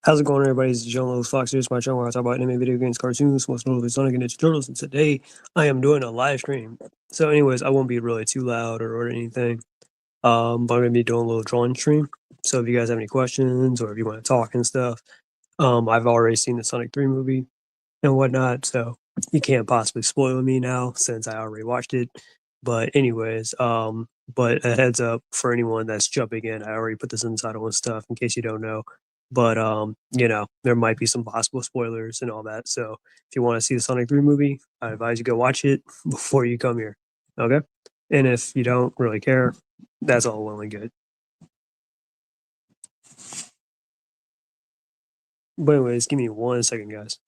How's it going, everybody? It's John Lowe's Fox. Here's my channel where I talk about anime, video games, cartoons, most notably Sonic and Ninja Turtles. And today I am doing a live stream. So, anyways, I won't be really too loud or anything. But I'm gonna be doing a little drawing stream. So if you guys have any questions or if you want to talk and stuff, I've already seen the Sonic 3 movie and whatnot, so you can't possibly spoil me now since I already watched it. But anyways, but a heads up for anyone that's jumping in, I already put this in the title and stuff in case you don't know. But there might be some possible spoilers and all that. So if you want to see the Sonic 3 movie, I advise you go watch it before you come here. Okay? And if you don't really care, that's all well and good. But anyways, give me 1 second, guys.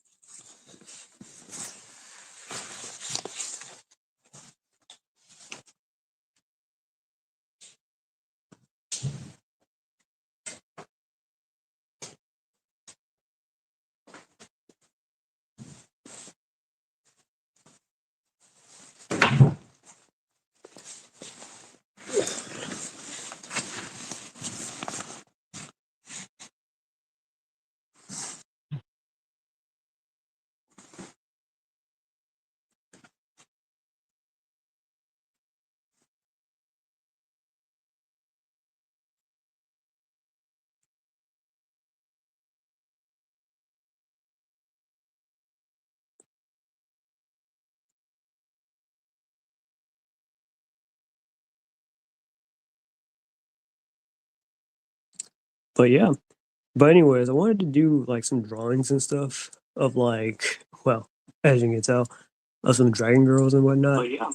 But yeah. But anyways, I wanted to do like some drawings and stuff of like, well, as you can tell, of some dragon girls and whatnot. But yeah.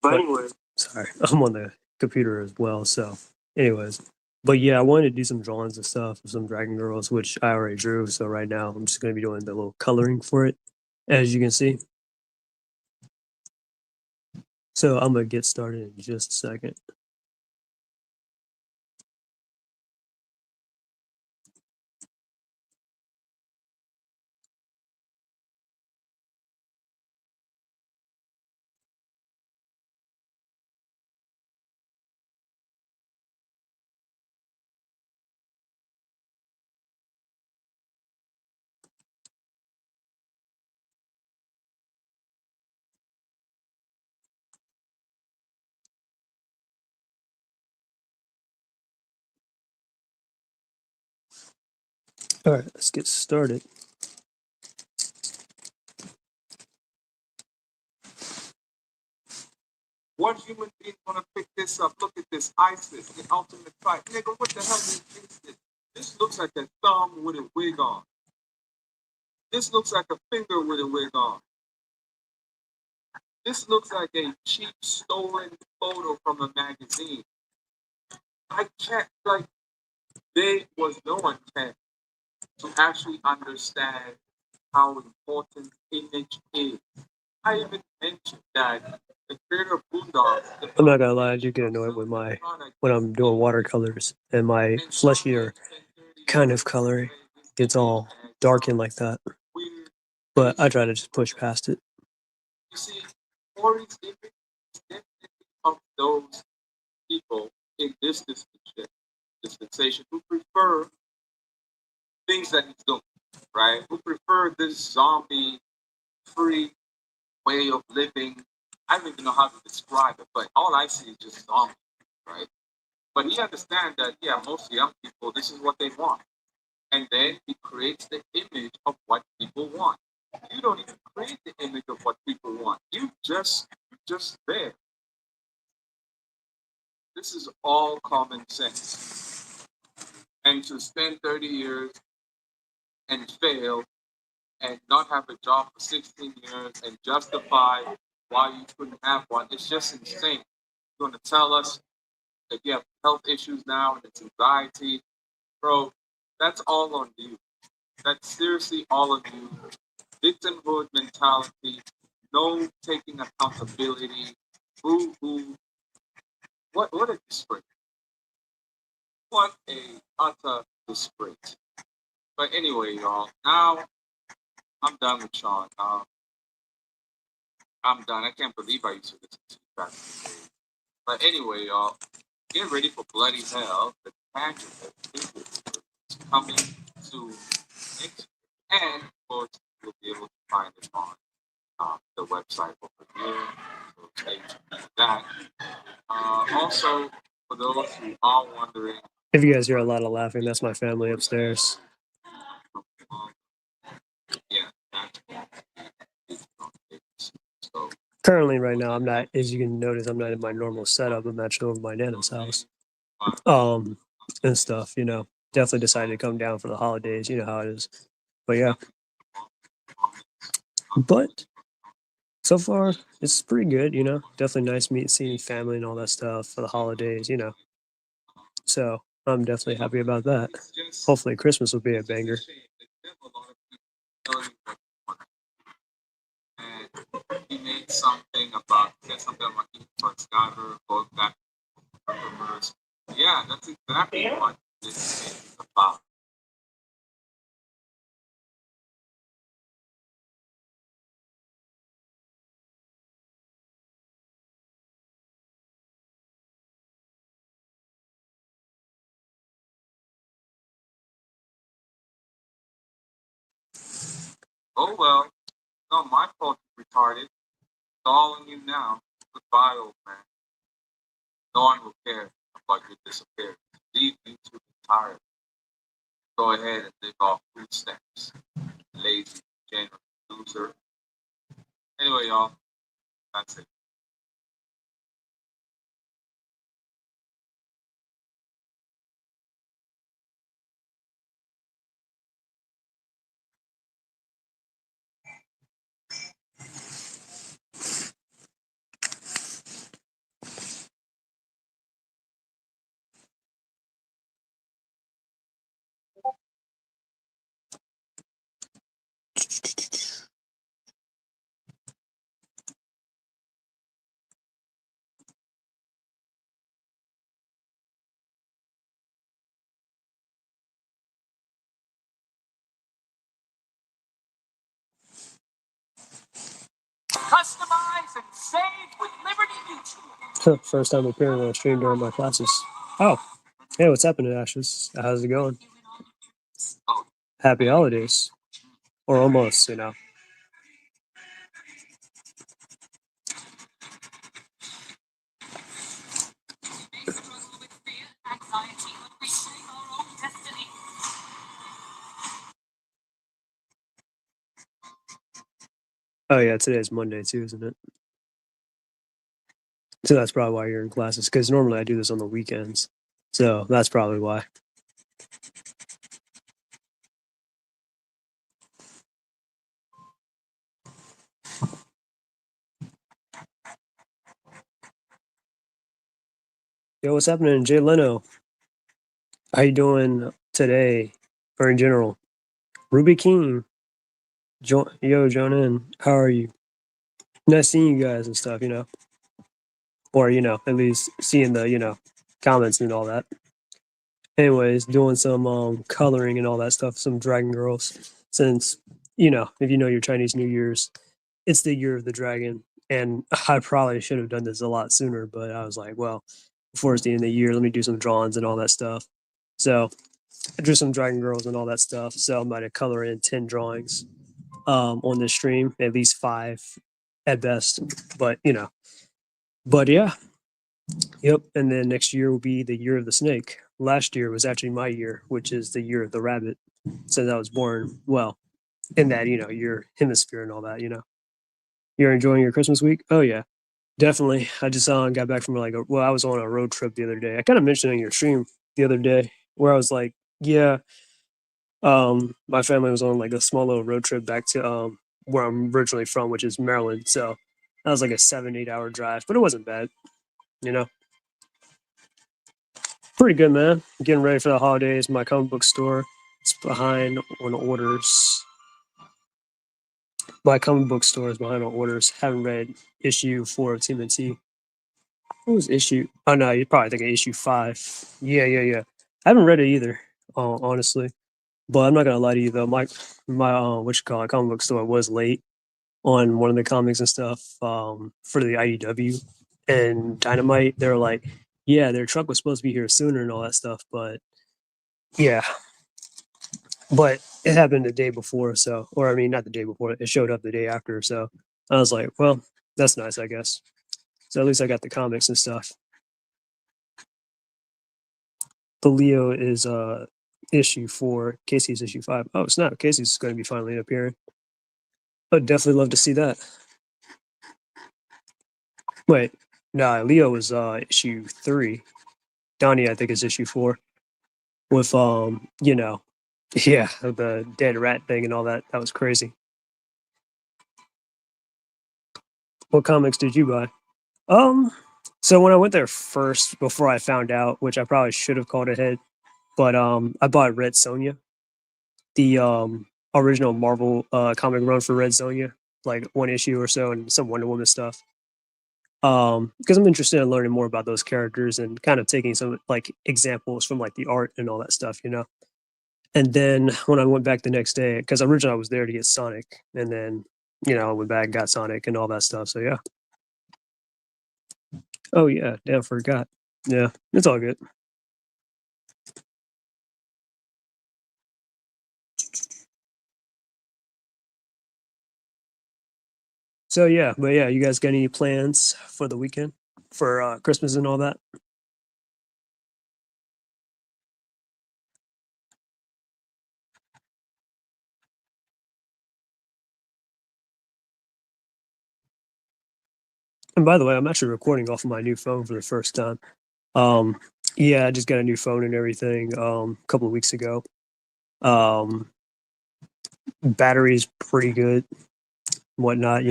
But anyways, sorry, I'm on the computer as well. So, anyways, but yeah, I wanted to do some drawings and stuff of some dragon girls, which I already drew. So right now, I'm just gonna be doing the little coloring for it, as you can see. So I'm gonna get started in just a second. All right, let's get started. What human being gonna pick this up? Look at this ISIS, the ultimate fight. Nigga, what the hell is this? This looks like a thumb with a wig on. This looks like a finger with a wig on. This looks like a cheap stolen photo from a magazine. I can't like there was no intent to actually understand how important image is. I even mentioned that the creator of Boondocks. I'm not gonna lie, I do get annoyed with my when I'm doing watercolors and my fleshier kind of color gets all darkened like that. But I try to just push past it. You see, Corey's image is definitely of those people in this dispensation who prefer things that he's doing, right? Who prefer this zombie free way of living. I don't even know how to describe it, but all I see is just zombies, right? But he understands that, yeah, most young people, this is what they want. And then he creates the image of what people want. You don't even create the image of what people want. You just there. This is all common sense. And to spend 30 years and fail and not have a job for 16 years and justify why you couldn't have one, it's just insane. You're going to tell us that you have health issues now and it's anxiety. Bro, that's all on you. That's seriously all on you. Victimhood mentality, no taking accountability, boo hoo. What a disgrace. What a utter disgrace. But anyway, y'all, now I'm done with Sean. I'm done. I can't believe I used to listen to you back in the day. But anyway, y'all, get ready for bloody hell. The tangent is coming soon. next year. And of course, you'll be able to find it on the website over here. So stay tuned for that. Also, for those who are wondering, If you guys hear a lot of laughing, that's my family upstairs. um, yeah, so Currently, right now, I'm not. As you can notice, I'm not in my normal setup. I'm actually over my nana's house. And stuff. Definitely decided to come down for the holidays. You know how it is. But yeah. But so far, it's pretty good. Definitely nice seeing family and all that stuff for the holidays. So I'm definitely happy about that. Hopefully, Christmas will be a banger. And he made something about Skyward, both that customers. Yeah, that's exactly what this is about. Oh well, not my fault you retarded. It's all on you now. Goodbye, old man. No one will care about your disappearance. Leave you to be tired. Go ahead and live off food stamps. Lazy, generous loser. Anyway, y'all, that's it. Customize and save with Liberty Mutual. First time appearing on a stream during my classes. Oh, hey, what's happening, Ashes? How's it going? Happy holidays. Or almost. Oh, yeah, today's Monday too, isn't it? So that's probably why you're in classes, because normally I do this on the weekends. So that's probably why. Yo, what's happening, Jay Leno? How you doing today, or in general? Ruby King, yo, Jonan, how are you? Nice seeing you guys and stuff. Or at least seeing the comments and all that. Anyways, doing some coloring and all that stuff, some Dragon Girls. Since if you know your Chinese New Year's, it's the year of the dragon, and I probably should have done this a lot sooner, but I was like, well, before it's the end of the year, let me do some drawings and all that stuff. So I drew some Dragon Girls and all that stuff. So I'm about to color in 10 drawings on this stream, at least 5 at best. But yeah, yep. And then next year will be the year of the snake. Last year was actually my year, which is the year of the rabbit, since I was born, well, in that, your hemisphere and all that. You're enjoying your Christmas week? Oh, yeah, definitely. I just got back from I was on a road trip the other day. I kind of mentioned in your stream the other day where I was like, yeah, my family was on like a small little road trip back to where I'm originally from, which is Maryland. So that was like a 7-8 hour drive, but it wasn't bad, you know. Pretty good, man. Getting ready for the holidays. My comic book store is behind on orders. My comic book store is behind on orders. Haven't read issue 4 of TMNT. What was issue? Oh no, you're probably thinking issue 5. Yeah, yeah, yeah. I haven't read it either, honestly. But I'm not gonna lie to you though. My what you call it, comic book store was late on one of the comics and stuff for the IDW and Dynamite. They were like, yeah, their truck was supposed to be here sooner and all that stuff, but yeah, but it happened the day before, so or I mean, not the day before. It showed up the day after, so I was like, well, that's nice, I guess. So at least I got the comics and stuff. The Leo is issue 4. Casey's issue 5. Oh snap! Casey's going to be finally appearing. I'd definitely love to see that. Wait, nah, Leo was issue 3. Donnie, I think, is issue 4. With yeah, the dead rat thing and all that. That was crazy. What comics did you buy? Um, so when I went there first, before I found out, which I probably should have called ahead, but I bought Red Sonja, the original Marvel comic run for Red Sonja, like one issue or so, and some Wonder Woman stuff. Because I'm interested in learning more about those characters and kind of taking some like examples from like the art and all that stuff, you know. And then when I went back the next day, because originally I was there to get Sonic, and then I went back and got Sonic and all that stuff. So yeah. Oh yeah, damn, forgot. Yeah, it's all good. So yeah, but yeah, you guys got any plans for the weekend for Christmas and all that? And by the way, I'm actually recording off of my new phone for the first time. Um, yeah, I just got a new phone and everything a couple of weeks ago. Um, Battery's pretty good, whatnot.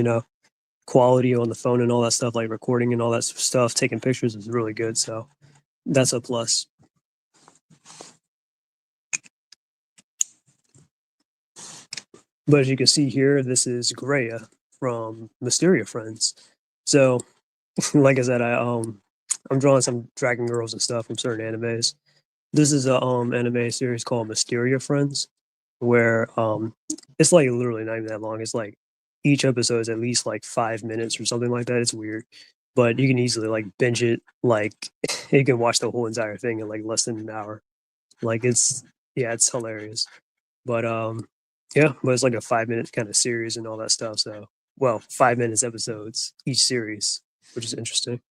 Quality on the phone and all that stuff, like recording and all that stuff, taking pictures is really good. So that's a plus. But as you can see here, this is Greya from Mysteria Friends. So, like I said, I'm drawing some Dragon Girls and stuff from certain animes. This is a anime series called Mysteria Friends, where it's like literally not even that long. It's like each episode is at least like 5 minutes or something like that. It's weird, but you can easily like binge it. Like you can watch the whole entire thing in like less than an hour. Like it's yeah, it's hilarious. But yeah, but it's like a 5 minute kind of series and all that stuff. So well, 5 minutes episodes each series, which is interesting.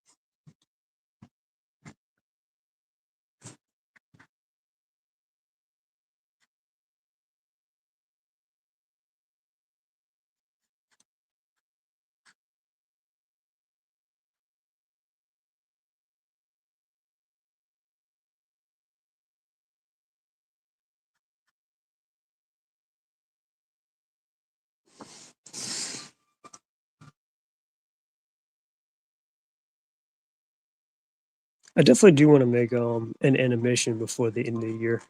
I definitely do want to make an animation before the end of the year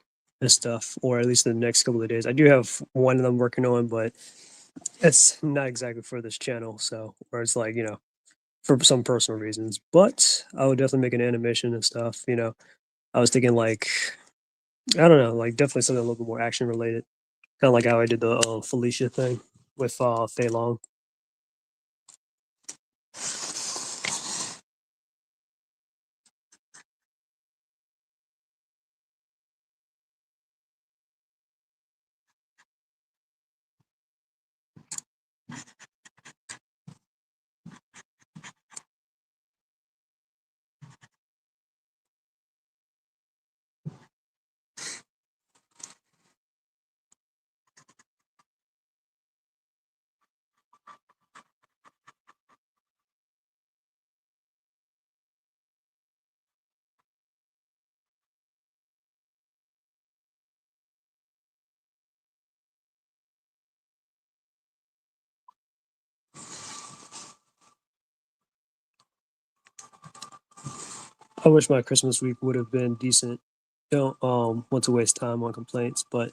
and stuff, or at least the next couple of days. I do have one of them working on, but it's not exactly for this channel, so or it's like for some personal reasons. But I would definitely make an animation and stuff. I was thinking like I don't know, like definitely something a little bit more action related, kind of like how I did the Felicia thing with Fei Long. I wish my Christmas week would have been decent. Don't want to waste time on complaints, but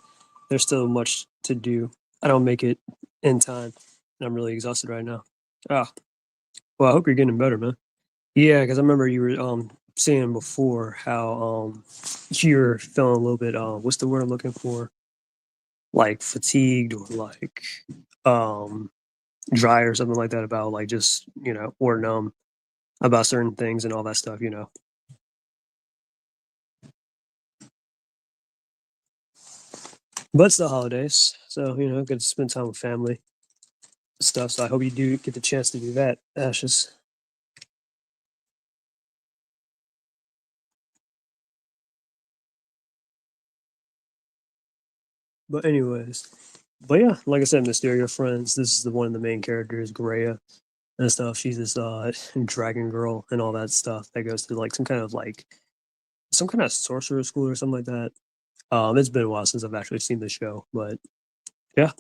there's still much to do. I don't make it in time, and I'm really exhausted right now. Ah, well, I hope you're getting better, man. Yeah, because I remember you were saying before how you're feeling a little bit what's the word I'm looking for? Like fatigued or like um dry or something like that about like just or numb about certain things and all that stuff. But it's the holidays, so you know, good to spend time with family stuff. So I hope you do get the chance to do that, Ashes. But anyways, but yeah, like I said, Mysterio Friends. This is the one of the main characters, Greya and stuff. She's this dragon girl and all that stuff that goes to like some kind of sorcerer school or something like that. It's been a while since I've actually seen the show, but yeah.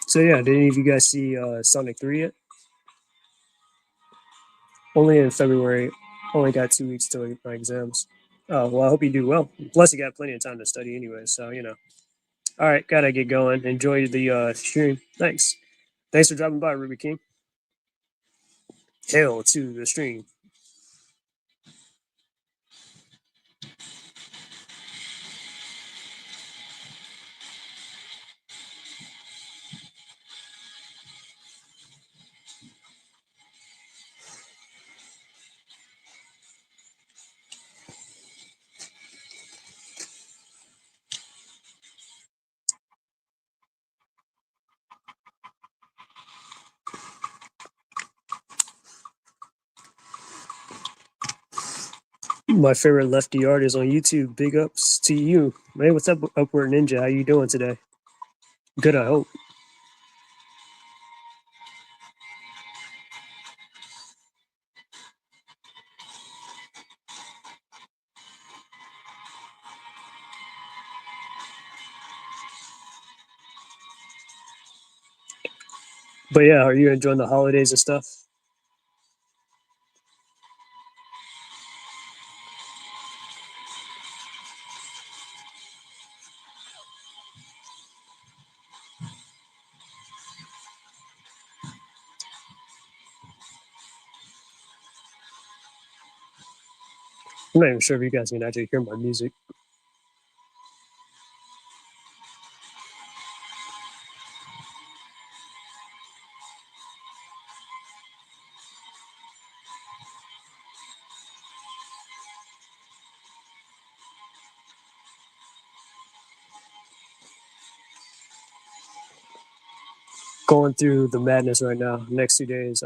So yeah, did any of you guys see Sonic 3 yet? Only in February. Only got 2 weeks till my exams. Oh well, I hope you do well. Plus, you got plenty of time to study anyway, so you know. All right, gotta get going. Enjoy the stream. Thanks. Thanks for dropping by, Ruby King. Hail to the stream. My favorite lefty artist on YouTube. Big ups to you. Man, what's up, Upward Ninja? How you doing today? Good, I hope. But yeah, are you enjoying the holidays and stuff? I'm not even sure if you guys can actually hear my music. Going through the madness right now. Next 2 days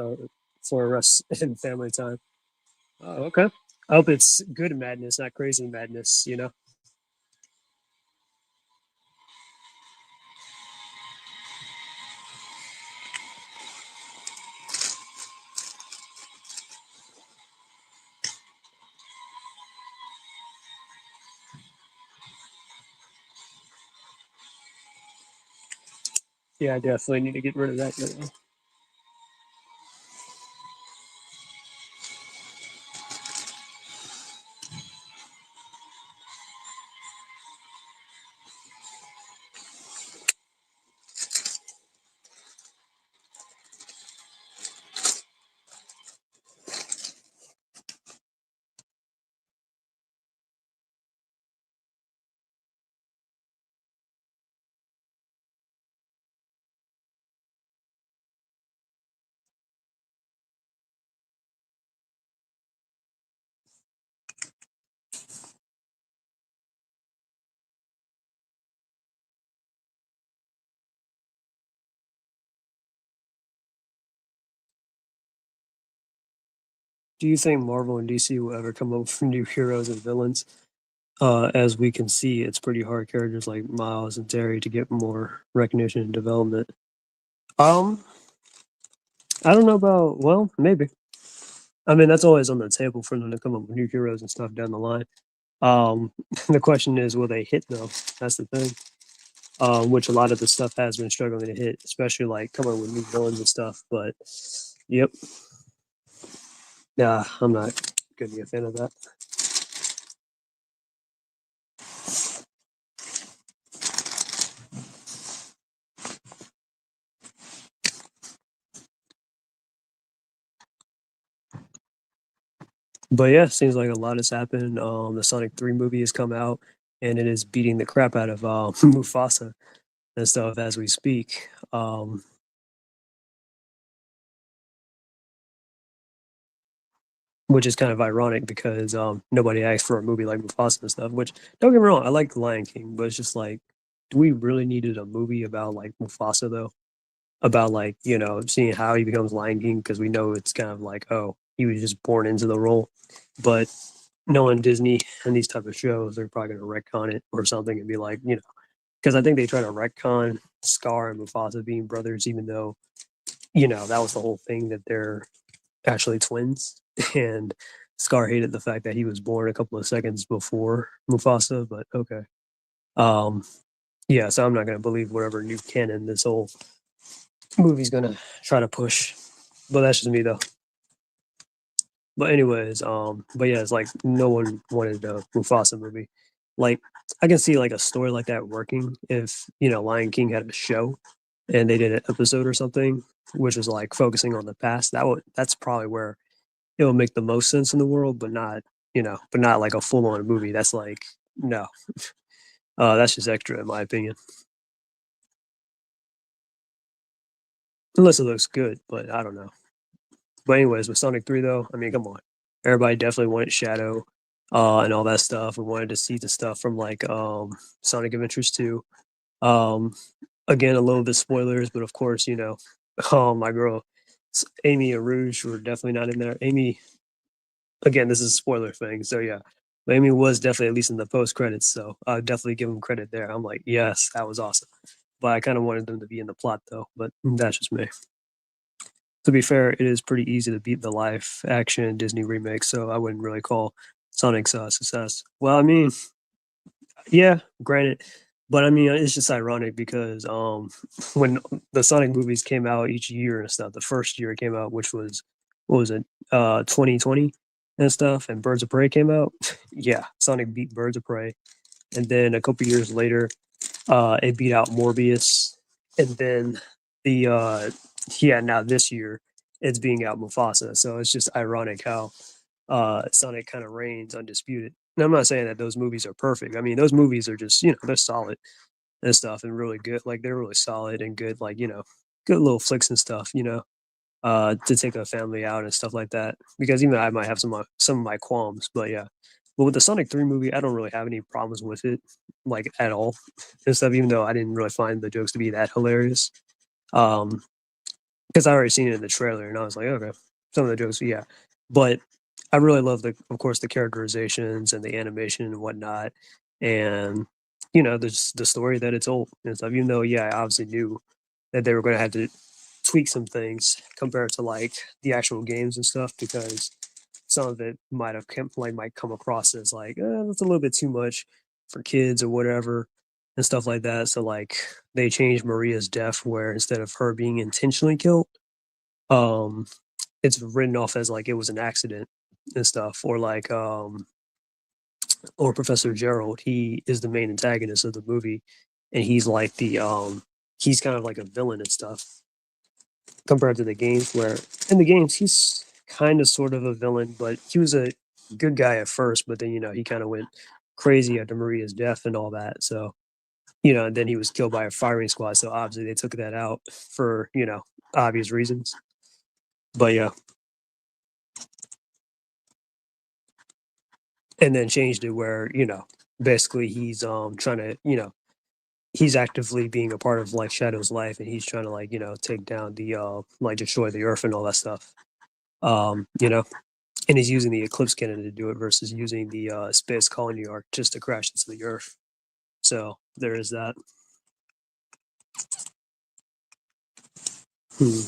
for us and family time. Oh, okay. I hope it's good madness, not crazy madness, you know? Yeah, I definitely need to get rid of that now. Do you think Marvel and DC will ever come up with new heroes and villains? As we can see, it's pretty hard characters like Miles and Terry to get more recognition and development. Um, I don't know about, well, maybe. I mean, that's always on the table for them to come up with new heroes and stuff down the line. Um, the question is, will they hit though? That's the thing. which a lot of the stuff has been struggling to hit, especially like coming with new villains and stuff. But yep, yeah, I'm not gonna be a fan of that. But yeah, seems like a lot has happened. The Sonic 3 movie has come out, and it is beating the crap out of Mufasa and stuff as we speak. Which is kind of ironic because nobody asked for a movie like Mufasa and stuff. Which don't get me wrong, I like The Lion King, but it's just like, do we really needed a movie about like Mufasa though? About like seeing how he becomes Lion King because we know it's kind of like oh he was just born into the role, but knowing Disney and these type of shows, they're probably gonna retcon it or something and be like because I think they try to retcon Scar and Mufasa being brothers, even though that was the whole thing that they're actually twins. And Scar hated the fact that he was born a couple of seconds before Mufasa, but okay. Um, yeah, so I'm not gonna believe whatever new canon this whole movie's gonna try to push. But that's just me though. But anyways, but yeah, it's like no one wanted a Mufasa movie. Like I can see like a story like that working if Lion King had a show and they did an episode or something, which was like focusing on the past. That's probably where it will make the most sense in the world, but not like a full on movie. That's like no, that's just extra in my opinion. Unless it looks good, but I don't know. But anyways, with Sonic 3 though, I mean, come on. Everybody definitely wanted Shadow and all that stuff. We wanted to see the stuff from like Sonic Adventures 2. Um Again, a little bit spoilers, but of course, my girl Amy and Rouge were definitely not in there. Amy, again, this is a spoiler thing, so yeah. But Amy was definitely at least in the post credits, so I definitely give them credit there. I'm like, yes, that was awesome. But I kind of wanted them to be in the plot though, but that's just me. To be fair, it is pretty easy to beat the live action Disney remake, so I wouldn't really call Sonic's a success. Well, I mean, yeah, granted, but I mean, it's just ironic because when the Sonic movies came out each year and stuff, the first year it came out, which was what was it, 2020 and stuff, and Birds of Prey came out. Yeah, Sonic beat Birds of Prey, and then a couple years later, it beat out Morbius, and then the yeah now this year it's being out Mufasa. So it's just ironic how Sonic kind of reigns undisputed. And I'm not saying that those movies are perfect. I mean, those movies are just they're solid and stuff and really good. Like they're really solid and good. Like good little flicks and stuff. To take a family out and stuff like that. Because even I might have some of my qualms, but yeah. But with the Sonic 3 movie, I don't really have any problems with it, like at all and stuff. Even though I didn't really find the jokes to be that hilarious, um, because I already seen it in the trailer and I was like, okay, some of the jokes, yeah. But I really love of course, the characterizations and the animation and whatnot, and the story that it's told and stuff. Even though, yeah, I obviously knew that they were going to have to tweak some things compared to like the actual games and stuff because some of it might come across as like that's a little bit too much for kids or whatever and stuff like that. So like they changed Maria's death where instead of her being intentionally killed, um, it's written off as like it was an accident and stuff, or like or Professor Gerald. He is the main antagonist of the movie, and he's like he's kind of like a villain and stuff compared to the games where in the games he's kind of sort of a villain, but he was a good guy at first, but then he kind of went crazy after Maria's death and all that. So and then he was killed by a firing squad. So obviously they took that out for obvious reasons. But yeah, and then changed it where basically he's trying to he's actively being a part of like Shadow's life, and he's trying to like take down the like destroy the Earth and all that stuff. Um, you know, and he's using the Eclipse cannon to do it versus using the space colony arc just to crash into the Earth. So there is that. Hmm.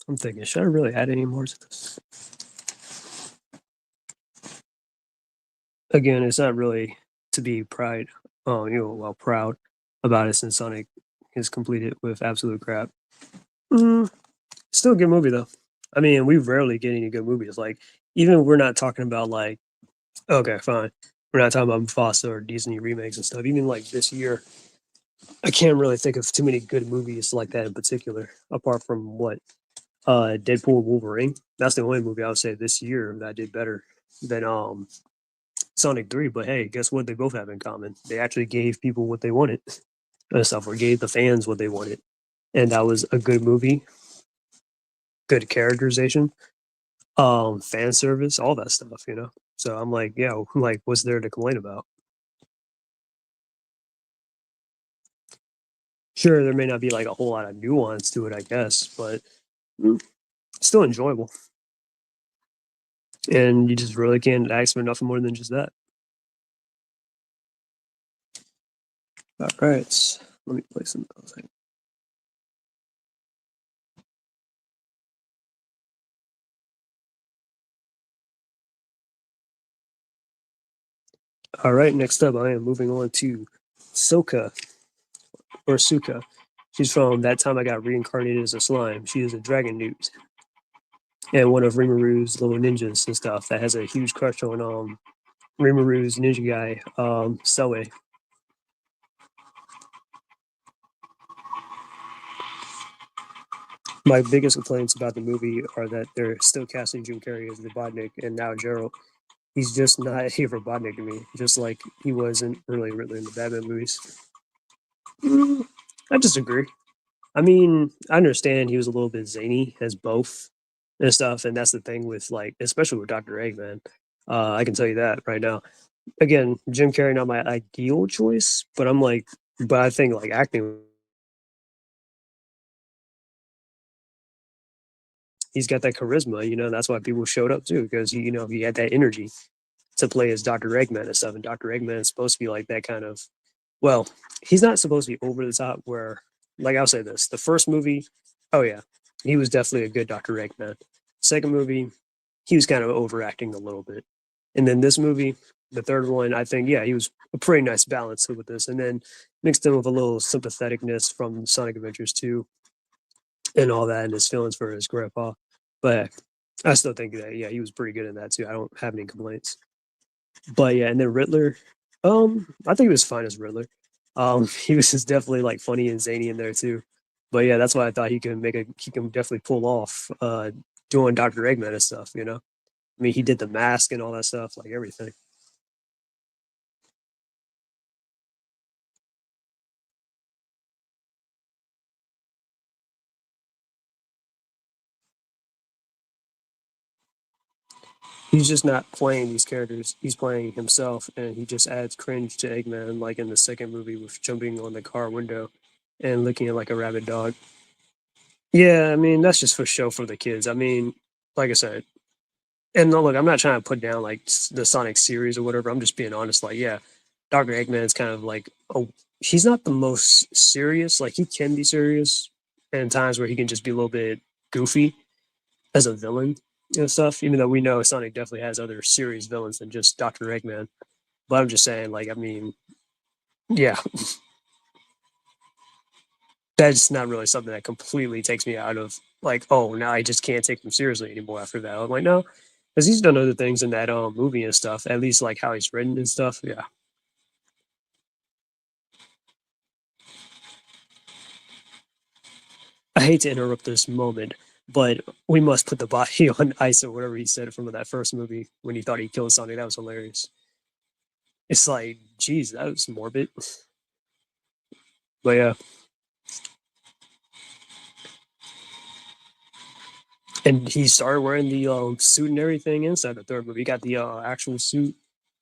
I'm thinking, should I really add any more to this? again, it's not really to be pride, proud about it since Sonic is completed with absolute crap. Mm, Still a good movie though. I mean, we rarely get any good movies. Like, even we're not talking about like, okay, fine, we're not talking about Mufasa or Disney remakes and stuff. Even like this year, I can't really think of too many good movies like that in particular, apart from what Deadpool and Wolverine. That's the only movie I would say this year that did better than Sonic 3. But hey, guess what? They both have in common. They actually gave people what they wanted and stuff, or gave the fans what they wanted, and that was a good movie, good characterization, fan service, all that stuff. So I'm like, yeah, like, what's there to complain about? Sure, there may not be like a whole lot of nuance to it, I guess, but mm, still enjoyable. And you just really can't ask for nothing more than just that. All right, let me play some music. All right, next up, I am moving on to Soka or Suka. She's from That Time I Got Reincarnated as a Slime. She is a dragon newt and one of Rimaru's little ninjas and stuff that has a huge crush on Rimaru's ninja guy, Selway. My biggest complaints about the movie are that they're still casting Jim Carrey as Robotnik and now Gerald. He's just not a Robotnik to me, just like he was in early Riddler in the Batman movies. Mm, I disagree. I mean, I understand he was a little bit zany as both and stuff, and that's the thing with like, especially with Doctor Eggman. I can tell you that right now. Again, Jim Carrey not my ideal choice, but but I think like acting, he's got that charisma. That's why people showed up too because he had that energy to play as Doctor Eggman and stuff. And Doctor Eggman is supposed to be like that kind of. Well, he's not supposed to be over the top. Where, like, I'll say this: the first movie, oh yeah, he was definitely a good Doctor Eggman. Second movie, he was kind of overacting a little bit, and then this movie, the third one, I think, yeah, he was a pretty nice balance with this, and then mixed in with a little sympatheticness from Sonic Adventures 2 and all that, and his feelings for his grandpa. But I still think that, yeah, he was pretty good in that too. I don't have any complaints. But yeah, and then Riddler, I think he was fine as Riddler. He was just definitely like funny and zany in there too. But yeah, that's why I thought he can definitely pull off doing Dr. Eggman and stuff. I mean, he did the mask and all that stuff, like everything. He's just not playing these characters. He's playing himself, and he just adds cringe to Eggman, like in the second movie with jumping on the car window and looking at like a rabid dog. Yeah, I mean, that's just for show for the kids. I mean, like I said, and no, look, I'm not trying to put down like the Sonic series or whatever. I'm just being honest. Like, yeah, Dr. Eggman's kind of like, oh, he's not the most serious. Like, he can be serious, and times where he can just be a little bit goofy as a villain and stuff. Even though we know Sonic definitely has other serious villains than just Dr. Eggman. But I'm just saying, like, I mean, yeah, that's not really something that completely takes me out of like, oh, now I just can't take him seriously anymore after that. I'm like, no, because he's done other things in that movie and stuff. At least like how he's written and stuff. Yeah, I hate to interrupt this moment, but we must put the body on ice or whatever he said from that first movie when he thought he killed Sonic. That was hilarious. It's like, geez, that was morbid. But yeah, and he started wearing the suit and everything inside the third movie. He got the actual suit,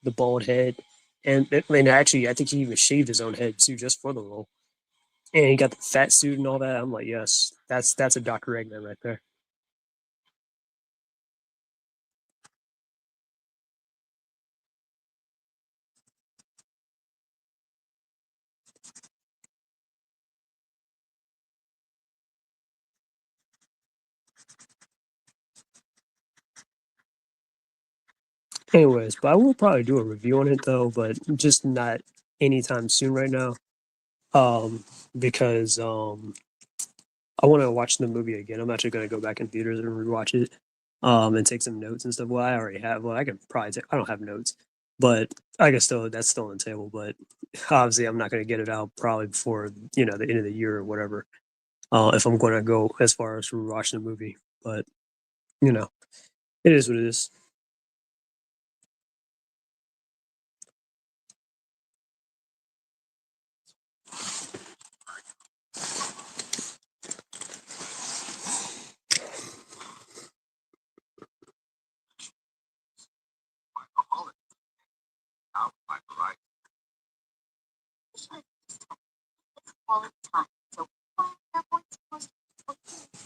the bald head, and actually, I think he even shaved his own head too, just for the role. And he got the fat suit and all that. I'm like, yes, that's a Doctor Eggman right there. Anyways, but I will probably do a review on it though, but just not anytime soon right now. Because I want to watch the movie again. I'm actually going to go back in theaters and rewatch it, and take some notes and stuff. Well, I already have. Well, I can probably take. I don't have notes, but I guess still that's still on the table. But obviously, I'm not going to get it out probably before the end of the year or whatever. If I'm going to go as far as rewatching the movie, but you know, it is what it is. Out my right. All the time. So everyone's supposed to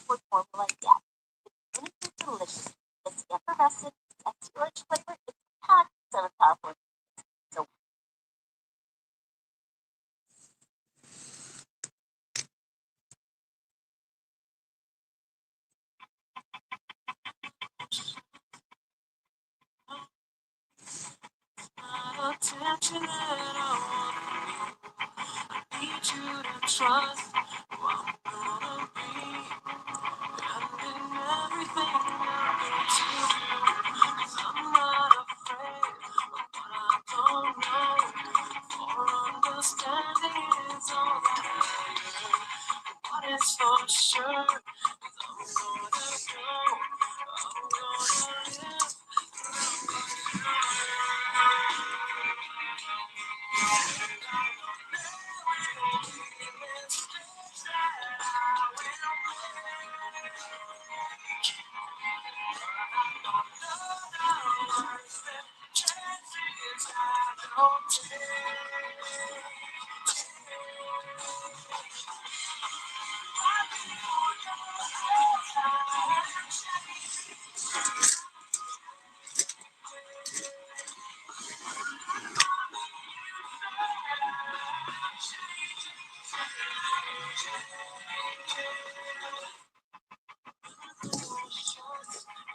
with formula yet. It's anything delicious. It's effervescent, it's extra rich flavor, it's packed with powerful. So attention that I want. I need you to trust who I'm gonna be. And in everything I do to you, 'cause I'm not afraid of what I don't know. For understanding is all that I need. What is for sure is I'm gonna go. I'm gonna live.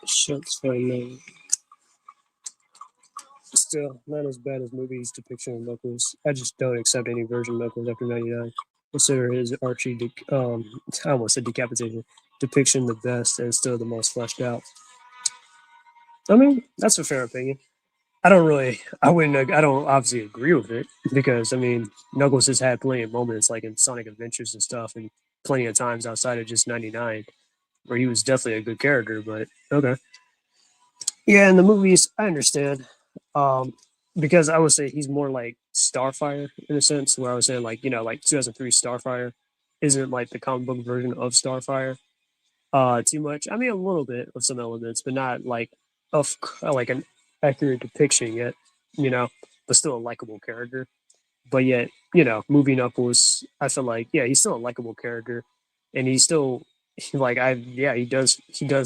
Shucks for me. Still, not as bad as movies' depiction of Knuckles. I just don't accept any version of Knuckles after '99. Consider his I almost said decapitation, depiction the best and still the most fleshed out. I mean, that's a fair opinion. I don't obviously agree with it because, I mean, Knuckles has had plenty of moments like in Sonic Adventures and stuff and plenty of times outside of just '99 where he was definitely a good character, but okay. Yeah, in the movies, I understand. Um, because I would say he's more like Starfire in a sense, where I was saying like, like 2003 Starfire isn't like the comic book version of Starfire too much. I mean, a little bit of some elements, but not like like an accurate depiction yet, you know, but still a likable character. But yet, movie Knuckles, I feel like, yeah, he's still a likable character, and he's still like yeah, he does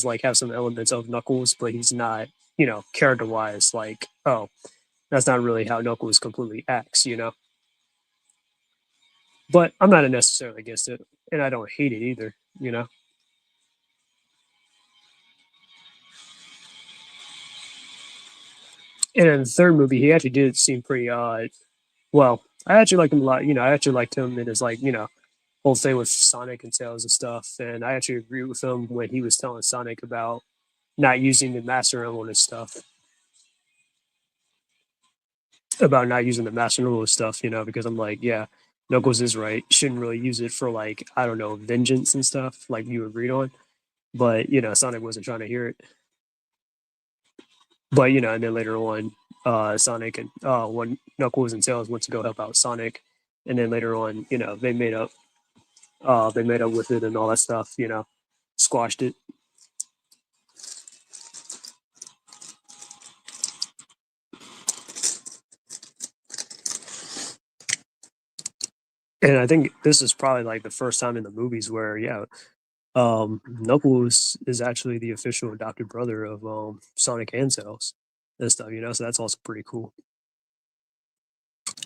like have some elements of Knuckles, but he's not, character wise, like, oh, that's not really how Knuckles completely acts. But I'm not necessarily against it, and I don't hate it either. And in the third movie, he actually did seem pretty well. I actually liked him a lot. I actually liked him in his like, whole thing with Sonic and Tails and stuff. And I actually agree with him when he was telling Sonic about not using the Master Emerald and stuff. About not using the Master Emerald and stuff, because I'm like, yeah, Knuckles is right. Shouldn't really use it for like, I don't know, vengeance and stuff, like you agreed on. But Sonic wasn't trying to hear it. But and then later on, Sonic and when Knuckles and Tails went to go help out Sonic, and then later on, they made up with it and all that stuff, squashed it. And I think this is probably like the first time in the movies where, yeah, Knuckles is actually the official adopted brother of Sonic and Tails and stuff, so that's also pretty cool.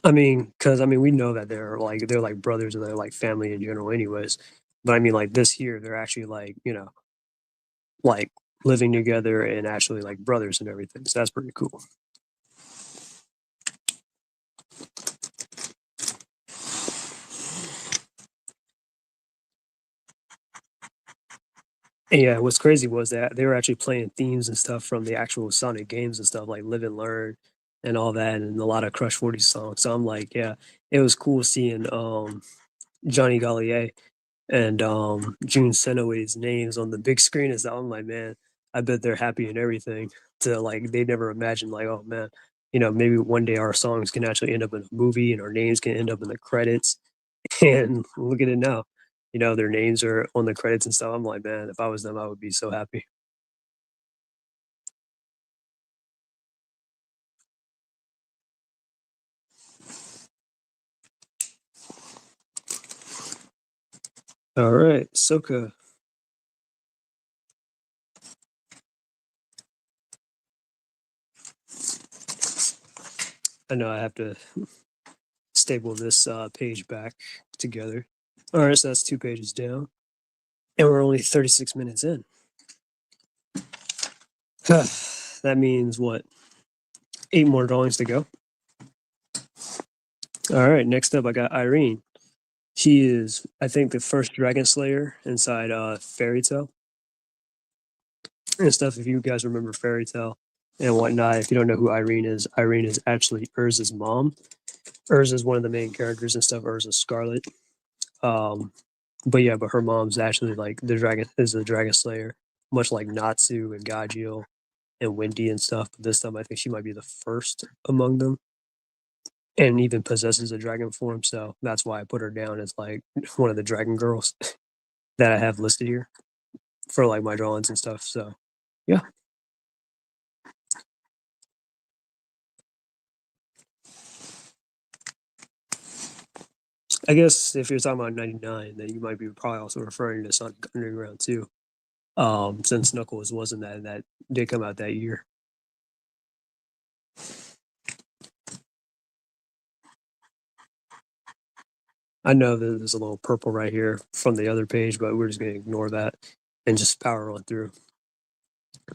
I mean, because I mean, we know that they're like brothers and they're like family in general, anyways. But I mean, like this year, they're actually like like living together and actually like brothers and everything. So that's pretty cool. And yeah, what's crazy was that they were actually playing themes and stuff from the actual Sonic games and stuff like Live and Learn and all that, and a lot of Crush 40 songs. So I'm like, yeah, it was cool seeing Johnny Gallier and June Senoway's names on the big screen. Is I'm like, man, I bet they're happy and everything. To like, they never imagined like, oh man, maybe one day our songs can actually end up in a movie and our names can end up in the credits. And look at it now. Their names are on the credits and stuff. I'm like, man, if I was them, I would be so happy. All right, Soka. I know I have to stable this page back together. All right, so that's 2 pages down, and we're only 36 minutes in. That means what? 8 more drawings to go. All right, next up I got Irene. She is, I think, the first Dragon Slayer inside Fairy Tale and stuff. If you guys remember Fairy Tale and whatnot, if you don't know who Irene is actually Urza's mom. Urza is one of the main characters and stuff. Urza Scarlet. But yeah, but her mom's actually like the Dragon Slayer, much like Natsu and Gajeel and Wendy and stuff. But this time I think she might be the first among them. And even possesses a dragon form, so that's why I put her down as like one of the dragon girls that I have listed here for like my drawings and stuff. So yeah. I guess if you're talking about 99, then you might be probably also referring to Sonic Underground too. Since Knuckles wasn't that did come out that year. I know that there's a little purple right here from the other page, but we're just gonna ignore that and just power on through.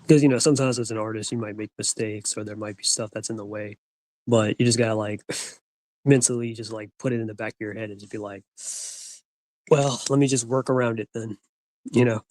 Because sometimes as an artist you might make mistakes or there might be stuff that's in the way. But you just gotta like mentally just like put it in the back of your head and just be like, well, let me just work around it then, you know.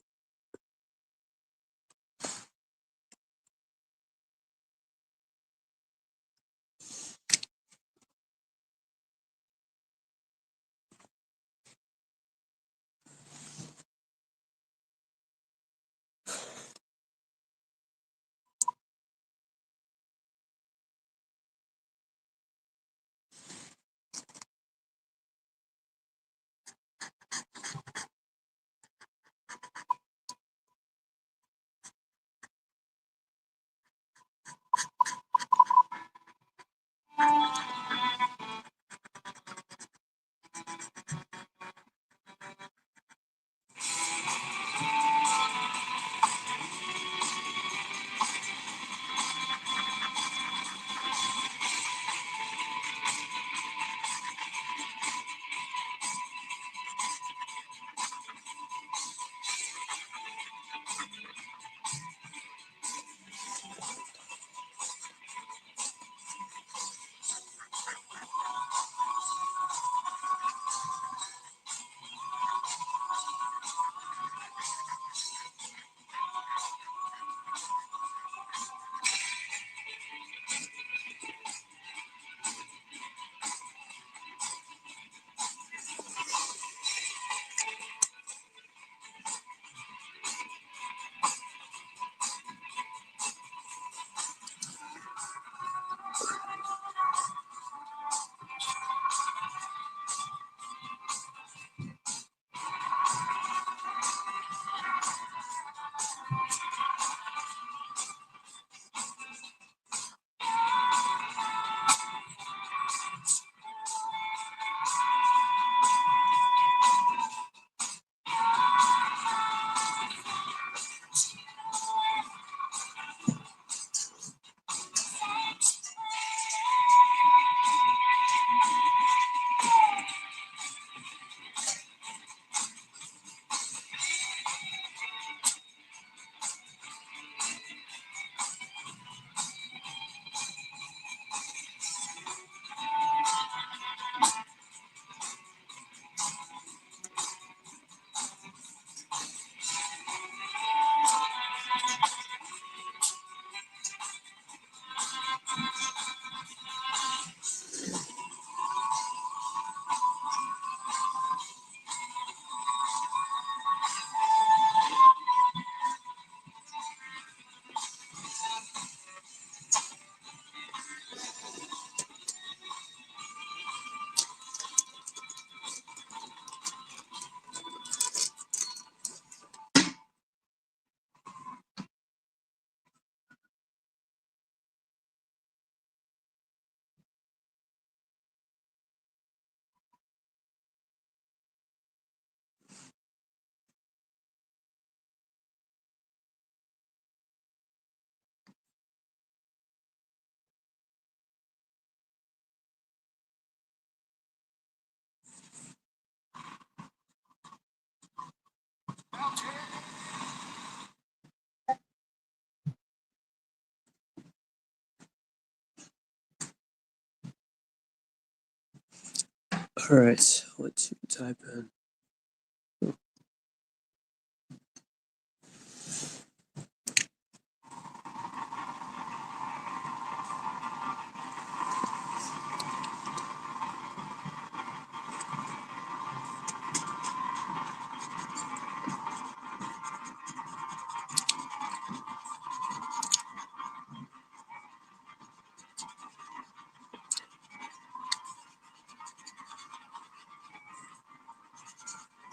All right, what to type in?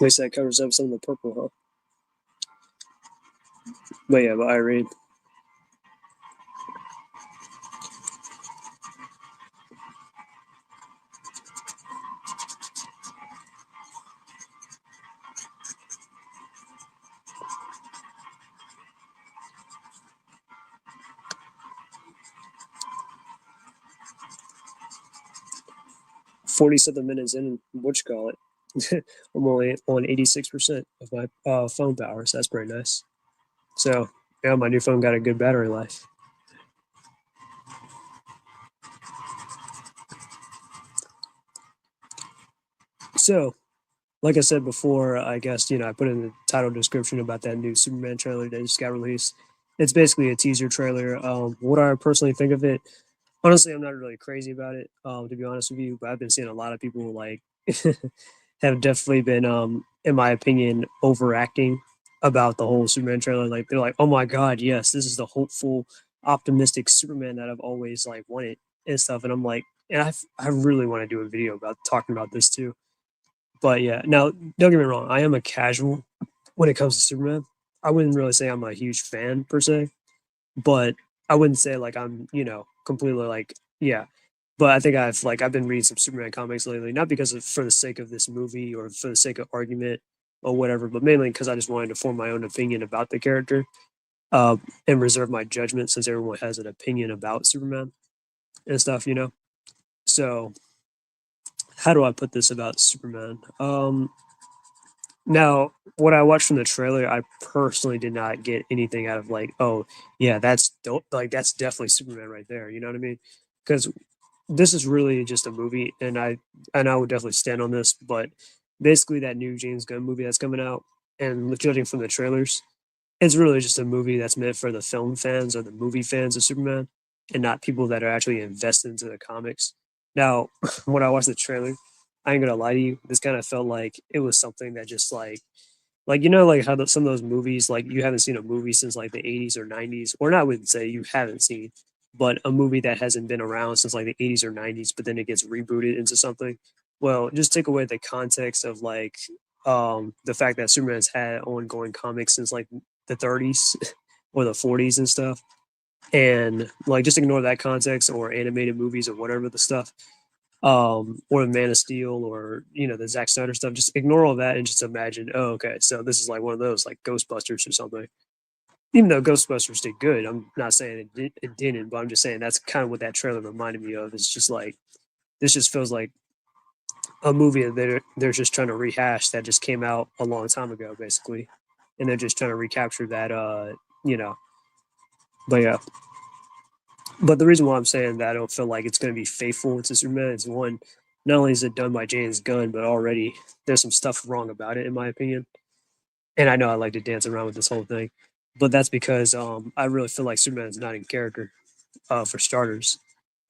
They say it covers up some of the purple, huh? But yeah, but I read. 47 minutes in, what you call it? I'm only on 86% of my phone power, so that's pretty nice. So yeah, my new phone got a good battery life. So, like I said before, I guess I put in the title description about that new Superman trailer that just got released. It's basically a teaser trailer. What I personally think of it, honestly, I'm not really crazy about it. To be honest with you, but I've been seeing a lot of people like have definitely been, in my opinion, overacting about the whole Superman trailer. Like they're like, "Oh my god, yes, this is the hopeful, optimistic Superman that I've always like wanted and stuff." And I'm like, and I really want to do a video about talking about this too. But yeah, now don't get me wrong, I am a casual when it comes to Superman. I wouldn't really say I'm a huge fan per se, but I wouldn't say like I'm, completely like, yeah. But I think I've been reading some Superman comics lately, not because of for the sake of this movie or for the sake of argument or whatever, but mainly because I just wanted to form my own opinion about the character, and reserve my judgment since everyone has an opinion about Superman and stuff. So how do I put this about Superman? Now, what I watched from the trailer, I personally did not get anything out of like, oh yeah, that's dope. Like that's definitely Superman right there. You know what I mean? Because this is really just a movie, and I would definitely stand on this. But basically, that new James Gunn movie that's coming out, and judging from the trailers, it's really just a movie that's meant for the film fans or the movie fans of Superman, and not people that are actually invested into the comics. Now, when I watched the trailer, I ain't gonna lie to you, this kind of felt like it was something that just like like how some of those movies, like you haven't seen a movie since like the 80s or 90s, or not, I wouldn't say you haven't seen, but a movie that hasn't been around since like the 80s or 90s, but then it gets rebooted into something. Well, just take away the context of like the fact that Superman's had ongoing comics since like the 30s or the 40s and stuff, and like just ignore that context or animated movies or whatever the stuff, or the Man of Steel, or the Zack Snyder stuff. Just ignore all that and just imagine, oh, okay, so this is like one of those like Ghostbusters or something. Even though Ghostbusters did good, I'm not saying it didn't, but I'm just saying that's kind of what that trailer reminded me of. It's just like this just feels like a movie that they're just trying to rehash that just came out a long time ago, basically, and they're just trying to recapture that. You know, but yeah. But the reason why I'm saying that I don't feel like it's going to be faithful to Superman is one, not only is it done by James Gunn, but already there's some stuff wrong about it, in my opinion. And I know I like to dance around with this whole thing, but that's because I really feel like Superman is not in character, for starters.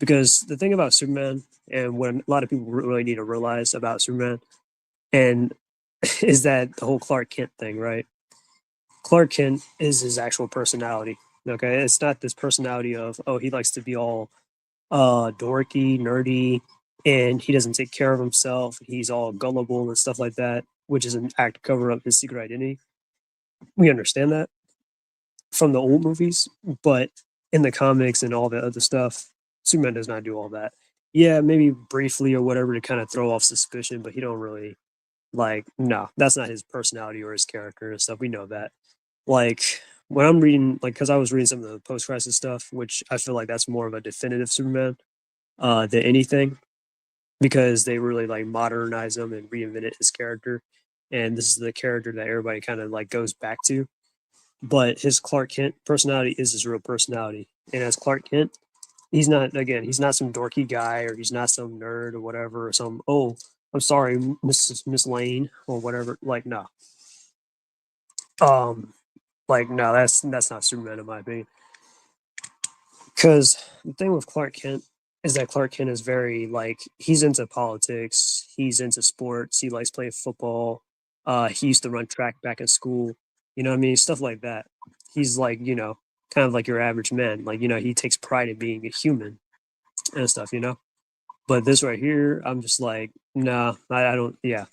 Because the thing about Superman, and what a lot of people really need to realize about Superman, and is that the whole Clark Kent thing, right? Clark Kent is his actual personality. Okay, it's not this personality of, oh, he likes to be all dorky, nerdy, and he doesn't take care of himself. He's all gullible and stuff like that, which is an act to cover up his secret identity. We understand that from the old movies, but in the comics and all the other stuff, Superman does not do all that. Yeah, maybe briefly or whatever to kind of throw off suspicion, but he don't really like, no, that's not his personality or his character and stuff. We know that. Like when I'm reading, like, because I was reading some of the post crisis stuff, which I feel like that's more of a definitive Superman than anything, because they really like modernize him and reinvented his character. And this is the character that everybody kind of like goes back to. But his Clark Kent personality is his real personality. And as Clark Kent, he's not, again, he's not some dorky guy, or he's not some nerd or whatever, or some, oh, I'm sorry, Miss Lane or whatever. Like, no. Um, like, no, that's not Superman in my opinion. Because the thing with Clark Kent is that Clark Kent is very like he's into politics, he's into sports, he likes playing football. He used to run track back in school. You know what I mean? Stuff like that. He's like, kind of like your average man. Like, he takes pride in being a human and stuff. But this right here, I'm just like, nah, I don't, yeah.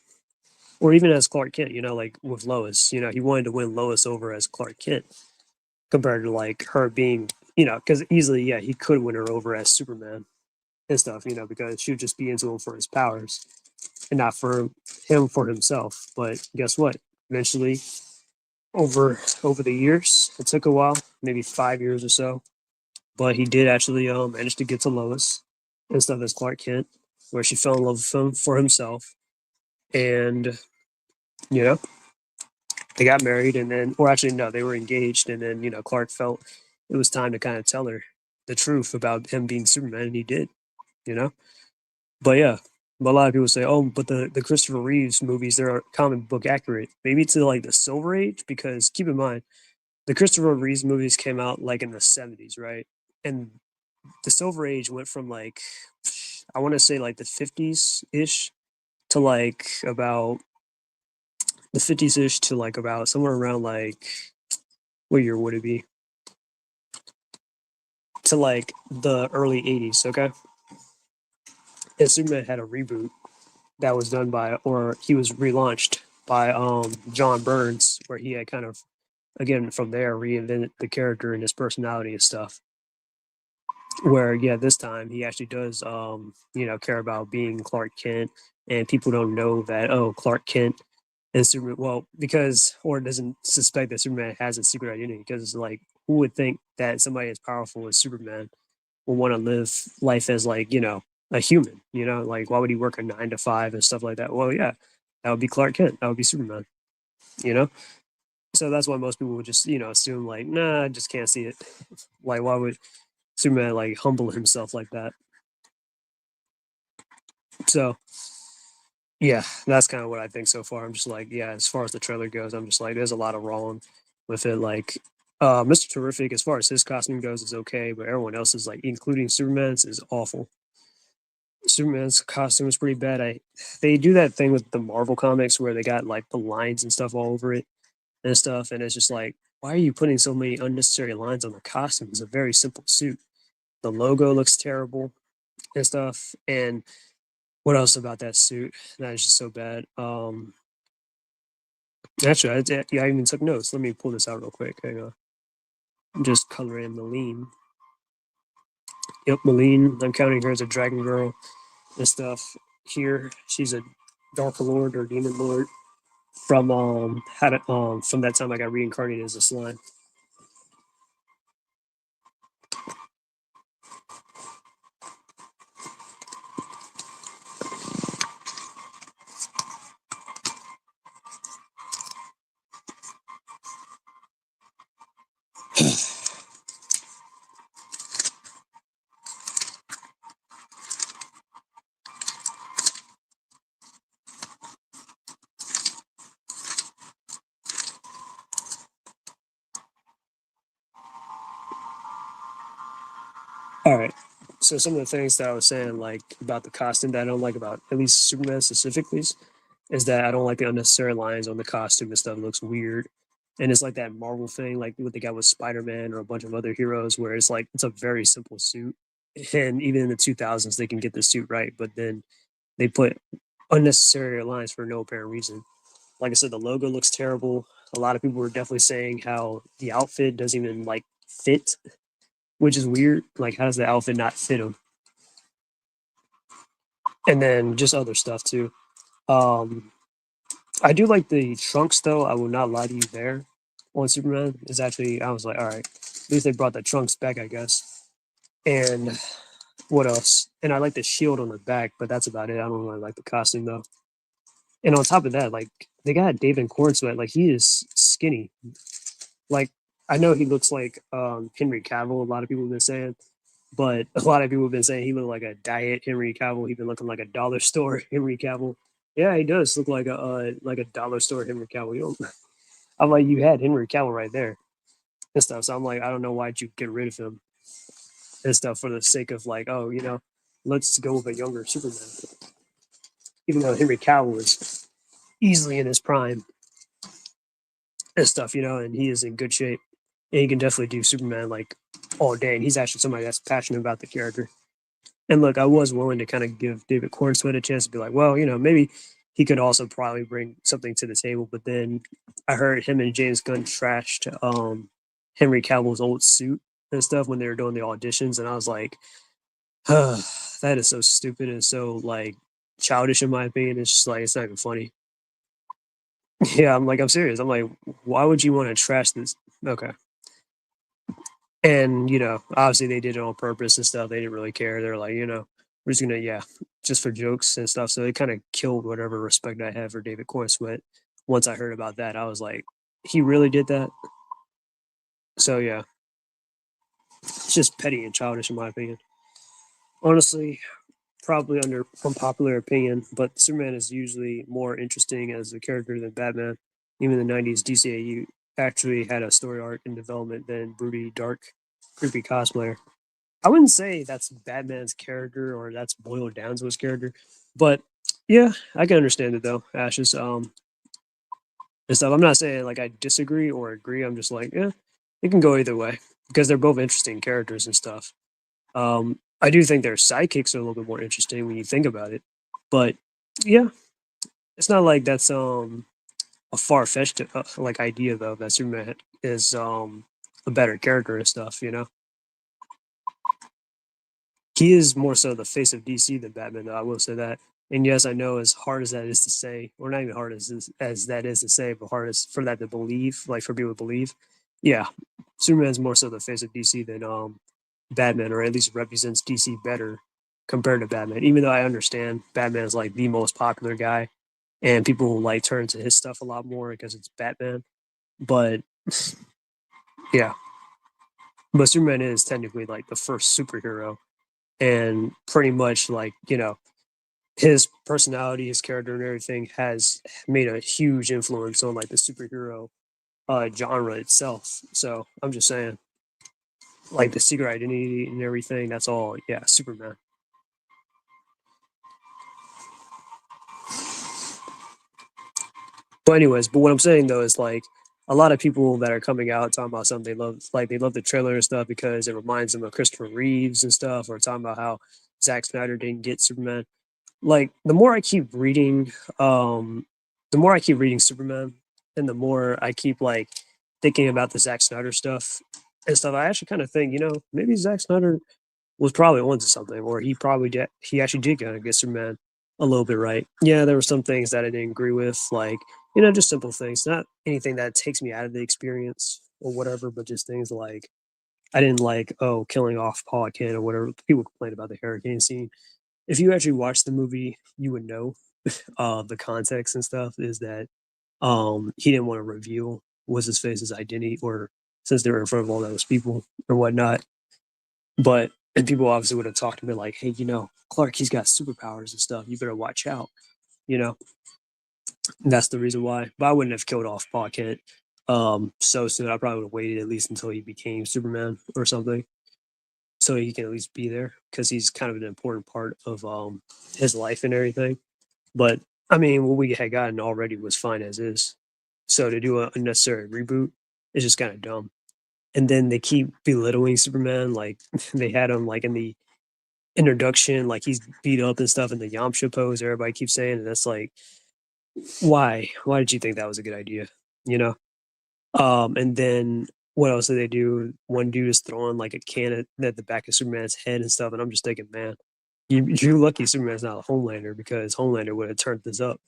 Or even as Clark Kent, like with Lois, he wanted to win Lois over as Clark Kent compared to like her being, because easily, yeah, he could win her over as Superman and stuff, because she would just be into him for his powers and not for him for himself. But guess what? Eventually, over the years, it took a while, maybe 5 years or so, but he did actually manage to get to Lois and stuff as Clark Kent, where she fell in love with him for himself, and you know they got married, and then, or actually no, they were engaged, and then Clark felt it was time to kind of tell her the truth about him being Superman, and he did, you know. But yeah, but a lot of people say, oh, but the Christopher Reeves movies, they're comic book accurate, maybe to like the Silver Age, because keep in mind the Christopher Reeves movies came out like in the 70s, right? And the Silver Age went from like I want to say like the 50s ish to like about the 50s ish to like about somewhere around like what year would it be? To like the early 80s, okay? And Superman had a reboot that was done by, or he was relaunched by John Burns, where he had kind of again from there reinvented the character and his personality and stuff. Where yeah, this time he actually does care about being Clark Kent, and people don't know that, oh, Clark Kent and Superman, well, because, or doesn't suspect that Superman has a secret identity, because like who would think that somebody as powerful as Superman will want to live life as like a human, like why would he work a 9 to 5 and stuff like that? Well, yeah, that would be Clark Kent, that would be Superman, you know so that's why most people would just assume like, nah, I just can't see it. Like, why would Superman like humble himself like that? So yeah, that's kind of what I think so far. I'm just like, yeah, as far as the trailer goes, I'm just like, there's a lot of wrong with it. Like, Mr. Terrific, as far as his costume goes, is okay, but everyone else's, like, including Superman's, is awful. Superman's costume is pretty bad. They do that thing with the Marvel comics where they got like the lines and stuff all over it and stuff, and it's just like, why are you putting so many unnecessary lines on the costume? It's a very simple suit. The logo looks terrible and stuff, and what else about that suit that is just so bad? Actually, yeah, I even took notes. Let me pull this out real quick. Hang on. I'm just coloring Malene. Yep, Malene. I'm counting her as a dragon girl and stuff. Here, she's a dark lord or demon lord from from that time I got reincarnated as a slime. All right. So some of the things that I was saying, like about the costume that I don't like about at least Superman specifically, is that I don't like the unnecessary lines on the costume and stuff. It looks weird. And it's like that Marvel thing, like what they got with Spider Man or a bunch of other heroes, where it's like it's a very simple suit. And even in the 2000s, they can get the suit right, but then they put unnecessary lines for no apparent reason. Like I said, the logo looks terrible. A lot of people were definitely saying how the outfit doesn't even like fit, which is weird. Like, how does the outfit not fit him? And then just other stuff too. Um, I do like the trunks though. I will not lie to you there. On Superman is actually, I was like, all right, at least they brought the trunks back, I guess. And what else? And I like the shield on the back, but that's about it. I don't really like the costume though. And on top of that, like they got David Cornsweat, like he is skinny. Like I know he looks like Henry Cavill. A lot of people have been saying, but a lot of people have been saying he looked like a diet Henry Cavill. He's been looking like a dollar store Henry Cavill. Yeah, he does look like a dollar store Henry Cavill. You don't, I'm like, you had Henry Cavill right there and stuff. So I'm like, I don't know why'd you get rid of him and stuff for the sake of like, oh, let's go with a younger Superman. Even though Henry Cavill was easily in his prime and stuff, and he is in good shape. And he can definitely do Superman like all day. And he's actually somebody that's passionate about the character. And look, I was willing to kind of give David Cornsweet a chance to be like, well, maybe he could also probably bring something to the table. But then I heard him and James Gunn trashed Henry Cavill's old suit and stuff when they were doing the auditions, and I was like, that is so stupid and so like childish in my opinion. It's just like it's not even funny. Yeah, I'm serious. I'm like, why would you want to trash this? Okay. And, obviously they did it on purpose and stuff. They didn't really care. They're like, we're just gonna, yeah, just for jokes and stuff. So it kind of killed whatever respect I had for David Cornsweet. Once I heard about that, I was like, he really did that. So yeah, it's just petty and childish in my opinion. Honestly, probably under unpopular opinion, but Superman is usually more interesting as a character than Batman. Even in the '90s, DCAU actually had a story arc in development than broody, dark, creepy cosplayer. I wouldn't say that's Batman's character or that's boiled down to his character, but yeah, I can understand it though. Ashes, and stuff. I'm not saying like I disagree or agree. I'm just like, yeah, it can go either way because they're both interesting characters and stuff. I do think their sidekicks are a little bit more interesting when you think about it, but yeah, it's not like that's a far fetched like idea though that Superman is a better character and stuff. He is more so the face of DC than Batman, though. I will say that. And yes, I know as hard as that is to say, or not even hard as that is to say, but hard as for that to believe, like for people to believe. Yeah, Superman's more so the face of DC than Batman, or at least represents DC better compared to Batman. Even though I understand Batman's like the most popular guy, and people will like turn to his stuff a lot more because it's Batman. But yeah, but Superman is technically like the first superhero, and pretty much like his personality, his character, and everything has made a huge influence on like the superhero genre itself. So I'm just saying, like the secret identity and everything, that's all, yeah, Superman. But anyways, but what I'm saying though is like a lot of people that are coming out talking about something they love, like they love the trailer and stuff because it reminds them of Christopher Reeves and stuff, or talking about how Zack Snyder didn't get Superman. Like the more I keep reading Superman, and the more I keep like thinking about the Zack Snyder stuff and stuff, I actually kind of think, maybe Zack Snyder was probably onto something, or he actually did kind of get Superman a little bit right. Yeah, there were some things that I didn't agree with, like just simple things, not anything that takes me out of the experience or whatever, but just things like I didn't like, oh, killing off Paul Kent or whatever. People complain about the hurricane scene. If you actually watch the movie, you would know the context and stuff is that he didn't want to reveal what's his face's identity, or since they were in front of all those people or whatnot. But and people obviously would have talked to me like, hey, Clark, he's got superpowers and stuff. You better watch out. You know, and that's the reason why. But I wouldn't have killed off Paul Kent so soon. I probably would have waited at least until he became Superman or something, so he can at least be there because he's kind of an important part of his life and everything. But I mean, what we had gotten already was fine as is. So to do a unnecessary reboot is just kind of dumb. And then they keep belittling Superman, like they had him like in the introduction, like he's beat up and stuff in the Yamcha pose. Everybody keeps saying, and that's like, why? Why did you think that was a good idea? You know. And then what else did they do? One dude is throwing like a can at the back of Superman's head and stuff, and I'm just thinking, man, you're lucky Superman's not a Homelander because Homelander would have turned this up.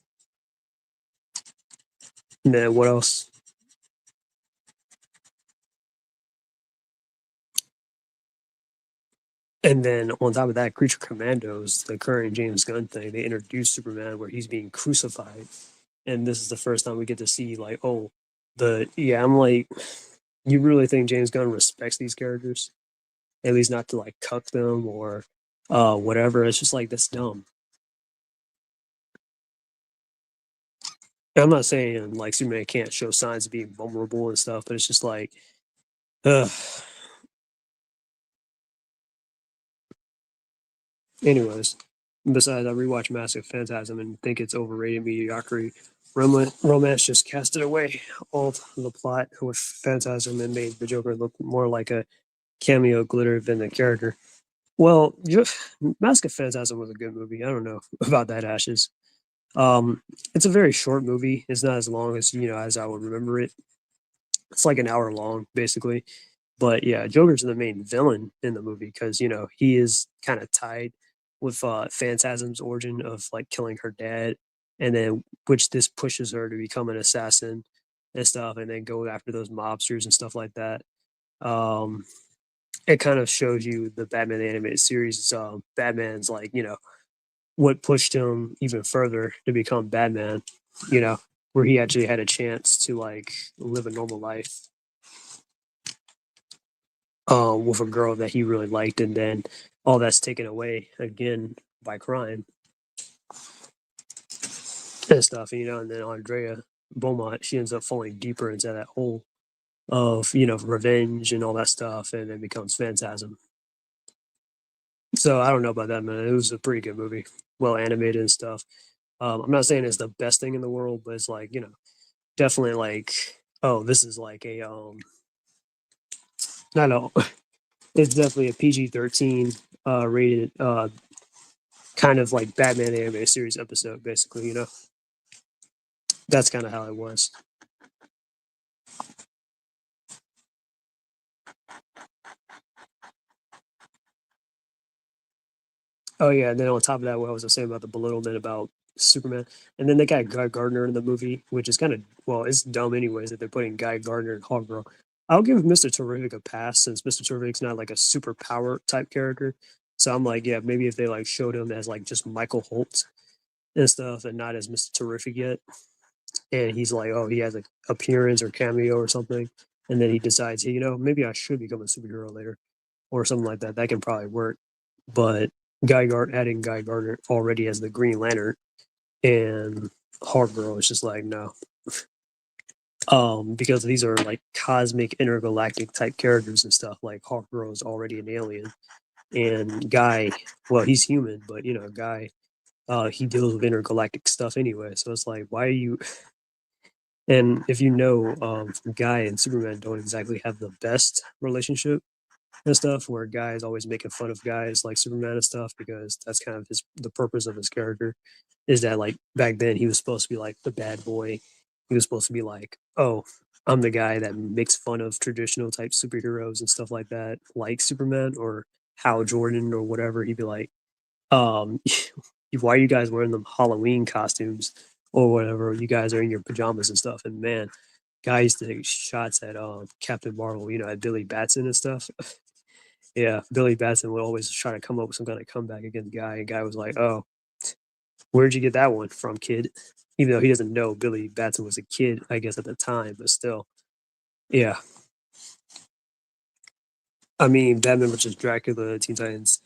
And then what else? And then on top of that, Creature Commandos, the current James Gunn thing, they introduced Superman where he's being crucified. And this is the first time we get to see like, oh, I'm like, you really think James Gunn respects these characters? At least not to like cuck them or whatever. It's just like that's dumb. I'm not saying like Superman can't show signs of being vulnerable and stuff, but it's just like, ugh. Anyways, besides, I rewatched Massive Phantasm and think it's overrated mediocrity. Romance just casted away all the plot with Phantasm and made the Joker look more like a cameo glitter than the character. Well, Mask of Phantasm was a good movie. I don't know about that, Ashes. It's a very short movie. It's not as long as as I would remember it. It's like an hour long, basically. But yeah, Joker's the main villain in the movie because he is kind of tied with Phantasm's origin of like killing her dad, and then which this pushes her to become an assassin and stuff, and then go after those mobsters and stuff like that. Um, it kind of shows you the Batman animated series. Batman's like what pushed him even further to become Batman. You know, where he actually had a chance to like live a normal life with a girl that he really liked, and then all that's taken away again by crime and stuff. And then Andrea Beaumont, she ends up falling deeper into that hole of revenge and all that stuff, and then becomes Phantasm. So I don't know about that, man. It was a pretty good movie, well animated and stuff. I'm not saying it's the best thing in the world, but it's like definitely like, oh, this is like a not know. It's definitely a PG-13 rated kind of like Batman animated series episode, basically. That's kind of how it was. Oh yeah, and then on top of that, what I was saying about the belittlement about Superman, and then they got Guy Gardner in the movie, which is kind of it's dumb anyways that they're putting Guy Gardner and Hawkgirl. I'll give Mister Terrific a pass since Mister Terrific's not like a superpower type character. So I'm like, yeah, maybe if they like showed him as like just Michael Holt and stuff, and not as Mister Terrific yet, and he's like, oh, he has an appearance or cameo or something, and then he decides, hey, maybe I should become a superhero later or something like that. That can probably work. But adding Guy Gardner already as the Green Lantern and Hawkgirl is just like no. Because these are like cosmic intergalactic type characters and stuff. Like Hawkgirl is already an alien, and Guy, well, he's human, but Guy, he deals with intergalactic stuff anyway. So it's like, why are you? And if Guy and Superman don't exactly have the best relationship and stuff, where Guy is always making fun of guys like Superman and stuff, because that's kind of the purpose of his character, is that like back then he was supposed to be like the bad boy. He was supposed to be like, oh, I'm the guy that makes fun of traditional type superheroes and stuff like that, like Superman or Hal Jordan or whatever. He'd be like, um, why are you guys wearing them Halloween costumes or whatever? You guys are in your pajamas and stuff. And man, guys used to take shots at Captain Marvel, at Billy Batson and stuff. Yeah, Billy Batson would always try to come up with some kind of comeback against Guy, and Guy was like, "Oh, where'd you get that one from, kid?" Even though he doesn't know Billy Batson was a kid, I guess at the time, but still, yeah. I mean, Batman vs. Dracula, Teen Titans,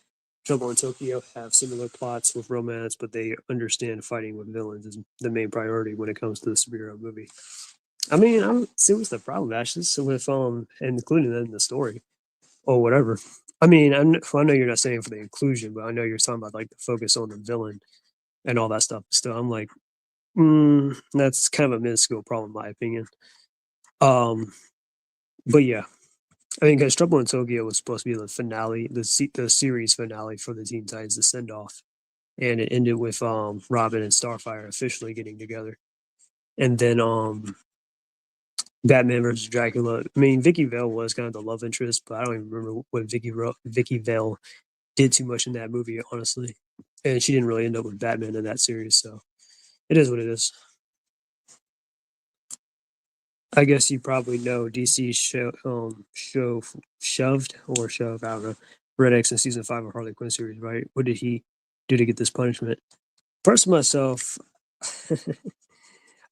Trouble in Tokyo have similar plots with romance, but they understand fighting with villains is the main priority when it comes to the superhero movie. I mean, I don't see what's the problem, Ashley, with including that in the story or whatever. I mean, I know you're not saying for the inclusion, but I know you're talking about like the focus on the villain and all that stuff. Still, I'm like, that's kind of a minuscule problem, in my opinion. Um, but yeah, I mean, because Trouble in Tokyo was supposed to be the finale, the series finale for the Teen Titans, the send off, and it ended with Robin and Starfire officially getting together, and then Batman versus Dracula. I mean, Vicky Vale was kind of the love interest, but I don't even remember what Vicky Vale did too much in that movie, honestly. And she didn't really end up with Batman in that series, so it is what it is. I guess you probably know DC shoved or shove, I don't know, Red X in season 5 of Harley Quinn series, right? What did he do to get this punishment? First, myself,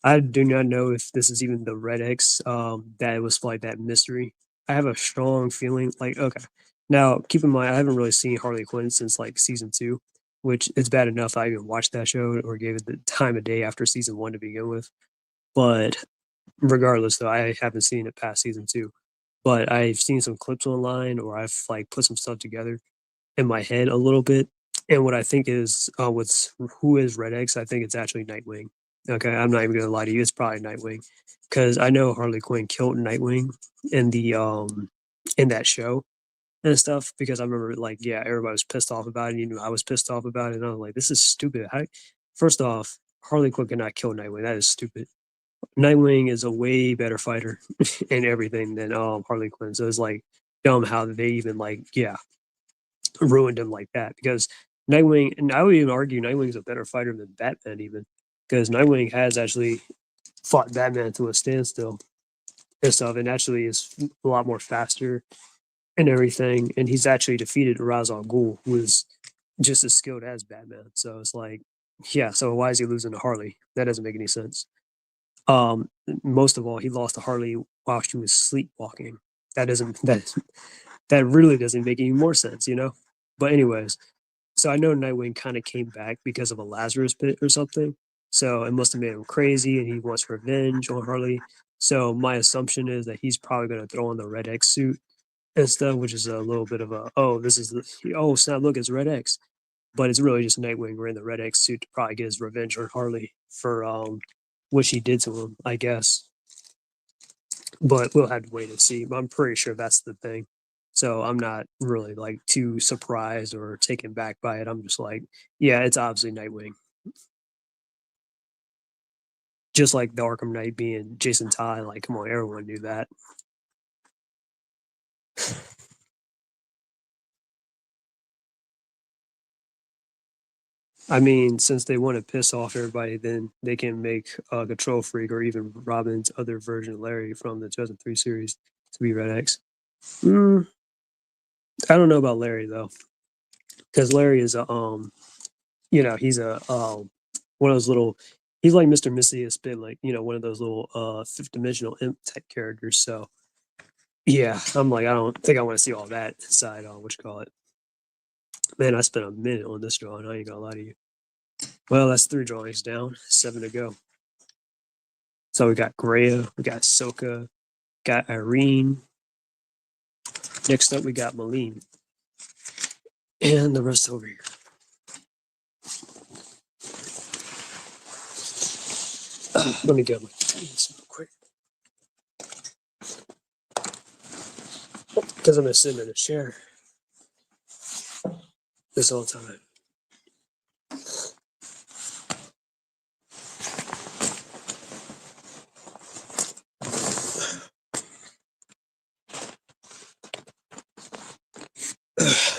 I do not know if this is even the Red X that was like that mystery. I have a strong feeling like, okay. Now, keep in mind, I haven't really seen Harley Quinn since like season 2, which it's bad enough I even watched that show or gave it the time of day after season 1 to begin with. But regardless, though, I haven't seen it past season 2. But I've seen some clips online, or I've like put some stuff together in my head a little bit. And what I think is, what's who is Red X? I think it's actually Nightwing. Okay, I'm not even gonna lie to you. It's probably Nightwing, because I know Harley Quinn killed Nightwing in the in that show and stuff. Because I remember, like, yeah, everybody was pissed off about it. You knew I was pissed off about it, and I was like, this is stupid. How, first off, Harley Quinn cannot kill Nightwing. That is stupid. Nightwing is a way better fighter and everything than Harley Quinn. So it's like dumb how they even like, yeah, ruined him like that, because Nightwing, and I would even argue Nightwing is a better fighter than Batman even, because Nightwing has actually fought Batman to a standstill and stuff, and actually is a lot more faster and everything, and he's actually defeated Ra's al Ghul, who is just as skilled as Batman. So it's like, yeah, so why is he losing to Harley? That doesn't make any sense. Um, Most of all, he lost to Harley while she was sleepwalking. That really doesn't make any more sense, you know? But anyways, so I know Nightwing kind of came back because of a Lazarus pit or something. So it must have made him crazy, and he wants revenge on Harley. So my assumption is that he's probably going to throw on the Red X suit and stuff, which is a little bit of a, oh, this is the, oh snap, look, it's Red X. But it's really just Nightwing wearing the Red X suit to probably get his revenge on Harley for what she did to him, I guess. But we'll have to wait and see. But I'm pretty sure that's the thing. So I'm not really like too surprised or taken back by it. I'm just like, yeah, it's obviously Nightwing. Just like the Arkham Knight being Jason Todd, like, come on, everyone knew that. I mean, since they want to piss off everybody, then they can make Control Freak or even Robin's other version of Larry from the 2003 series to be Red X. Mm, I don't know about Larry though, because Larry is a he's a one of those little, he's like Mr. Missy has been like, one of those little fifth dimensional imp type characters. So yeah, I'm like, I don't think I want to see all that inside on what you call it. Man, I spent a minute on this drawing. I ain't gonna lie to you. Well, that's 3 drawings down, 7 to go. So we got Greya, we got Soka, got Irene. Next up, we got Malene. And the rest over here. Let me get my keys real quick. Because I'm going to sit in a chair this whole time.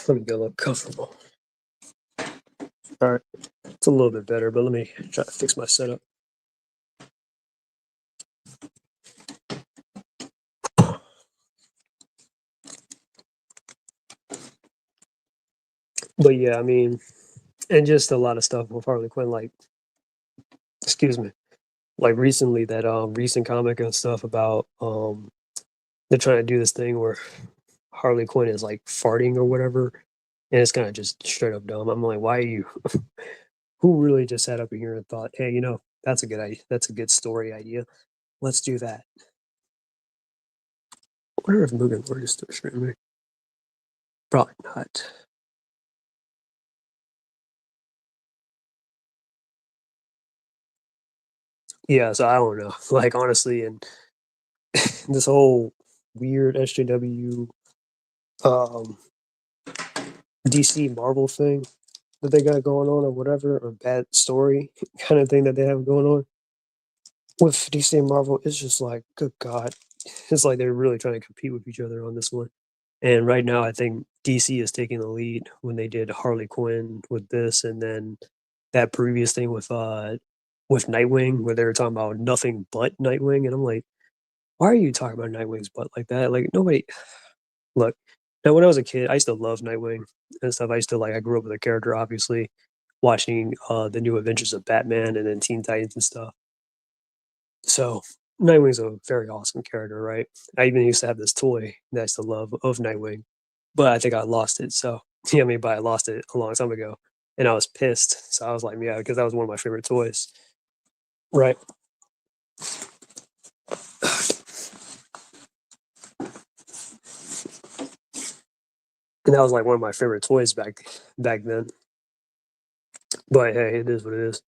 Let me get a little comfortable. All right, it's a little bit better, but let me try to fix my setup. But yeah, I mean, and just a lot of stuff with Harley Quinn, like, excuse me, like recently that recent comic and stuff about they're trying to do this thing where Harley Quinn is like farting or whatever, and it's kind of just straight up dumb. I'm like, why are you? Who really just sat up here and thought, hey, that's a good idea. That's a good story idea. Let's do that. I wonder if Mugen Lord is still streaming. Probably not. Yeah, so I don't know. Like honestly, and this whole weird SJW um DC Marvel thing that they got going on or whatever, or bad story kind of thing that they have going on with DC and Marvel, it's just like, good God. It's like they're really trying to compete with each other on this one. And right now, I think DC is taking the lead when they did Harley Quinn with this, and then that previous thing with Nightwing, where they were talking about nothing but Nightwing, and I'm like, why are you talking about Nightwing's butt like that? Like nobody. Look, now when I was a kid, I used to love Nightwing and stuff. I used to like. I grew up with the character, obviously, watching the new Adventures of Batman and then Teen Titans and stuff. So Nightwing's a very awesome character, right? I even used to have this toy that I used to love of Nightwing, but I think I lost it. So yeah, I mean, but I lost it a long time ago, and I was pissed. So I was like, yeah, because that was one of my favorite toys, right? And that was like one of my favorite toys back then. But hey, it is what it is.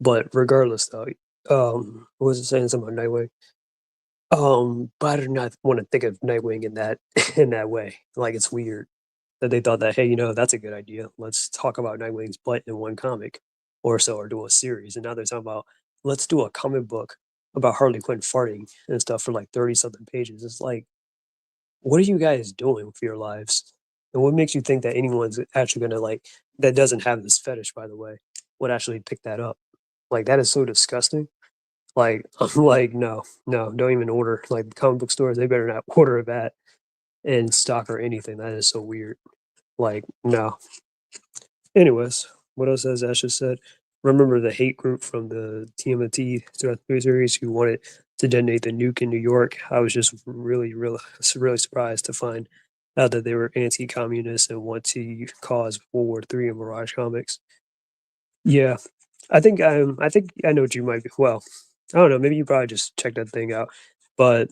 But regardless, though, what was it saying something about Nightwing? But I do not want to think of Nightwing in that in that way. Like it's weird that they thought that, hey, that's a good idea. Let's talk about Nightwing's butt in one comic or so, or do a series. And now they're talking about let's do a comic book about Harley Quinn farting and stuff for like 30 something pages. It's like, what are you guys doing with your lives? And what makes you think that anyone's actually gonna like that doesn't have this fetish, by the way, would actually pick that up? Like that is so disgusting. Like I'm like, no, no, don't even order. Like comic book stores, they better not order that in stock or anything. That is so weird. Like, no. Anyways, what else has Ash just said? Remember the hate group from the TMNT series who wanted to detonate the nuke in New York? I was just really surprised to find out that they were anti-communist and want to cause World War III in Mirage Comics. Yeah, I think I know what you might be. Well, I don't know. Maybe you probably just checked that thing out, but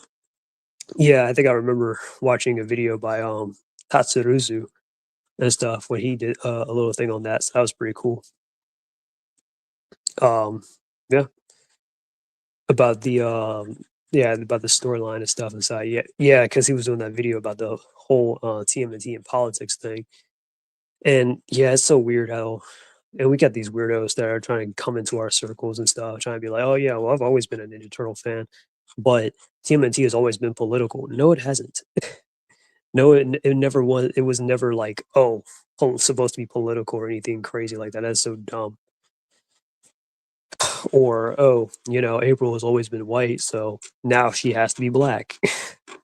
yeah, I think I remember watching a video by Tatsuruzu and stuff when he did a little thing on that. So that was pretty cool. Um, yeah, about the yeah about the storyline and stuff inside. Yeah, yeah, because he was doing that video about the whole TMNT and politics thing. And yeah, it's so weird how, and we got these weirdos that are trying to come into our circles and stuff, trying to be like, oh yeah, well I've always been a Ninja Turtle fan, but TMNT has always been political. No, it hasn't. No, it never was. It was never like, oh, supposed to be political or anything crazy like that. That's so dumb. Or, oh, April has always been white, so now she has to be black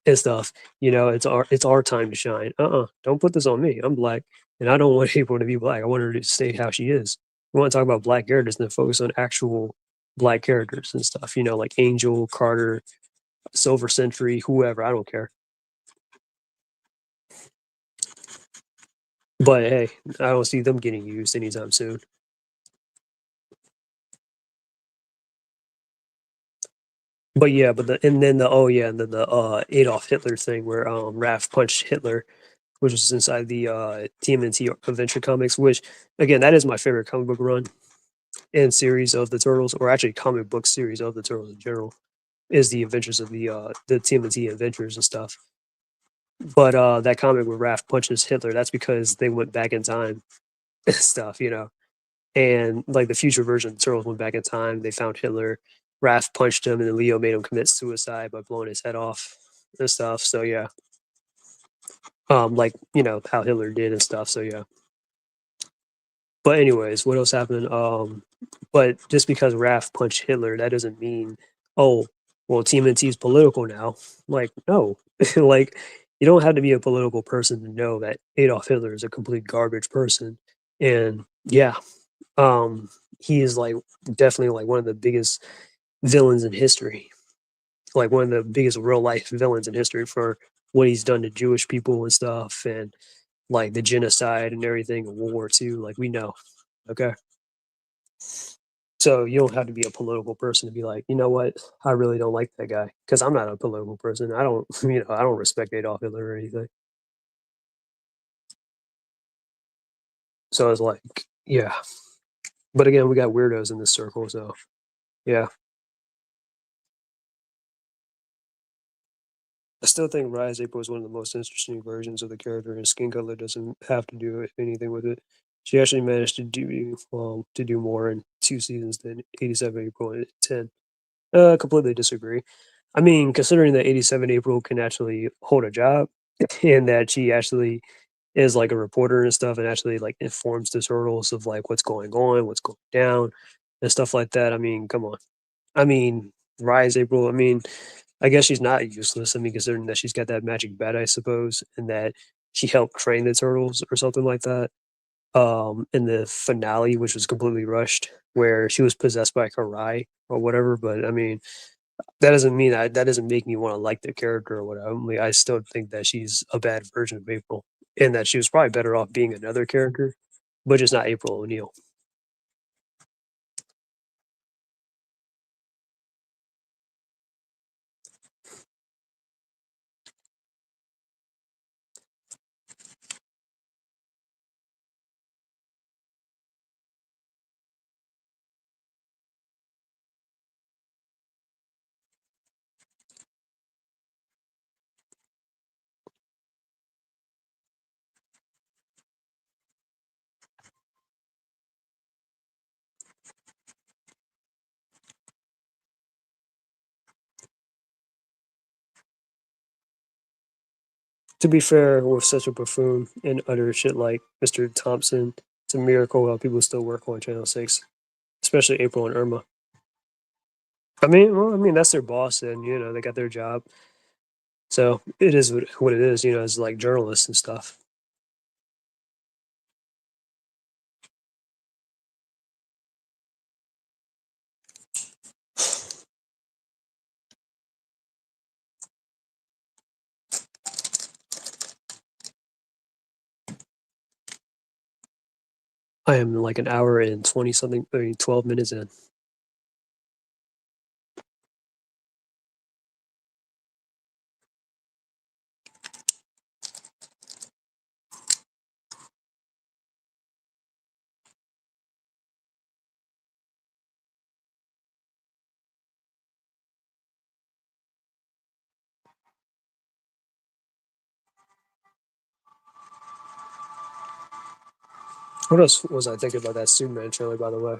and stuff. It's our time to shine. Don't put this on me. I'm black, and I don't want April to be black. I want her to stay how she is. We want to talk about black characters and then focus on actual black characters and stuff. Like Angel, Carter, Silver Sentry, whoever. I don't care. But hey, I don't see them getting used anytime soon. But yeah, and then the Adolf Hitler thing where Raph punched Hitler, which was inside the TMNT Adventure Comics, which again that is my favorite comic book run and series of the Turtles, or actually comic book series of the Turtles in general, is the adventures of the TMNT Adventures and stuff. But that comic where Raph punches Hitler, that's because they went back in time and stuff, and like the future version of the Turtles went back in time. They found Hitler. Raph punched him, and then Leo made him commit suicide by blowing his head off and stuff. So yeah, like how Hitler did and stuff. So yeah. But anyways, what else happened? But just because Raph punched Hitler, that doesn't mean, oh, well, TMNT is political now. Like, no, like you don't have to be a political person to know that Adolf Hitler is a complete garbage person. And yeah, he is like definitely like one of the biggest villains in history, like one of the biggest real life villains in history for what he's done to Jewish people and stuff, and like the genocide and everything in World War II. Like we know, okay. So you don't have to be a political person to be like, you know what, I really don't like that guy because I'm not a political person. I don't, I don't respect Adolf Hitler or anything. So it's like, yeah. But again, we got weirdos in this circle, so yeah. I still think Rise April is one of the most interesting versions of the character, and Skin Color doesn't have to do anything with it. She actually managed to do more in 2 seasons than 87 April and 10. Completely disagree. I mean, considering that 87 April can actually hold a job and that she actually is like a reporter and stuff and actually like informs the turtles of like what's going on, what's going down, and stuff like that. I mean, come on. I mean, Rise April, I mean, I guess she's not useless. I mean, considering that she's got that magic bat, I suppose, and that she helped train the turtles or something like that. In the finale, which was completely rushed, where she was possessed by Karai or whatever. But I mean, that doesn't make me want to like the character or whatever. I mean, I still think that she's a bad version of April, and that she was probably better off being another character, but just not April O'Neil. To be fair, with such a buffoon and utter shit like Mr. Thompson, it's a miracle how people still work on Channel 6, especially April and Irma. I mean, that's their boss, and they got their job, so it is what it is. As like journalists and stuff. I am like an hour and 20 something, 12 minutes in. What else was I thinking about that Superman trailer, by the way?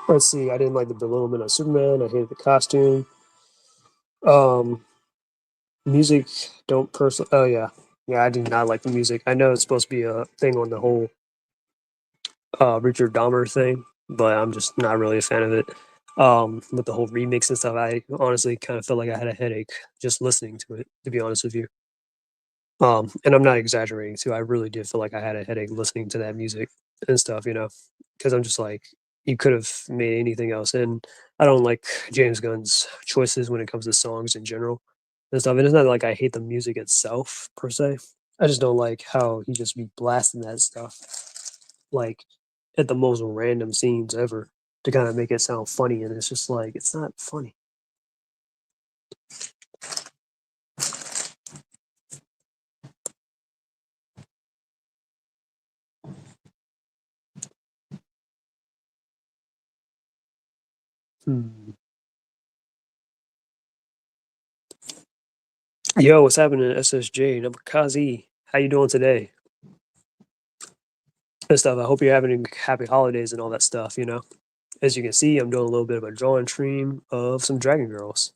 Let's see. I didn't like the belittlement of Superman. I hated the costume. Um, music. Don't personally. Oh yeah, yeah. I do not like the music. I know it's supposed to be a thing on the whole Richard Dahmer thing, but I'm just not really a fan of it. With the whole remix and stuff, I honestly kind of felt like I had a headache just listening to it. To be honest with you. And I'm not exaggerating too. I really did feel like I had a headache listening to that music and stuff, because I'm just like, you could have made anything else. And I don't like James Gunn's choices when it comes to songs in general and stuff. And it's not like I hate the music itself per se. I just don't like how he just be blasting that stuff like at the most random scenes ever to kind of make it sound funny. And it's just like, it's not funny. Hmm. Yo, what's happening, SSJ? Number Kazi, how you doing today? And stuff. I hope you're having happy holidays and all that stuff. As you can see, I'm doing a little bit of a drawing stream of some Dragon Girls.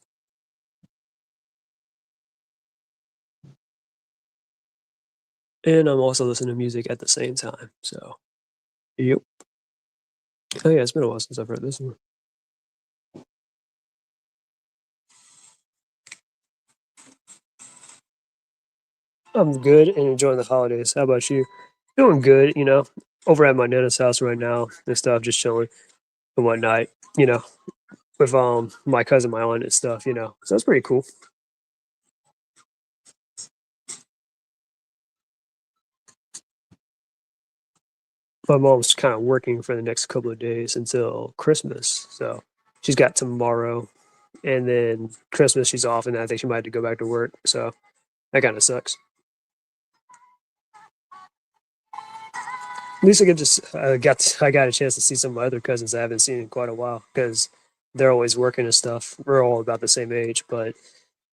And I'm also listening to music at the same time. So, yep. Oh, yeah, it's been a while since I've heard this one. I'm good and enjoying the holidays. How about you? Doing good, over at my Nana's house right now and stuff, just chilling and whatnot, you know, with my cousin, my aunt and stuff. So it's pretty cool. My mom's kind of working for the next couple of days until Christmas. So she's got tomorrow and then Christmas she's off and I think she might have to go back to work. So that kind of sucks. At least I get just I got a chance to see some of my other cousins I haven't seen in quite a while because they're always working and stuff. We're all about the same age, but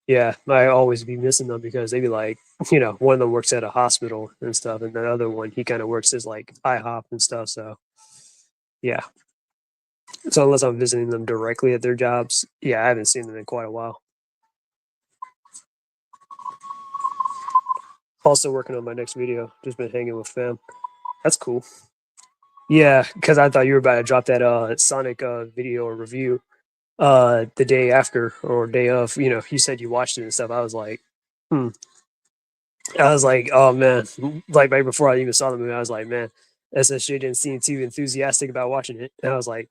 yeah, I always be missing them because they be like, one of them works at a hospital and stuff, and the other one he kind of works as like IHOP and stuff. So yeah, so unless I'm visiting them directly at their jobs, yeah, I haven't seen them in quite a while. Also working on my next video, just been hanging with fam. That's cool. Yeah, because I thought you were about to drop that Sonic video or review the day after or day of. You said you watched it and stuff. I was like, hmm. I was like, oh man, like right before I even saw the movie, I was like, man, SSJ didn't seem too enthusiastic about watching it. And I was like,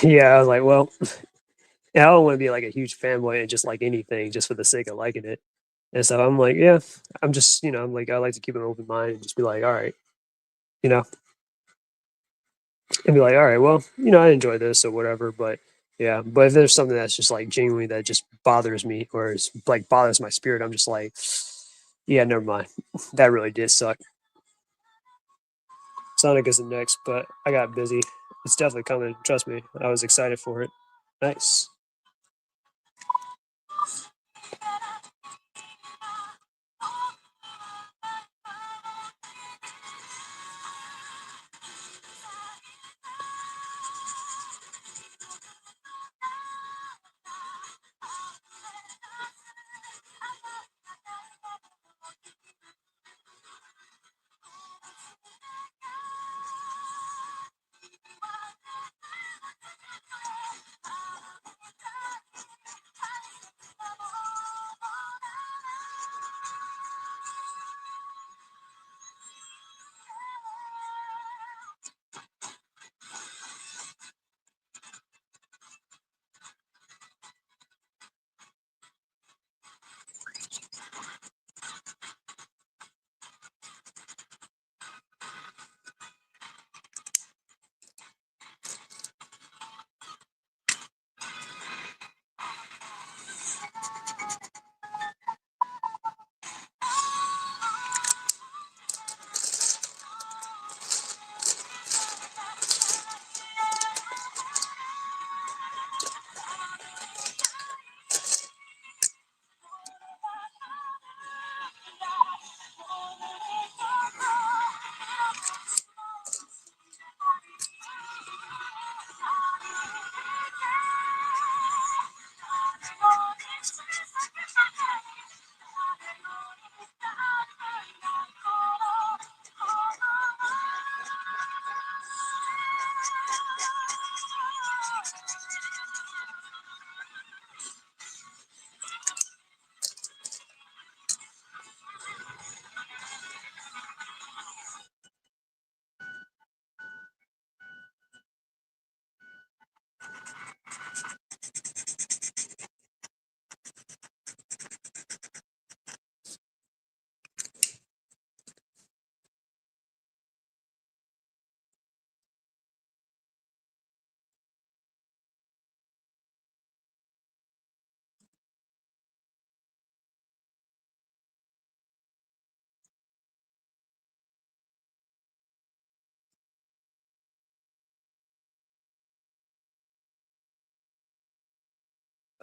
yeah, I was like, well, yeah, I don't want to be like a huge fanboy and just like anything just for the sake of liking it. And so I'm like, yeah, I'm just, I'm like, I like to keep an open mind and just be like, all right, you know, and be like, all right, well, I enjoy this or whatever. But yeah, but if there's something that's just like genuinely that just bothers me or is like bothers my spirit, I'm just like, yeah, never mind. That really did suck. Sonic is the next, but I got busy. It's definitely coming. Trust me. I was excited for it. Nice.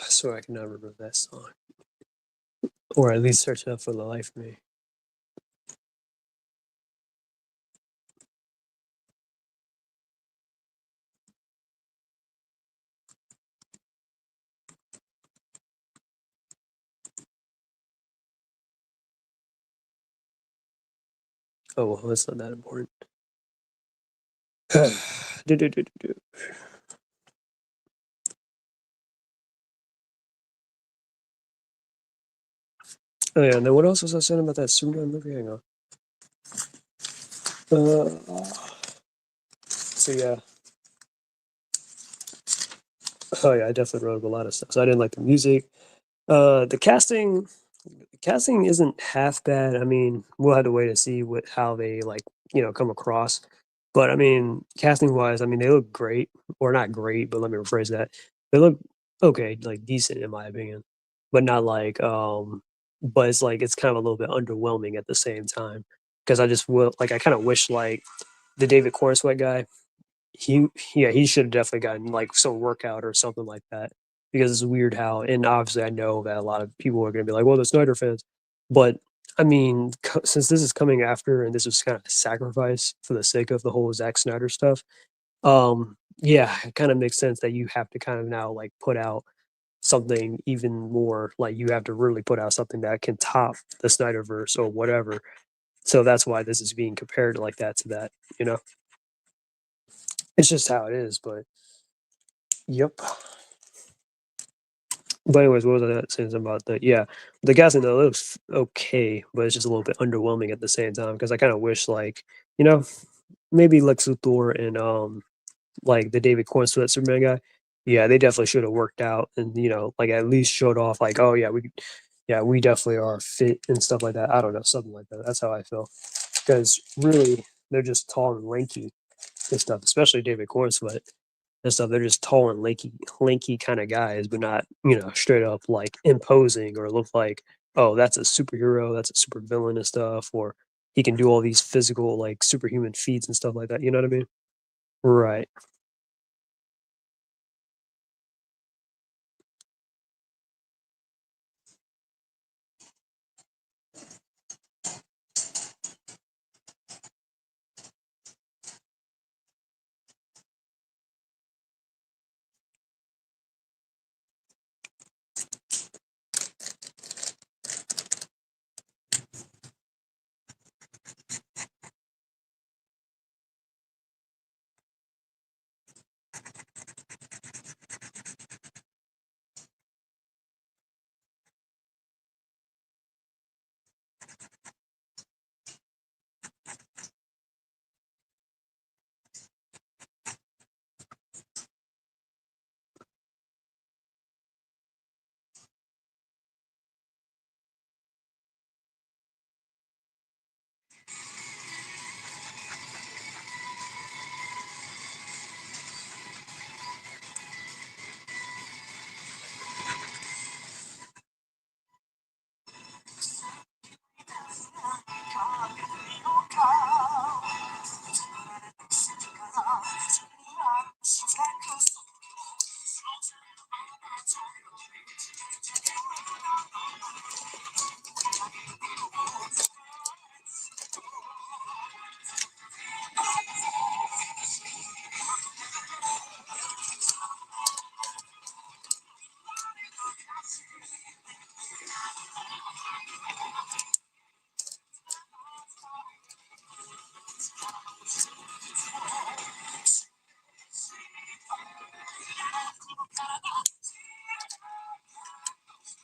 swear I cannot remember that song, or at least search it up for the life of me. Oh well, that's not that important. Do, do, do, do, do. Oh yeah, and then what else was I saying about that Superman movie? Hang on. So yeah. Oh yeah, I definitely wrote up a lot of stuff. So I didn't like the music. The casting isn't half bad. I mean, we'll have to wait to see how they like, come across. But I mean, casting wise, I mean, they look great, or not great, but let me rephrase that. They look okay, like decent in my opinion, but not like, but it's like it's kind of a little bit underwhelming at the same time because I just will like I kind of wish like the David Corenswet guy he yeah, he should have definitely gotten, like, some workout or something like that, because it's weird how and obviously, I know that a lot of people are gonna be like, "Well, the Snyder fans," but, I mean, co since this is coming after and this was kind of a sacrifice for the sake of the whole Zack Snyder stuff, yeah, it kinda makes sense that you have to kind of now, like, put out something even more like, you have to really put out something that can top the Snyderverse or whatever, so that's why this is being compared like that to that, you know? It's just how it is, but yep. But anyways, what was I saying about that? Yeah, the casting though looks okay, but it's just a little bit underwhelming at the same time because I kind of wish like you know maybe Lex Luthor and like the David Cornsweet Superman guy. Yeah, they definitely should have worked out and like at least showed off like oh yeah we definitely are fit and stuff like that. I don't know something like that. That's how I feel because really they're just tall and lanky and stuff, especially David Cornsweet and stuff. They're just tall and lanky kind of guys, but not, straight up like imposing or look like, oh, that's a superhero, that's a super villain and stuff, or he can do all these physical, like superhuman feats and stuff like that. You know what I mean? Right.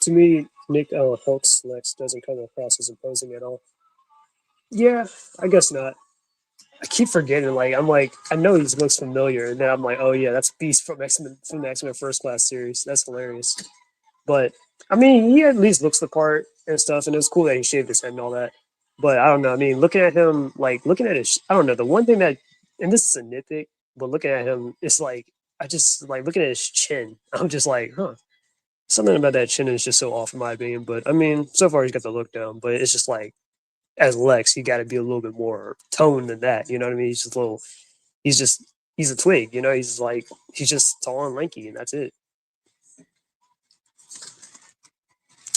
To me, Nick Hulk's Lex doesn't come across as imposing at all. Yeah, I guess not. I keep forgetting. Like I'm like I know he looks familiar, and then I'm like, oh yeah, that's Beast from the X Men First Class series. That's hilarious. But I mean, he at least looks the part and stuff, and it was cool that he shaved his head and all that. But I don't know. I mean, looking at him, like looking at his, I don't know. The one thing that, and this is a nitpick, but looking at him, it's like I just like looking at his chin. I'm just like, huh. Something about that chin is just so off in my opinion. But I mean, so far he's got the look down. But it's just like as Lex, you got to be a little bit more toned than that. You know what I mean? He's just a little. He's just he's a twig. He's like he's just tall and lanky, and that's it.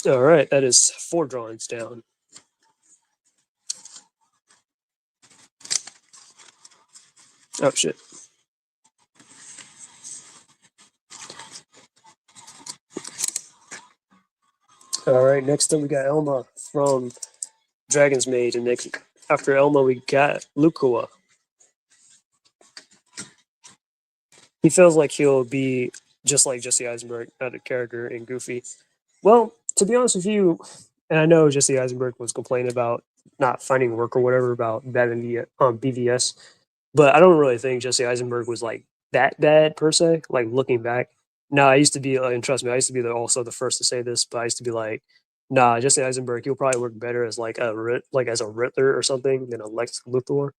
All right, that is 4 drawings down. Oh shit. All right, next up we got Elma from Dragon's Maid, and next after Elma we got Lukua. He feels like he'll be just like Jesse Eisenberg, not a character in Goofy. Well, to be honest with you, and I know Jesse Eisenberg was complaining about not finding work or whatever about bad in BVS, but I don't really think Jesse Eisenberg was like that bad per se. Like looking back, no, I used to be, and trust me, I used to be also the first to say this, but I used to be like, nah, Jesse Eisenberg, he'll probably work better as like like as a Riddler or something than a Lex Luthor.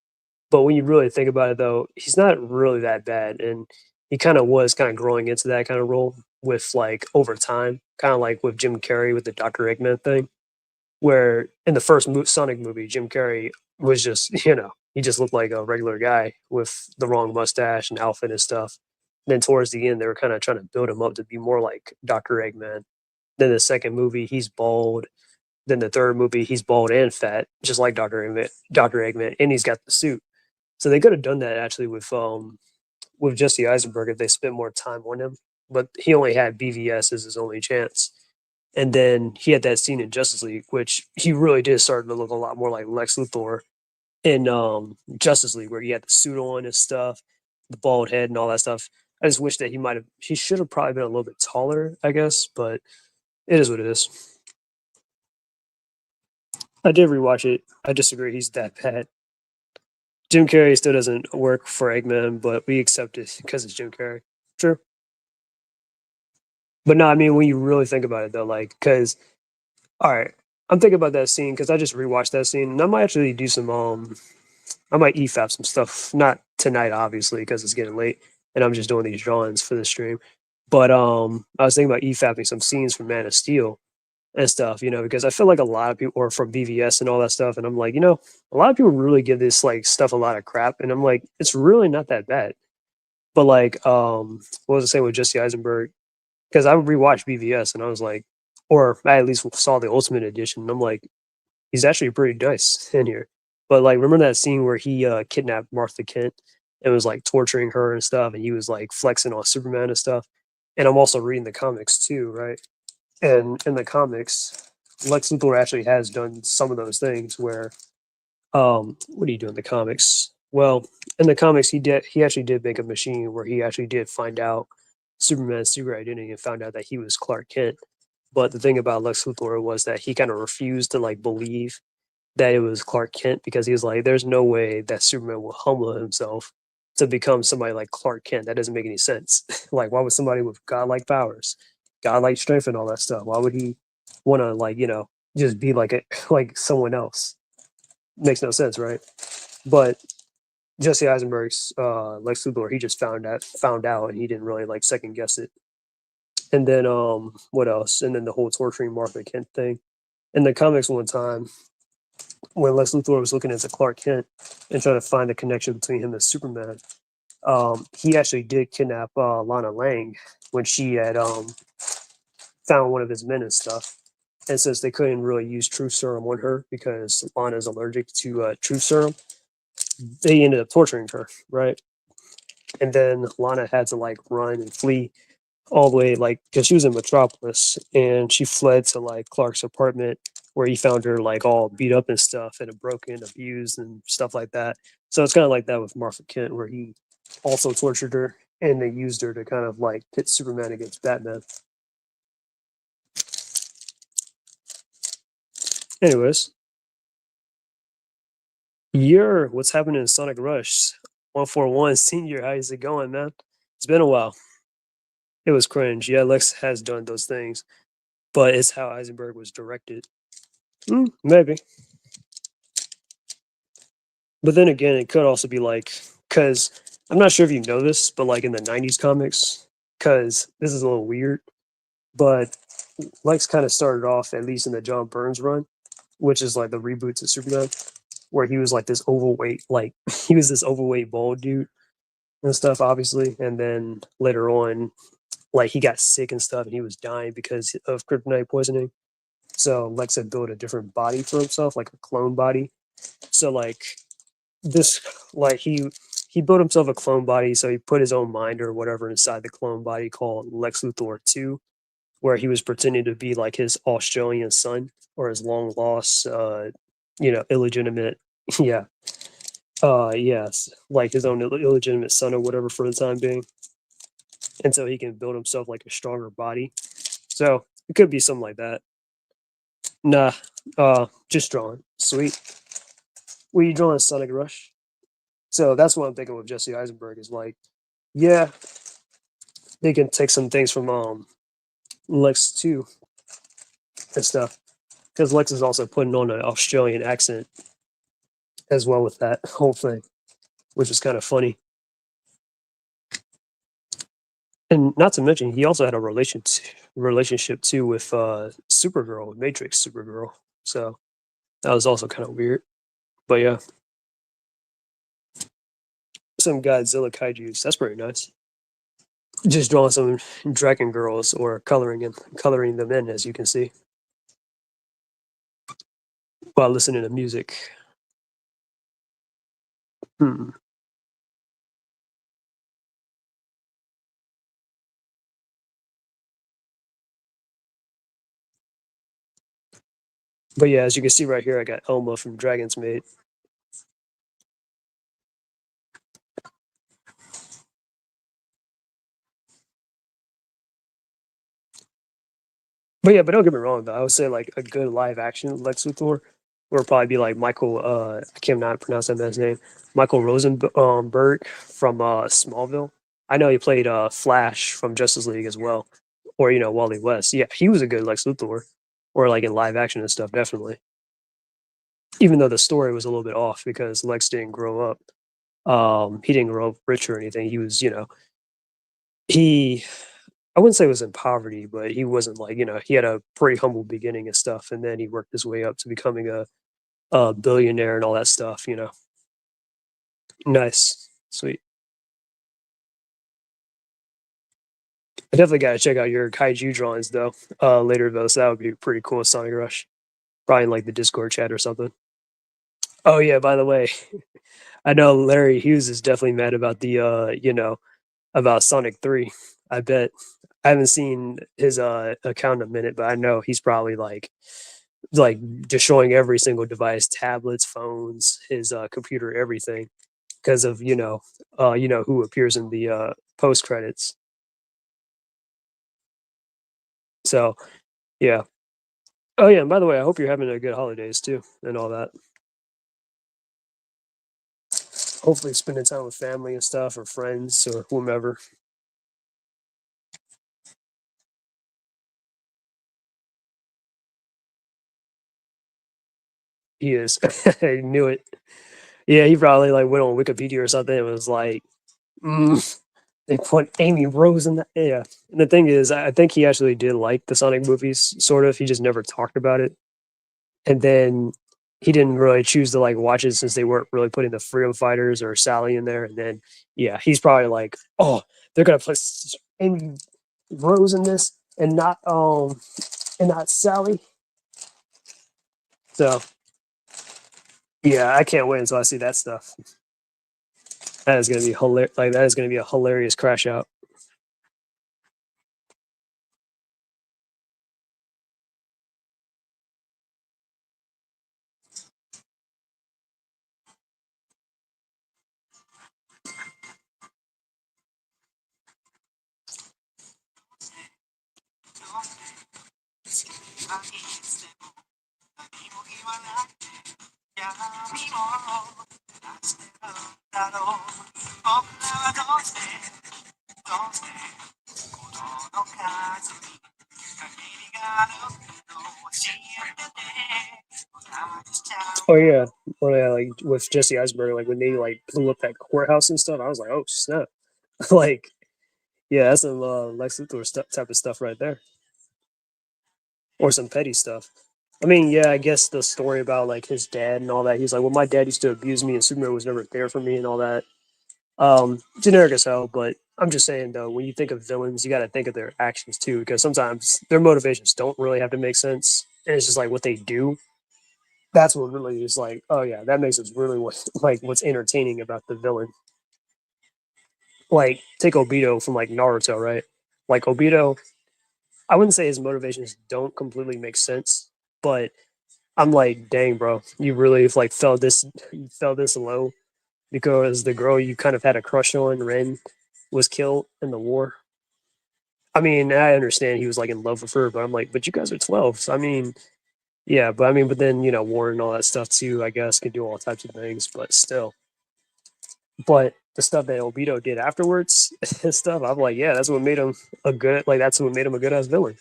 But when you really think about it, though, he's not really that bad, and he kind of was kind of growing into that kind of role with like over time, kind of like with Jim Carrey with the Doctor Eggman thing, where in the first Sonic movie, Jim Carrey was just he just looked like a regular guy with the wrong mustache and outfit and stuff. Then towards the end, they were kind of trying to build him up to be more like Doctor Eggman. Then the second movie, he's bald. Then the third movie, he's bald and fat, just like Doctor Eggman, and he's got the suit. So they could have done that actually with Jesse Eisenberg if they spent more time on him. But he only had BVS as his only chance. And then he had that scene in Justice League, which he really did start to look a lot more like Lex Luthor in Justice League, where he had the suit on and stuff, the bald head and all that stuff. I just wish that he should have probably been a little bit taller, I guess, but it is what it is. I did rewatch it. I disagree. He's that bad. Jim Carrey still doesn't work for Eggman, but we accept it because it's Jim Carrey. True. But no, I mean, when you really think about it, though, like, because, all right, I'm thinking about that scene because I just rewatched that scene, and I might actually do some, I might EFAP some stuff. Not tonight, obviously, because it's getting late, and I'm just doing these drawings for the stream. But I was thinking about EFAPing some scenes from Man of Steel and stuff, because I feel like a lot of people are from BVS and all that stuff, and I'm like, a lot of people really give this like stuff a lot of crap, and I'm like, it's really not that bad. But like, what was I saying with Jesse Eisenberg? Because I rewatched BVS and I was like, or I at least saw the Ultimate Edition, and I'm like, he's actually pretty nice in here. But like, remember that scene where he kidnapped Martha Kent and was like torturing her and stuff, and he was like flexing on Superman and stuff. And I'm also reading the comics too, right? And in the comics, Lex Luthor actually has done some of those things where what do you do in the comics? Well, in the comics he actually did make a machine where he actually did find out Superman's secret identity and found out that he was Clark Kent. But the thing about Lex Luthor was that he kind of refused to like believe that it was Clark Kent because he was like, there's no way that Superman will humble himself to become somebody like Clark Kent. That doesn't make any sense. Like, why would somebody with godlike powers, godlike strength, and all that stuff? Why would he want to like just be like like someone else? Makes no sense, right? But Jesse Eisenberg's Lex Luthor, he just found out, and he didn't really like second guess it. And then what else? And then the whole torturing Martha Kent thing. In the comics, one time when Lex Luthor was looking into Clark Kent and trying to find a connection between him and Superman, he actually did kidnap Lana Lang when she had found one of his men and stuff. And since they couldn't really use Truth Serum on her because Lana's allergic to Truth Serum, they ended up torturing her, right? And then Lana had to like run and flee all the way, like, because she was in Metropolis, and she fled to like Clark's apartment where he found her like all beat up and stuff and broken, abused, and stuff like that. So it's kind of like that with Martha Kent, where he also tortured her and they used her to kind of like pit Superman against Batman. Anyways, what's happening in Sonic Rush 141 Senior? How's it going, man? It's been a while. It was cringe. Yeah, Lex has done those things, but it's how Eisenberg was directed. Maybe. But then again, it could also be like, because I'm not sure if you know this, but like in the 90s comics, because this is a little weird, but Lex kind of started off, at least in the John Burns run, which is like the reboot to Superman, where he was like this overweight, like he was this overweight bald dude and stuff, obviously. And then later on, like he got sick and stuff and he was dying because of kryptonite poisoning. So Lex had built a different body for himself, like a clone body. So like this, like he built himself a clone body. So he put his own mind or whatever inside the clone body called Lex Luthor 2, where he was pretending to be like his Australian son or his long lost, illegitimate, yeah, yes, like his own illegitimate son or whatever for the time being. And so he can build himself like a stronger body. So it could be something like that. Nah, just drawing. Sweet. What are you drawing, Sonic Rush? So that's what I'm thinking with Jesse Eisenberg is like, yeah, they can take some things from Lex too and stuff. Because Lex is also putting on an Australian accent as well with that whole thing, which is kind of funny. And not to mention, he also had a relationship too with Supergirl, with Matrix Supergirl. So that was also kind of weird. But yeah, some Godzilla kaiju's. That's pretty nice. Just drawing some dragon girls or coloring them in, as you can see, while listening to music. Hmm. But yeah, as you can see right here, I got Elma from Dragon's Maid. But yeah, but don't get me wrong though. I would say like a good live action Lex Luthor would probably be like Michael. I cannot pronounce that man's name. Michael Rosenberg from Smallville. I know he played Flash from Justice League as well, or Wally West. Yeah, he was a good Lex Luthor, or like in live action and stuff, definitely. Even though the story was a little bit off because Lex didn't grow up. He didn't grow up rich or anything. He was, he I wouldn't say he was in poverty, but he wasn't like, he had a pretty humble beginning and stuff, and then he worked his way up to becoming a billionaire and all that stuff. Nice. Sweet. I definitely got to check out your kaiju drawings though, later though. So that would be pretty cool, Sonic Rush. Probably in like the Discord chat or something. Oh yeah, by the way, I know Larry Hughes is definitely mad about the about Sonic 3. I bet. I haven't seen his account in a minute, but I know he's probably like destroying every single device, tablets, phones, his computer, everything, because of who appears in the post credits. So yeah. Oh yeah, and by the way, I hope you're having a good holidays too and all that. Hopefully spending time with family and stuff or friends or whomever. He is. I knew it. Yeah, he probably like went on Wikipedia or something and was like, mm, they put Amy Rose in that. Yeah. And the thing is, I think he actually did like the Sonic movies, sort of. He just never talked about it. And then he didn't really choose to like watch it since they weren't really putting the Freedom Fighters or Sally in there. And then, yeah, he's probably like, oh, they're gonna put Amy Rose in this and not Sally. So yeah, I can't wait until I see that stuff. That is gonna be hilarious. Like that is gonna be a hilarious crash out. Oh yeah, when I like with Jesse Eisenberg, like when they like blew up that courthouse and stuff, I was like, oh snap! Like, yeah, that's some Lex Luthor type of stuff right there, or some petty stuff. I mean, yeah, I guess the story about like his dad and all that. He's like, well, my dad used to abuse me, and Superman was never there for me, and all that. Generic as hell, but I'm just saying though, when you think of villains, you got to think of their actions too, because sometimes their motivations don't really have to make sense. and it's just like what they do. That's what really is like, oh yeah, that makes it really what like what's entertaining about the villain. Like take Obito from like Naruto, right? Like Obito, I wouldn't say his motivations don't completely make sense, but I'm like, dang, bro, you really like fell this low because the girl you kind of had a crush on, Ren, was killed in the war. I mean, I understand he was like in love with her, but I'm like, but you guys are 12. So I mean, yeah, but I mean, but then war and all that stuff too. I guess could do all types of things, but still. But the stuff that Obito did afterwards and stuff, I'm like, yeah, that's what made him a good, like that's what made him a good ass villain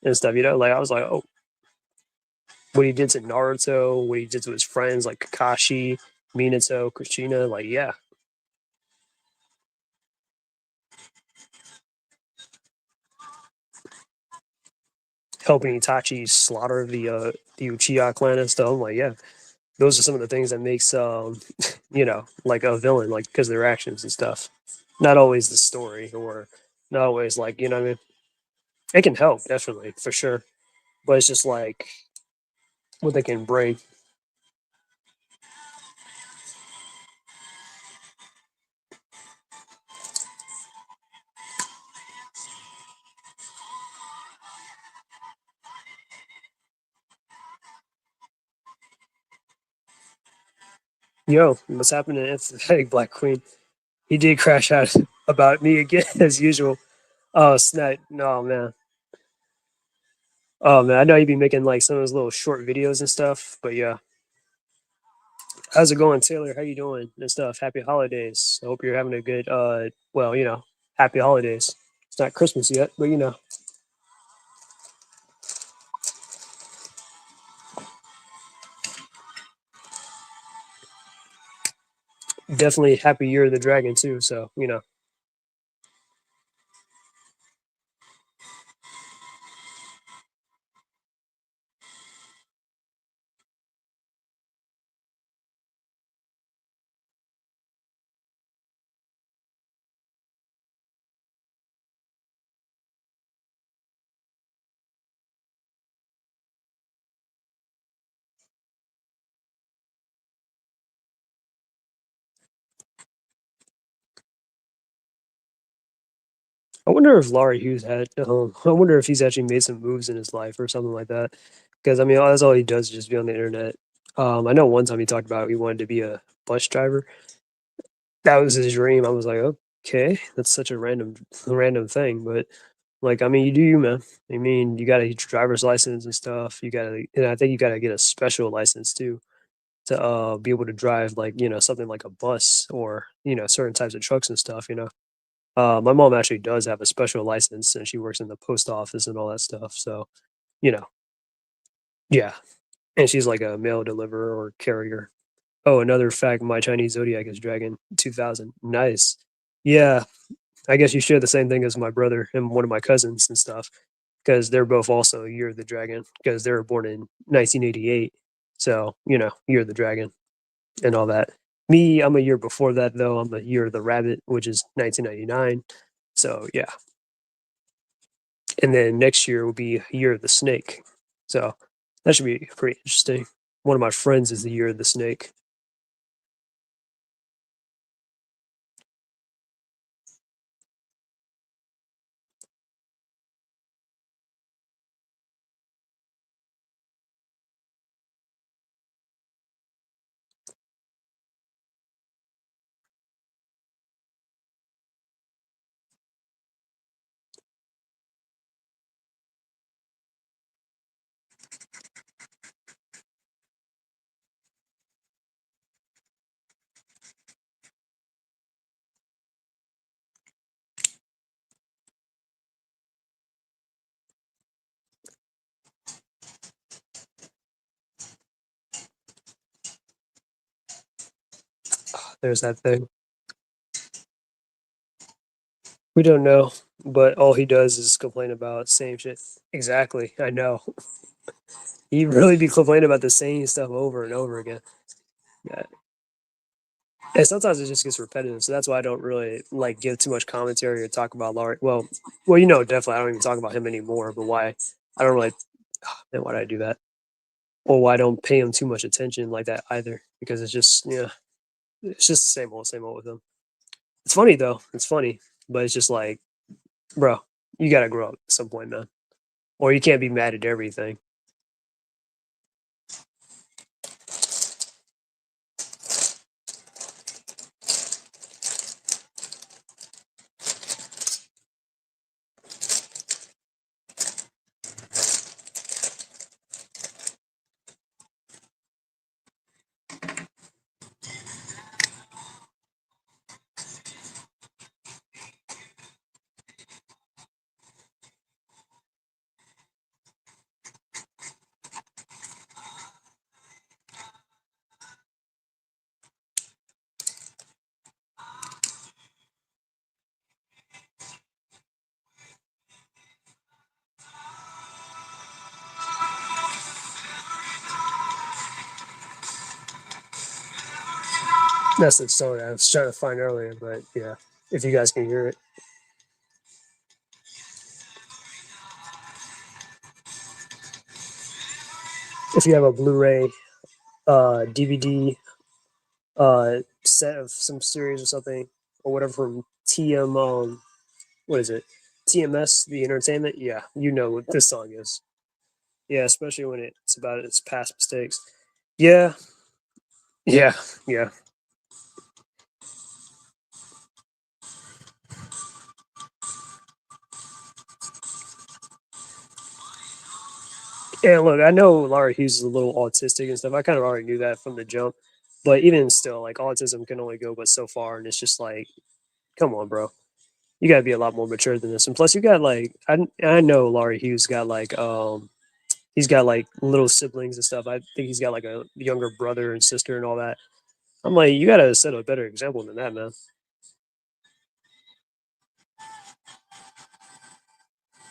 and stuff. Like I was like, oh, what he did to Naruto, what he did to his friends like Kakashi, Minato, Kushina, like yeah, helping Itachi slaughter the Uchiha clan and stuff. I'm like, yeah, those are some of the things that makes like a villain, like because of their actions and stuff. Not always the story or not always like what I mean. It can help definitely for sure, but it's just like what they can bring. Yo, what's happening? It's hey, Black Queen. He did crash out about me again as usual. Oh snap! No man. Oh man, I know you'd be making like some of those little short videos and stuff, but yeah. How's it going, Taylor? How you doing and stuff? Happy holidays. I hope you're having a good well, happy holidays. It's not Christmas yet, but definitely happy year of the dragon too, so. I wonder if Laurie Hughes had I wonder if he's actually made some moves in his life or something like that. Because I mean that's all he does is just be on the internet. I know one time he talked about he wanted to be a bus driver. That was his dream. I was like, okay, that's such a random thing, but like, I mean, you do you, man. I mean, you got to get your driver's license and stuff. And I think you got to get a special license too to be able to drive like something like a bus or certain types of trucks and stuff. My mom actually does have a special license, and she works in the post office and all that stuff. So you know, yeah, and she's like a mail deliverer or carrier. Oh, another fact: my Chinese zodiac is Dragon 2000. Nice. Yeah, I guess you share the same thing as my brother and one of my cousins and stuff, because they're both also Year of the Dragon because they were born in 1988. So Year of the Dragon and all that. Me, I'm a year before that though. I'm a Year of the Rabbit, which is 1999. So yeah, and then next year will be Year of the Snake. So that should be pretty interesting. One of my friends is the Year of the Snake. There's that thing. We don't know, but all he does is complain about same shit. Exactly. I know. He really be complaining about the same stuff over and over again. Yeah. And sometimes it just gets repetitive, so that's why I don't really like give too much commentary or talk about Laurie. Well, definitely I don't even talk about him anymore. But why I don't really Then why did I do that? Or why don't pay him too much attention like that either? Because it's just yeah, it's just the same old with him. It's funny though. It's funny, but it's just like, bro, you gotta grow up at some point, man. Or you can't be mad at everything. That's the song I was trying to find earlier, but yeah, if you guys can hear it. If you have a Blu-ray, DVD, set of some series or something, or whatever from TM, what is it? TMS, the entertainment. Yeah, you know what this song is. Yeah, especially when it's about its past mistakes. Yeah, yeah, yeah. And look, I know Laura Hughes is a little autistic and stuff. I kind of already knew that from the jump. But even still, like autism can only go but so far, and it's just like, come on, bro. You gotta be a lot more mature than this. And plus, you got like, I know Laurie Hughes got like, he's got like little siblings and stuff. I think he's got like a younger brother and sister and all that. I'm like, you gotta set a better example than that, man.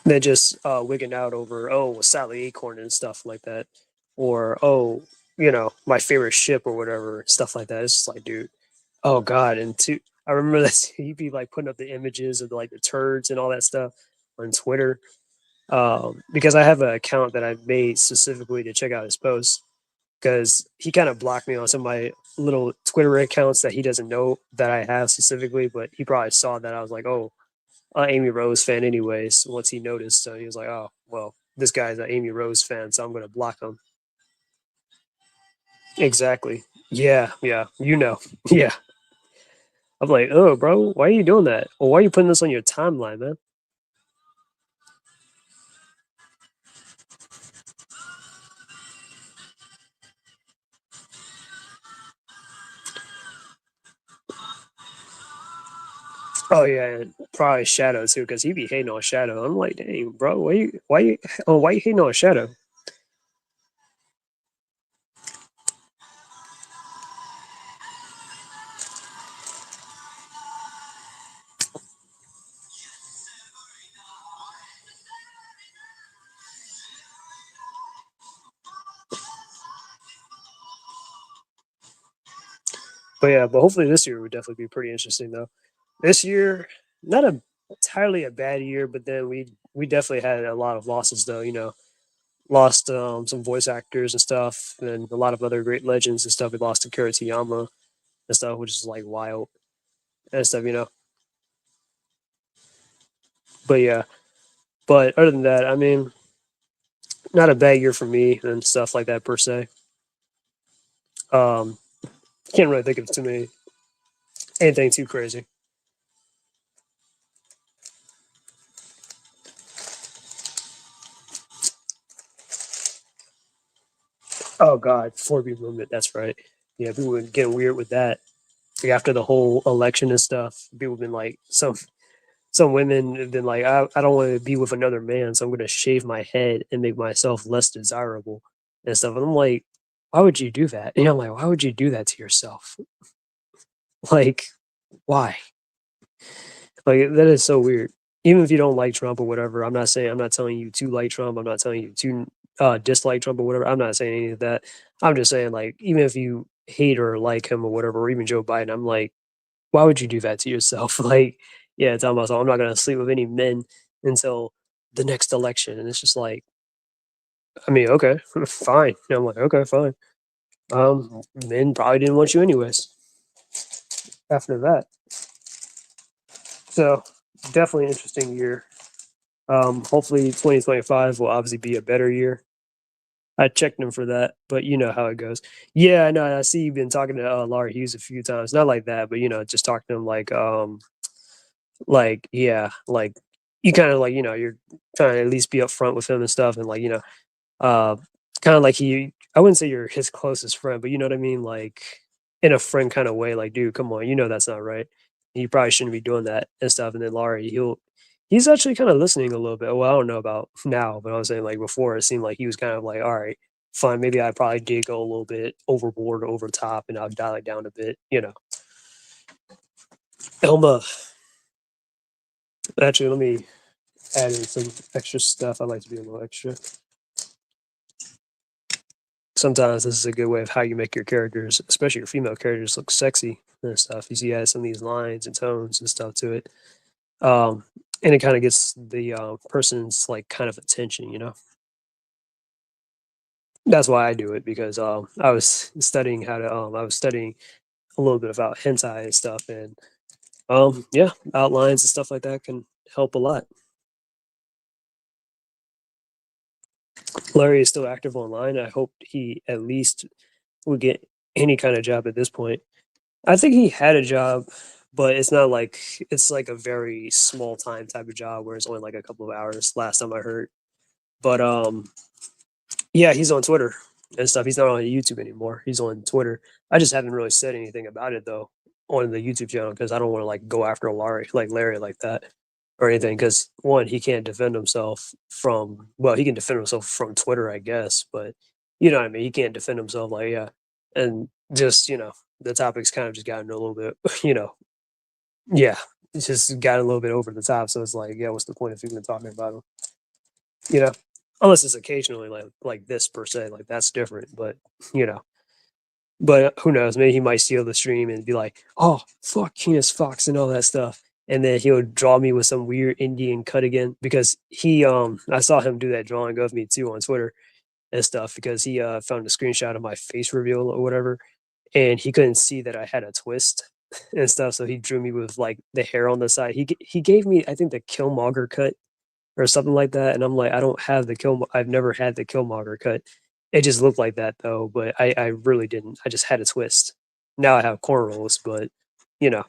Than just wigging out over Sally Acorn and stuff like that, or my favorite ship or whatever stuff like that. It's just like, dude, oh god. And two, I remember that he'd be like putting up the images of like the turds and all that stuff on Twitter, because I have an account that I made specifically to check out his posts because he kind of blocked me on some of my little Twitter accounts that he doesn't know that I have specifically, but he probably saw that I was like, oh, Amy Rose fan anyways. Once he noticed, so he was like, "Oh, well, this guy's an Amy Rose fan, so I'm gonna block him." Exactly. Yeah, yeah. Yeah. I'm like, oh, bro, why are you doing that? Or why are you putting this on your timeline, man? Oh yeah, and probably Shadow too, because he be hating on Shadow. I'm like, dang, bro, why you hating on Shadow? But yeah, but hopefully this year would definitely be pretty interesting though. This year, not a entirely a bad year, but then we definitely had a lot of losses though. Lost some voice actors and stuff, and a lot of other great legends and stuff. We lost to Kira Tiyama and stuff, which is like wild and stuff. But yeah, but other than that, I mean, not a bad year for me and stuff like that per se. Um, can't really think of too many anything too crazy. Oh God, 4B movement. That's right. Yeah, people been getting weird with that. Like after the whole election and stuff, people been like some women have been like, I don't want to be with another man, so I'm going to shave my head and make myself less desirable and stuff. And I'm like, why would you do that? And I'm like, why would you do that to yourself? Like, why? Like, that is so weird. Even if you don't like Trump or whatever, I'm not telling you to like Trump. I'm not telling you to dislike Trump or whatever. I'm not saying any of that. I'm just saying, like, even if you hate or like him or whatever, or even Joe Biden, I'm like, why would you do that to yourself? Like, yeah, telling myself I'm not gonna sleep with any men until the next election, and it's just like, I mean, okay, fine. And I'm like, okay, fine. Men probably didn't want you anyways. After that, so definitely an interesting year. Hopefully 2025 will obviously be a better year. I checked him for that, but you know how it goes. Yeah, I know. I see you've been talking to Laura Hughes a few times. Not like that, but just talking to him like yeah, like you kind of like you're trying to at least be upfront with him and stuff, and uh, kind of like I wouldn't say you're his closest friend, but you know what I mean, like in a friend kind of way. Like, dude, come on, that's not right. You probably shouldn't be doing that and stuff. And then Laurie, he's actually kind of listening a little bit. Well, I don't know about now, but I was saying like before, it seemed like he was kind of like, all right, fine, maybe I probably did go a little bit overboard, over top, and I'll dial it down a bit. Elma, actually, let me add in some extra stuff. I like to be a little extra. Sometimes this is a good way of how you make your characters, especially your female characters, look sexy and stuff. You see, add some of these lines and tones and stuff to it, um, and it kind of gets the person's like kind of attention. That's why I do it because I was studying I was studying a little bit about hentai and stuff, and yeah, outlines and stuff like that can help a lot. Larry is still active online. I hope he at least would get any kind of job at this point. I think he had a job, but it's like a very small time type of job where it's only like a couple of hours. Last time I heard, but yeah, he's on Twitter and stuff. He's not on YouTube anymore. He's on Twitter. I just haven't really said anything about it though on the YouTube channel because I don't want to like go after Larry like that or anything. Because one, he can't defend himself from he can defend himself from Twitter, I guess, but you know what I mean. He can't defend himself like yeah, and just the topic's kind of just gotten a little bit yeah, it's just got a little bit over the top. So it's like yeah, what's the point of even talking about him? You know, unless it's occasionally like this per se, like that's different. But you know, but who knows? Maybe he might steal the stream and be like, "Oh, fuck Keenus Fox and all that stuff," and then he'll draw me with some weird Indian cut again because I saw him do that drawing of me too on Twitter and stuff because he found a screenshot of my face reveal or whatever, and he couldn't see that I had a twist and stuff, so he drew me with like the hair on the side. He gave me I think the Killmonger cut or something like that. And I'm like, I don't have I've never had the Killmonger cut. It just looked like that though, but I really didn't. I just had a twist. Now I have cornrows, but you know,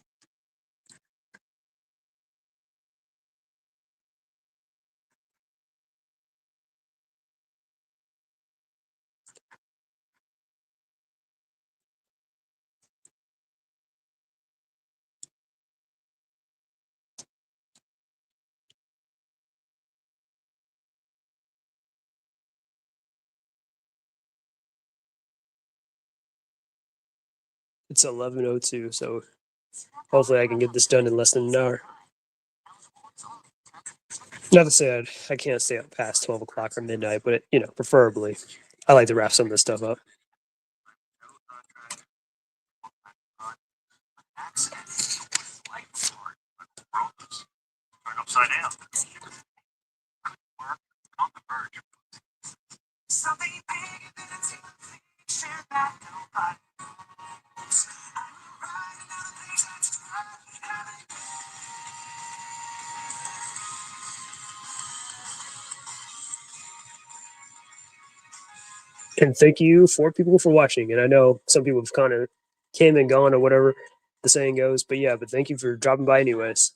it's 11:02, so hopefully I can get this done in less than an hour. Not to say I can't stay up past 12 o'clock or midnight, but preferably, I like to wrap some of this stuff up. Upside down. Something bigger than a temptation that nobody knows. Right another place that's And thank you for people for watching. And I know some people have kind of came and gone or whatever the saying goes, but yeah, but thank you for dropping by anyways.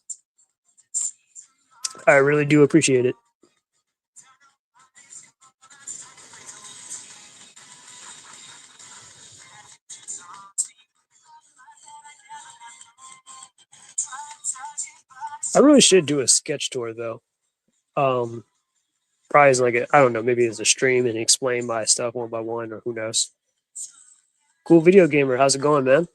I really do appreciate it. I really should do a sketch tour though. Um, Probably as like I don't know, maybe as a stream and explain my stuff one by one, or who knows. Cool video gamer, how's it going, man?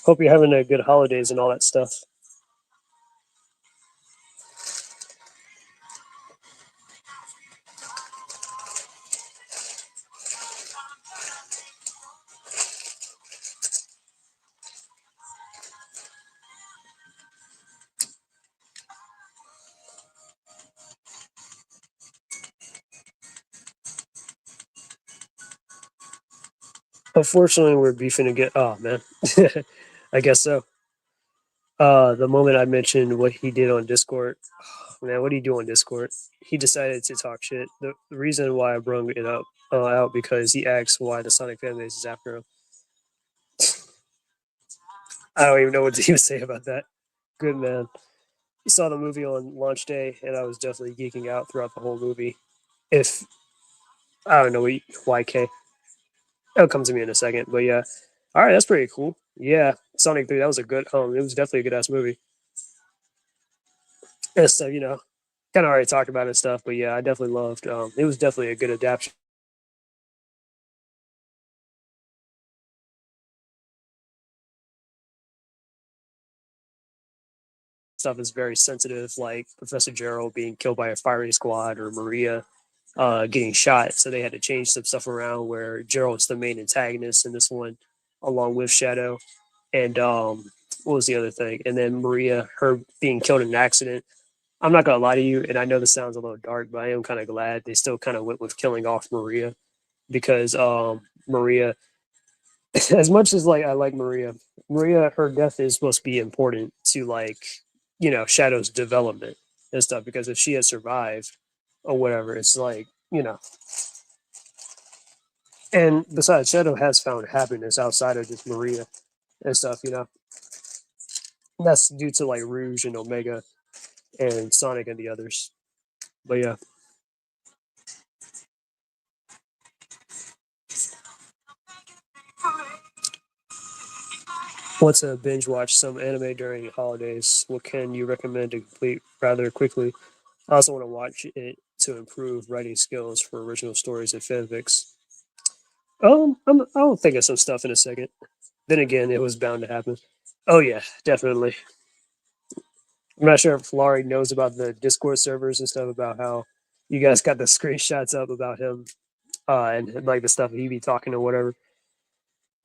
Hope you're having a good holidays and all that stuff. Unfortunately, we're beefing again. Oh man, I guess so. The moment I mentioned what he did on Discord, man, what do you do on Discord? He decided to talk shit. The reason why I brung it up out because he asked why the Sonic fan base is after him. I don't even know what to even say about that. Good man. I saw the movie on launch day, and I was definitely geeking out throughout the whole movie. If I don't know YK, it'll come to me in a second. But yeah, all right, that's pretty cool. Yeah, Sonic 3, that was a good. It was definitely a good ass movie. And so kind of already talked about it and stuff, but yeah, I definitely loved. It was definitely a good adaptation. Stuff is very sensitive, like Professor Gerald being killed by a firing squad or Maria getting shot. So they had to change some stuff around where Gerald's the main antagonist in this one, along with Shadow. And what was the other thing? And then Maria, her being killed in an accident. I'm not gonna lie to you, and I know this sounds a little dark, but I am kind of glad they still kind of went with killing off Maria because Maria, as much as like I like Maria, her death is supposed to be important to like Shadow's development and stuff because if she had survived or whatever, it's like and besides, Shadow has found happiness outside of just Maria and stuff. And that's due to like Rouge and Omega and Sonic and the others. But yeah, want to binge watch some anime during holidays? What can you recommend to complete rather quickly? I also want to watch it to improve writing skills for original stories and fanfics. I'll think of some stuff in a second. Then again, it was bound to happen. Oh yeah, definitely. I'm not sure if Laurie knows about the Discord servers and stuff about how you guys got the screenshots up about him and like the stuff he be talking or whatever.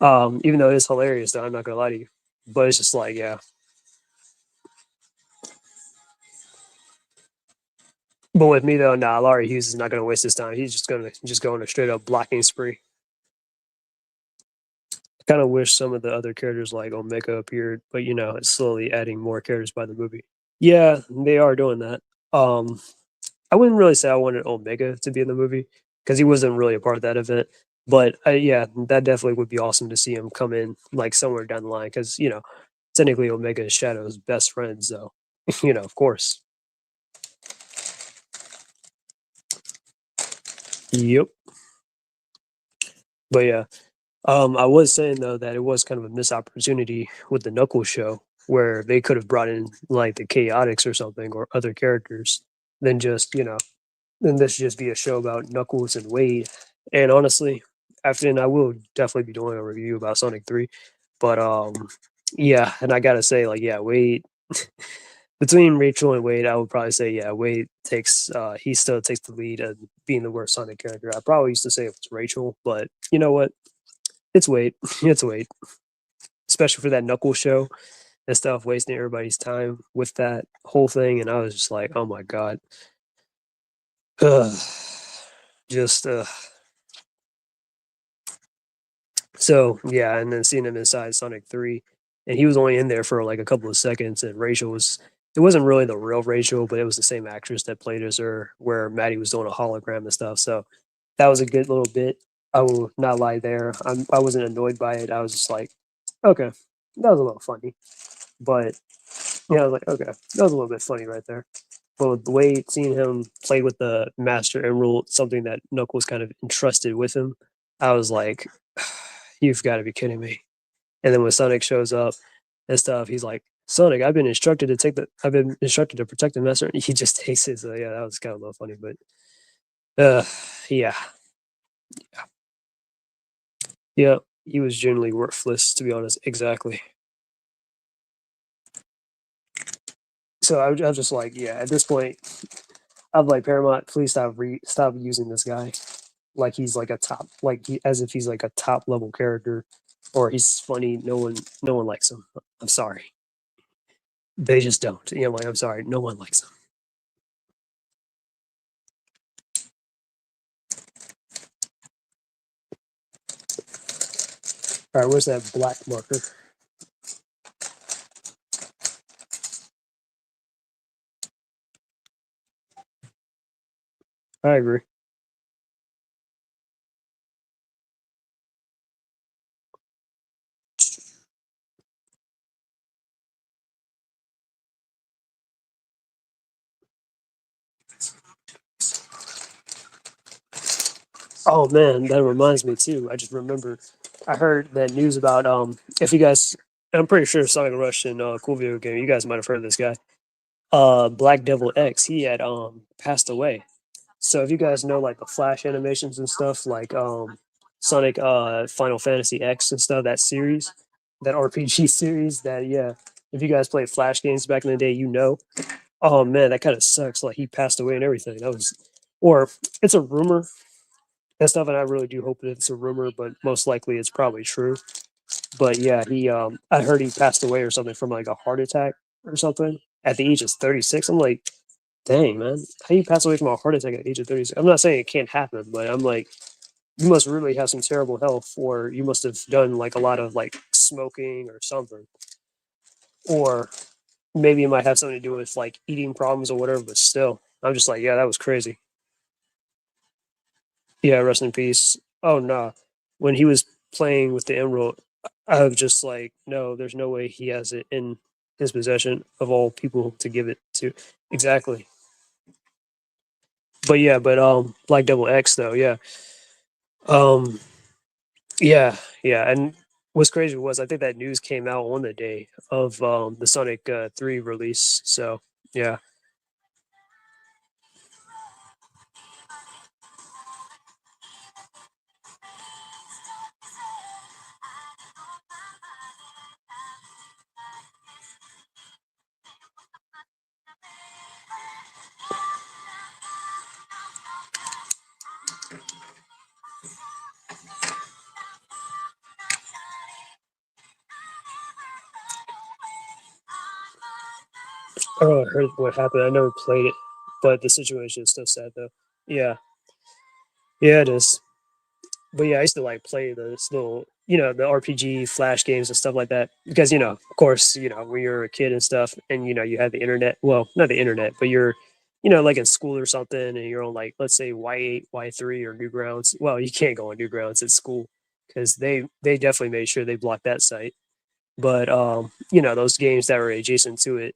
Even though it's hilarious, though I'm not gonna lie to you, but it's just like yeah. But with me though, nah, Laurie Hughes is not gonna waste his time. He's just go on a straight up blocking spree. I kind of wish some of the other characters like Omega appeared, but it's slowly adding more characters by the movie. Yeah, they are doing that. Um, I wouldn't really say I wanted Omega to be in the movie because he wasn't really a part of that event. But yeah, that definitely would be awesome to see him come in like somewhere down the line because technically Omega is Shadow's best friend, so of course. Yep. But yeah, I was saying though that it was kind of a missed opportunity with the Knuckles show where they could have brought in like the Chaotix or something or other characters than just then this should just be a show about Knuckles and Wade. And honestly, after then I will definitely be doing a review about Sonic 3. But yeah, and I gotta say, like, yeah, Wade between Rachel and Wade, I would probably say, yeah, Wade takes he still takes the lead of being the worst Sonic character. I probably used to say it was Rachel, but you know what? It's Wade. It's Wade. Especially for that Knuckles show and stuff, wasting everybody's time with that whole thing. And I was just like, oh my God. Ugh. Just so yeah, and then seeing him inside Sonic 3, and he was only in there for like a couple of seconds, and Rachel was it wasn't really the real Rachel, but it was the same actress that played as her, where Maddie was doing a hologram and stuff. So that was a good little bit. I will not lie there. I wasn't annoyed by it. I was just like, okay, that was a little funny. But yeah, I was like, okay, that was a little bit funny right there. But with the way seeing him play with the Master Emerald, something that Knuckles kind of entrusted with him, I was like, you've got to be kidding me. And then when Sonic shows up and stuff, he's like, Sonic, I've been instructed to protect the master. And he just takes it. So yeah, that was kind of a little funny, but uh, yeah, yeah, he was generally worthless to be honest. Exactly. So I was just like, yeah, at this point, I'm like Paramount, please stop using this guy like he's like a top, as if he's like a top level character, or he's funny. No one likes him. I'm sorry, they just don't. Like I'm sorry, no one likes him. All right, where's that black marker? I agree. Oh man, that reminds me too. I just remembered. I heard that news about if you guys, I'm pretty sure Sonic Rush and Cool Video Game. You guys might have heard of this guy. Black Devil X. He had passed away. So if you guys know like the Flash animations and stuff, like Sonic Final Fantasy X and stuff, that series, that RPG series, that yeah. If you guys played Flash games back in the day, you know. Oh man, that kind of sucks. Like he passed away and everything. That was, or it's a rumor and stuff, and I really do hope that it's a rumor, but most likely it's probably true. But yeah, he I heard he passed away or something from like a heart attack or something at the age of 36. I'm like, dang man, how you pass away from a heart attack at the age of 36? I'm not saying it can't happen, but I'm like, you must really have some terrible health, or you must have done like a lot of like smoking or something, or maybe it might have something to do with like eating problems or whatever. But still, I'm just like, yeah, that was crazy. Yeah, rest in peace. Oh no, when he was playing with the emerald, I was just like, no, there's no way he has it in his possession of all people to give it to. Exactly. But yeah, but Black Devil X though, yeah. Um yeah, yeah. And what's crazy was I think that news came out on the day of the Sonic 3 release. So yeah. Oh, I heard what happened. I never played it, but the situation is still sad though. Yeah. Yeah, it is. But yeah, I used to like play those little, the RPG flash games and stuff like that because of course, when you're a kid and stuff, and you had the internet. Well, not the internet, but you're, like in school or something, and you're on like let's say Y8, Y3, or Newgrounds. Well, you can't go on Newgrounds at school because they definitely made sure they blocked that site. But those games that were adjacent to it,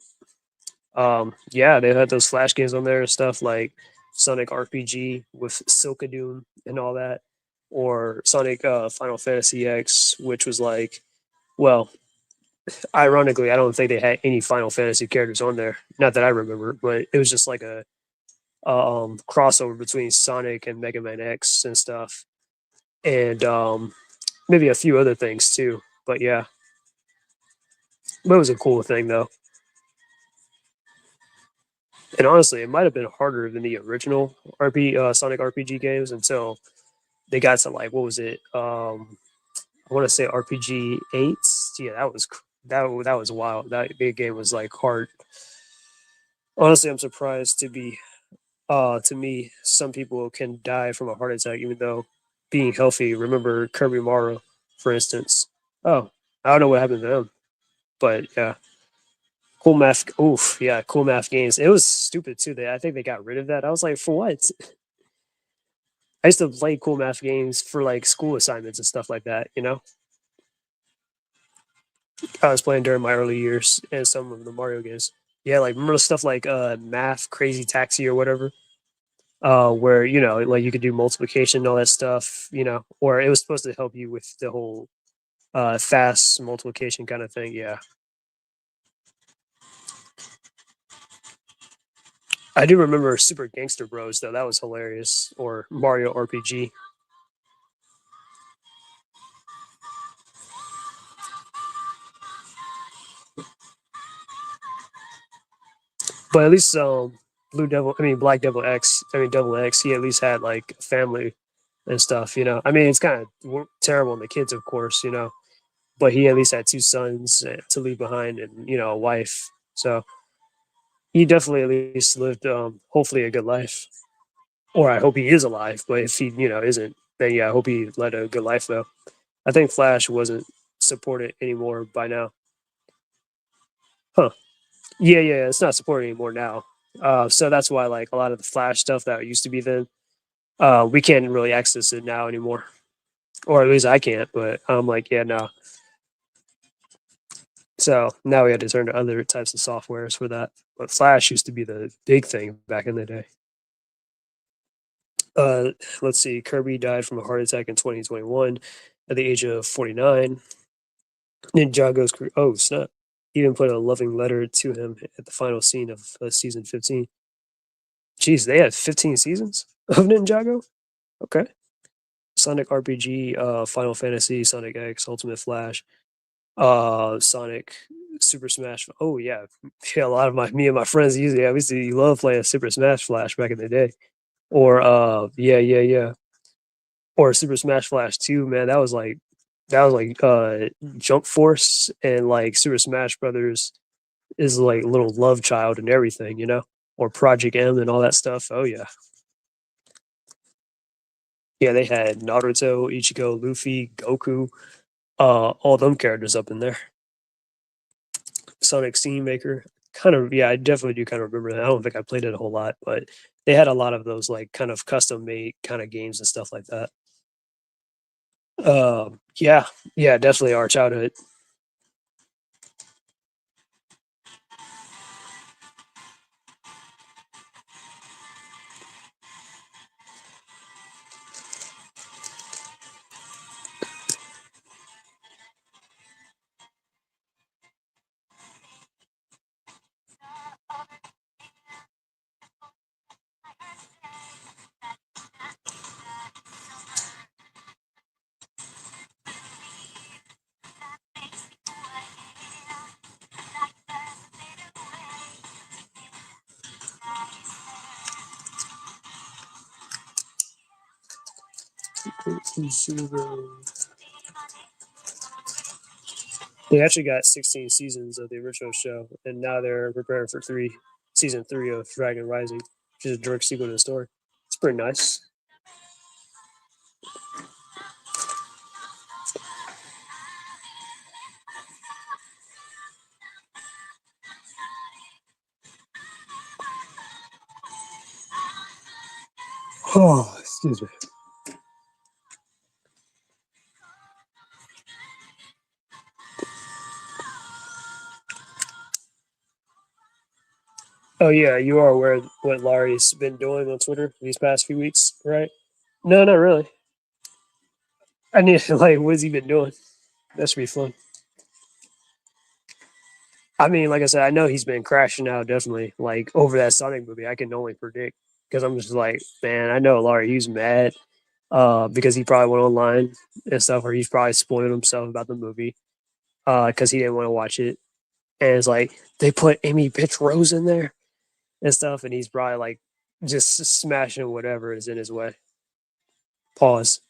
yeah, they had those flash games on there and stuff like Sonic RPG with Silkadoon and all that, or Sonic Final Fantasy X, which was like, well, ironically, I don't think they had any Final Fantasy characters on there. Not that I remember, but it was just like a crossover between Sonic and Mega Man X and stuff, and maybe a few other things too. But yeah, but it was a cool thing though. And honestly, it might have been harder than the original Sonic RPG games until they got to like what was it? I want to say RPG 8. Yeah, that was wild. That big game was like hard. Honestly, I'm surprised to me some people can die from a heart attack even though being healthy. Remember Kirby Morrow, for instance. Oh, I don't know what happened to them, but yeah. Cool math. Oof, yeah, cool math games. It was stupid too. I think they got rid of that. I was like, for what? I used to play cool math games for like school assignments and stuff like that. I was playing during my early years and some of the Mario games. Yeah, like remember stuff like Math Crazy Taxi or whatever, where like you could do multiplication and all that stuff, or it was supposed to help you with the whole fast multiplication kind of thing. Yeah, I do remember Super Gangster Bros though. That was hilarious. Or Mario RPG. But at least Black Devil X, Devil X, he at least had like a family and stuff. I mean, it's kind of terrible on the kids, of course, but he at least had two sons to leave behind and a wife. So he definitely at least lived, hopefully, a good life. Or I hope he is alive. But if he isn't, then yeah, I hope he led a good life though. I think Flash wasn't supported anymore by now. Huh. Yeah, it's not supported anymore now. So that's why like a lot of the Flash stuff that used to be then, we can't really access it now anymore. Or at least I can't, but I'm like, yeah, no. So now we had to turn to other types of softwares for that. But Flash used to be the big thing back in the day. Uh, let's see. Kirby died from a heart attack in 2021 at the age of 49. Ninjago's oh snap! Even put a loving letter to him at the final scene of season 15. Jeez, they had 15 seasons of Ninjago. Okay. Sonic RPG, Final Fantasy, Sonic X, Ultimate Flash, Sonic, Super Smash. Oh yeah, yeah. A lot of me and my friends usually obviously love playing Super Smash Flash back in the day. Or yeah. Or Super Smash Flash 2, man. That was like Jump Force and like Super Smash Brothers is like little love child and everything, you know? Or Project M and all that stuff. Oh yeah. Yeah, they had Naruto, Ichigo, Luffy, Goku, all them characters up in there. Sonic Scene Maker. Kind of, yeah, I definitely do kind of remember that. I don't think I played it a whole lot, but they had a lot of those like kind of custom made kind of games and stuff like that. Yeah, yeah, definitely our childhood. They actually got 16 seasons of the original show, and now they're preparing for season three of Dragon Rising, which is a direct sequel to the story. It's pretty nice. Oh, excuse me. Oh yeah, you are aware of what Laurie's been doing on Twitter these past few weeks, right? No, not really. I need like, what's he been doing? That should be fun. I mean, like I said, I know he's been crashing out definitely, like over that Sonic movie. I can only predict because I'm just like, man, I know Laurie, he's mad, because he probably went online and stuff, or he's probably spoiled himself about the movie, because he didn't want to watch it. And it's like they put Amy Bitch Rose in there and stuff, and he's probably like just smashing whatever is in his way. Pause.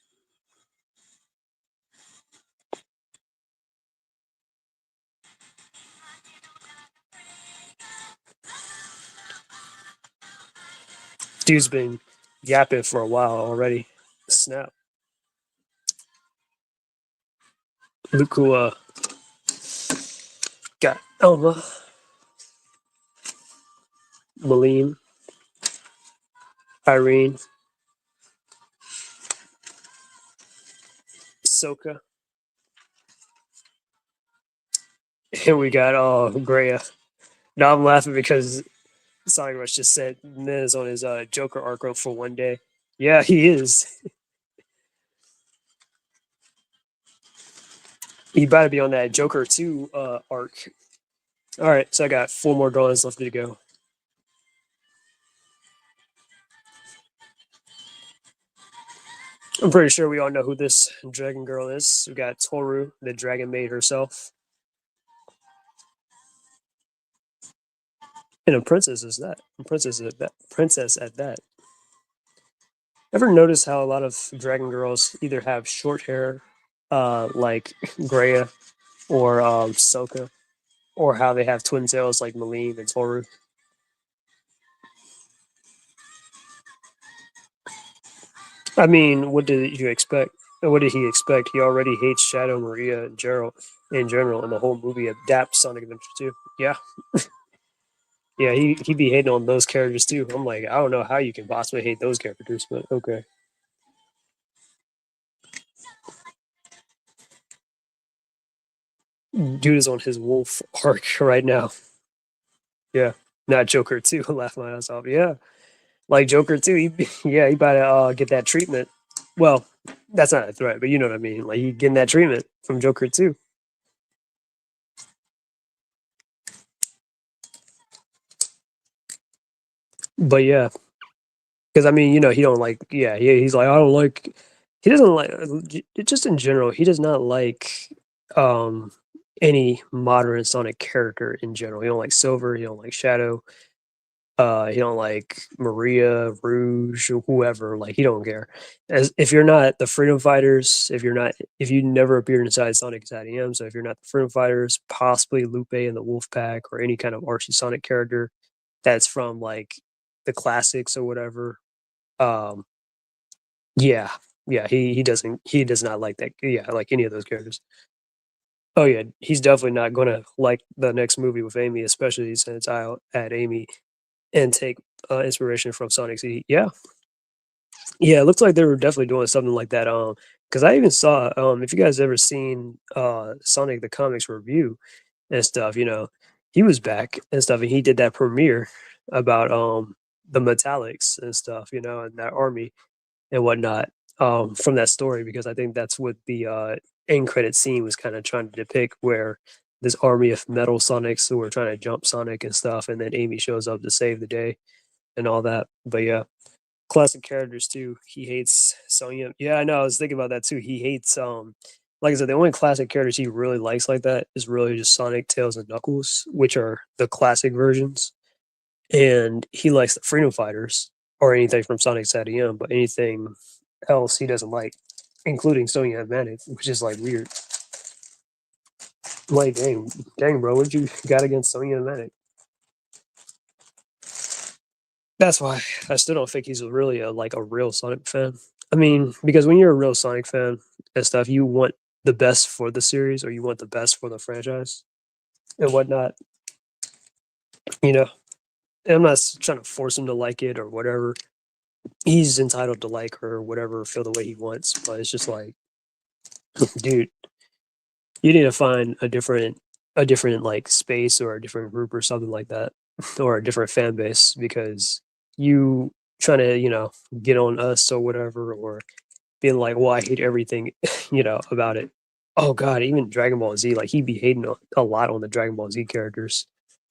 Dude's been yapping for a while already. Snap. Look who got Elma, Maline, Irene, Soka, and we got Greya. Now I'm laughing because Sonic Rush just said Miz on his Joker arc for one day. Yeah, he is. He about to be on that Joker 2 arc. All right, so I got 4 more drawings left to go. I'm pretty sure we all know who this dragon girl is. We got Toru, the dragon maid herself. And a princess is that. A princess at that. Princess at that. Ever notice how a lot of dragon girls either have short hair, like Greya or Soka, or how they have twin tails like Maline and Toru? I mean, what did you expect? And what did he expect? He already hates Shadow, Maria, and Gerald in general, and the whole movie adapts Sonic Adventure 2. Yeah, yeah, he be hating on those characters too. I'm like, I don't know how you can possibly hate those characters, but okay. Dude is on his wolf arc right now. Yeah, not Joker 2. Laugh my ass off. Yeah, like Joker 2. Yeah, he about to get that treatment. Well, that's not a threat, but you know what I mean. Like he getting that treatment from Joker 2. But yeah, because I mean, he don't like. Yeah, he's like, I don't like. He doesn't like. Just in general, he does not like um any modern Sonic character in general. He don't like Silver. He don't like Shadow. He don't like Maria, Rouge, or whoever. Like he don't care. As if you're not the Freedom Fighters, if you never appeared inside Sonic's IDM, so if you're not the Freedom Fighters, possibly Lupe and the Wolf Pack, or any kind of Archie Sonic character that's from like the classics or whatever. Um, yeah, yeah, he does not like that. Yeah, like any of those characters. Oh yeah, he's definitely not gonna like the next movie with Amy, especially since I'll add Amy and take inspiration from Sonic CD. Yeah, yeah, it looks like they were definitely doing something like that. Because I even saw if you guys ever seen Sonic the Comics review and stuff, he was back and stuff, and he did that premiere about the metallics and stuff, and that army and whatnot from that story, because I think that's what the end credit scene was kind of trying to depict, where this army of metal Sonics who were trying to jump Sonic and stuff, and then Amy shows up to save the day and all that. But yeah, classic characters too. He hates Sonya. Yeah, I know. I was thinking about that too. He hates like I said, the only classic characters he really likes like that is really just Sonic, Tails, and Knuckles, which are the classic versions. And he likes the Freedom Fighters or anything from Sonic's ADM, but anything else he doesn't like, including Sonya and Manic, which is like weird. Like, dang, bro, what you got against Sonya and Manic? That's why I still don't think he's really a real Sonic fan. I mean, because when you're a real Sonic fan and stuff, you want the best for the series, or you want the best for the franchise and whatnot. You know, and I'm not trying to force him to like it or whatever. He's entitled to like her or whatever, feel the way he wants. But it's just like, dude, you need to find a different like space or a different group or something like that, or a different fan base, because you trying to get on us or whatever, or being like, well, I hate everything, about it. Oh god, even Dragon Ball Z, like he be hating a lot on the Dragon Ball Z characters.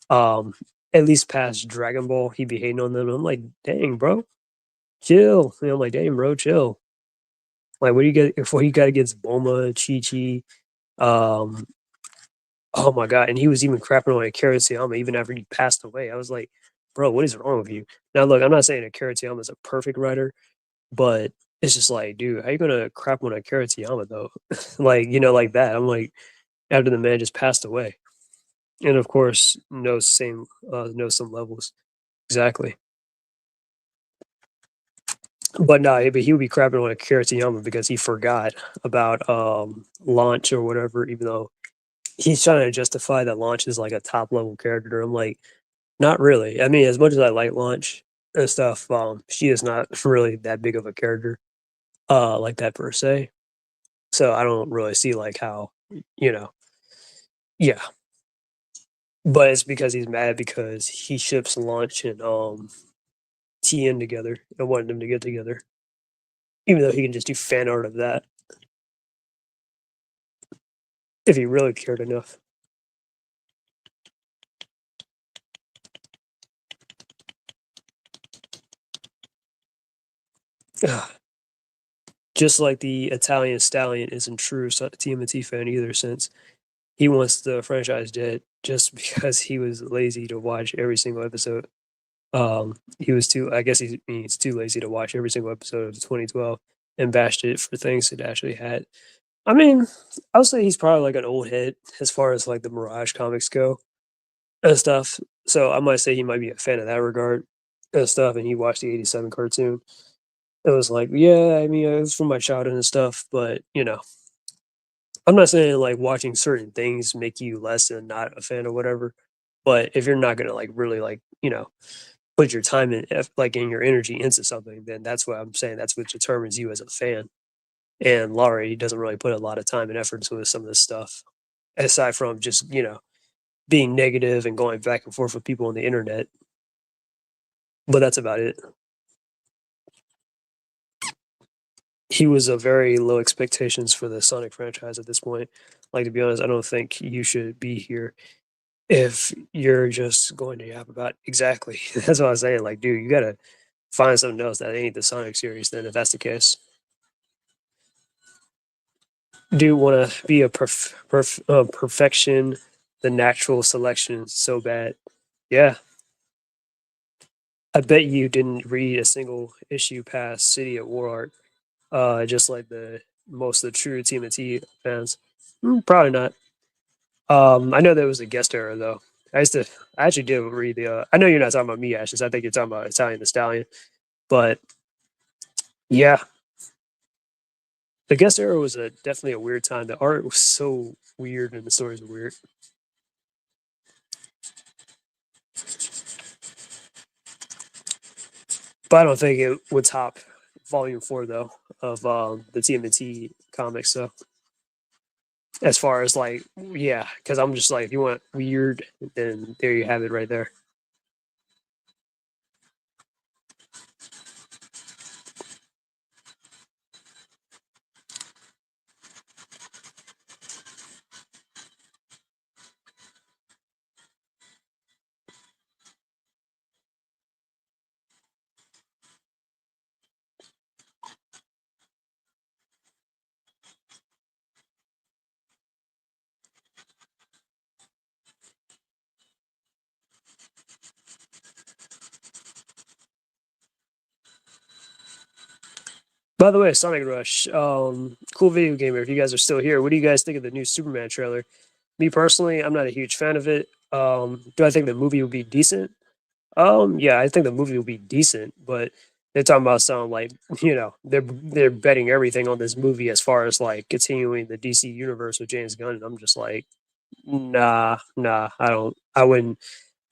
Um, at least past Dragon Ball, he be hating on them. I'm like, dang, bro, chill. I'm like, dang, bro, chill. Like, what do you get? What you got against Bulma, Chi Chi? Um, oh my god, and he was even crapping on Akira Toriyama even after he passed away. I was like, bro, what is wrong with you? Now, look, I'm not saying Akira Toriyama is a perfect writer, but it's just like, dude, how you gonna crap on Akira Toriyama though? Like, like that. I'm like, after the man just passed away, and of course, knows some levels exactly. But no, but he would be crapping on Akira Toriyama because he forgot about launch or whatever, even though he's trying to justify that launch is like a top level character. I'm like, not really. I mean, as much as I like launch and stuff, she is not really that big of a character, like that per se. So I don't really see like how, you know, yeah. But it's because he's mad because he ships launch and TN together and wanted them to get together, even though he can just do fan art of that if he really cared enough. Just like the Italian Stallion isn't true TMNT fan either, since he wants the franchise dead just because he was lazy to watch every single episode. He was too. I guess he's too lazy to watch every single episode of 2012 and bashed it for things it actually had. I mean, I would say he's probably like an old head as far as like the Mirage comics go and stuff. So I might say he might be a fan of that regard and stuff, and he watched the '87 cartoon. it was like, yeah, I mean, it was from my childhood and stuff, but I'm not saying like watching certain things make you less and not a fan or whatever. But if you're not gonna like really like put your time and like in your energy into something, then that's what I'm saying. That's what determines you as a fan. And Laurie doesn't really put a lot of time and effort into some of this stuff, aside from just being negative and going back and forth with people on the internet. But that's about it. He was a very low expectations for the Sonic franchise at this point. Like to be honest, I don't think you should be here if you're just going to yap about exactly. That's what I was saying. Like, dude, you gotta find something else that ain't the Sonic series. Then, if that's the case, do you want to be a perfection, the natural selection so bad? Yeah, I bet you didn't read a single issue past City of War Art. Just like the most of the true TMNT fans. Probably not. I know there was a guest error though. I actually did read the. I know you're not talking about me, Ashes. I think you're talking about Italian the Stallion. But yeah, the guest error was definitely a weird time. The art was so weird and the stories were weird. But I don't think it would top Volume 4 though of the TMNT comics. So as far as like, yeah, because I'm just like, if you want weird, then there you have it right there. By the way, Sonic Rush, cool video gamer. If you guys are still here, what do you guys think of the new Superman trailer? Me personally, I'm not a huge fan of it. Do I think the movie will be decent? Yeah, I think the movie will be decent, but they're talking about some like they're betting everything on this movie as far as like continuing the DC universe with James Gunn. And I'm just like, nah, nah, I don't, I would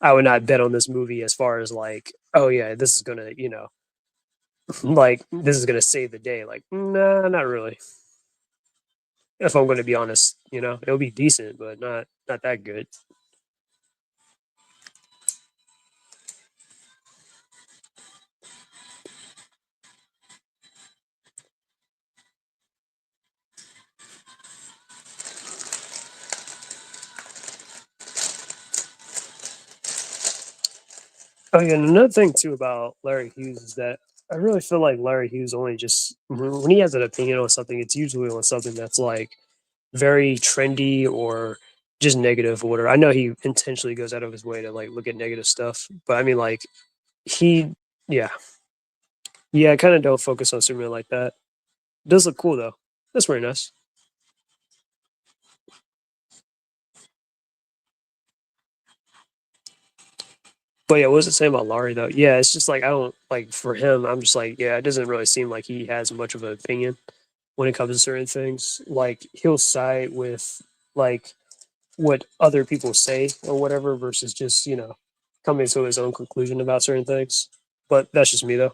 not bet on this movie as far as like, oh yeah, this is gonna, like this is gonna save the day. Like, nah, not really. If I'm gonna be honest, it'll be decent, but not that good. Oh yeah, and another thing too about Larry Hughes is that I really feel like Larry Hughes only just when he has an opinion on something, it's usually on something that's like very trendy or just negative or whatever. I know he intentionally goes out of his way to like look at negative stuff, but I mean like he, yeah, yeah, I kind of don't focus on Superman like that. It does look cool though. That's very nice. But yeah, what was it saying about Laurie though? Yeah, it's just like I don't like for him. I'm just like, yeah, it doesn't really seem like he has much of an opinion when it comes to certain things. Like he'll side with like what other people say or whatever versus just coming to his own conclusion about certain things. But that's just me though.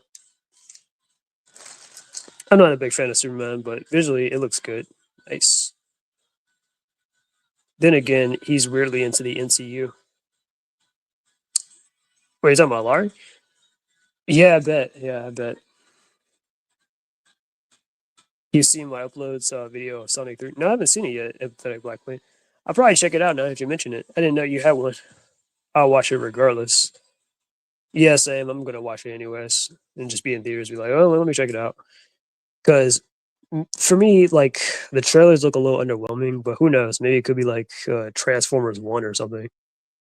I'm not a big fan of Superman, but visually it looks good. Nice. Then again, he's weirdly into the NCU. Wait, you talking about Laurie? Yeah, I bet. Yeah, I bet. You've seen my uploads video of Sonic 3. No, I haven't seen it yet, Empathetic Black Queen. I'll probably check it out now if you mention it. I didn't know you had one. I'll watch it regardless. Yeah, same. I'm gonna watch it anyways and just be in theaters, be like, oh, let me check it out. Because for me, like the trailers look a little underwhelming, but who knows? Maybe it could be like Transformers One or something,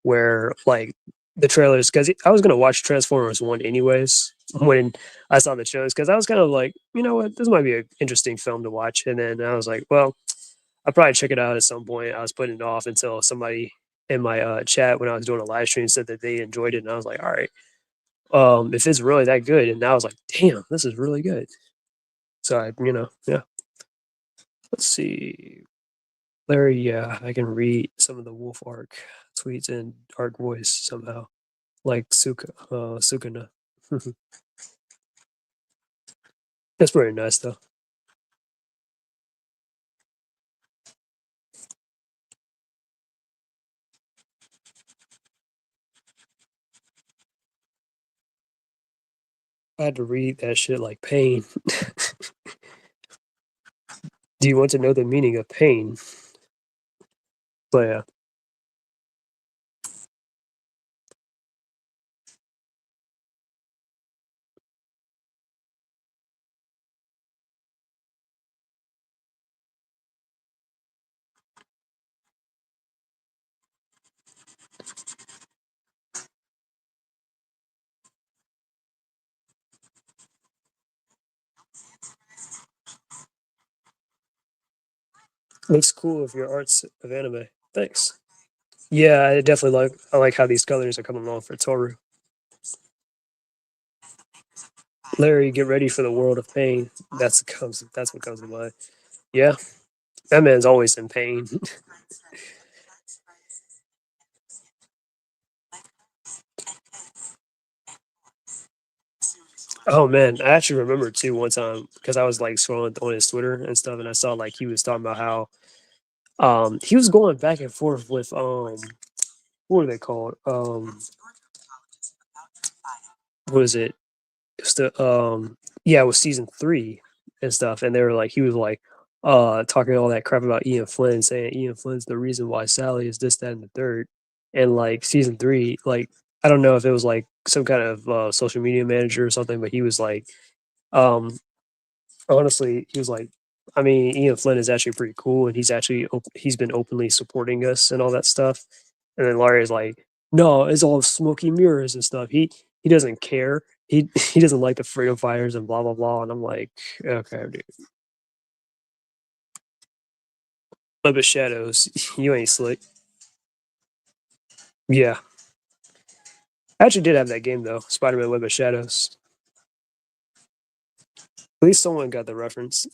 where like the trailers. Because I was gonna watch Transformers One anyways when I saw the trailers, because I was kind of like, you know what, this might be an interesting film to watch, and then I was like, well, I'll probably check it out at some point. I was putting it off until somebody in my chat when I was doing a live stream said that they enjoyed it, and I was like, all right, if it's really that good. And I was like, damn, this is really good. So yeah. Let's see. Larry, yeah, I can read some of the Wolf Arc tweets in dark voice somehow. Like Sukuna. That's pretty nice though. I had to read that shit like pain. Do you want to know the meaning of pain? But yeah. Looks cool if your art's of anime. Thanks. Yeah, I like how these colors are coming along for Toru. Larry, get ready for the world of pain. That's what comes to mind. Yeah. That man's always in pain. Oh man, I actually remember too one time because I was like scrolling on his Twitter and stuff, and I saw like he was talking about how he was going back and forth with what are they called? What is it? It's the yeah, it was season 3 and stuff, and they were like he was like talking all that crap about Ian Flynn, saying Ian Flynn's the reason why Sally is this, that, and the third. And like season 3, like I don't know if it was like some kind of social media manager or something, but he was like, um, honestly, he was like, I mean, Ian Flynn is actually pretty cool, and he's been openly supporting us and all that stuff. And then Larry is like, no, it's all smoky mirrors and stuff. He doesn't care. He doesn't like the freedom fighters and blah blah blah. And I'm like, okay, dude. Web of Shadows, you ain't slick. Yeah, I actually did have that game though, Spider-Man Web of Shadows. At least someone got the reference.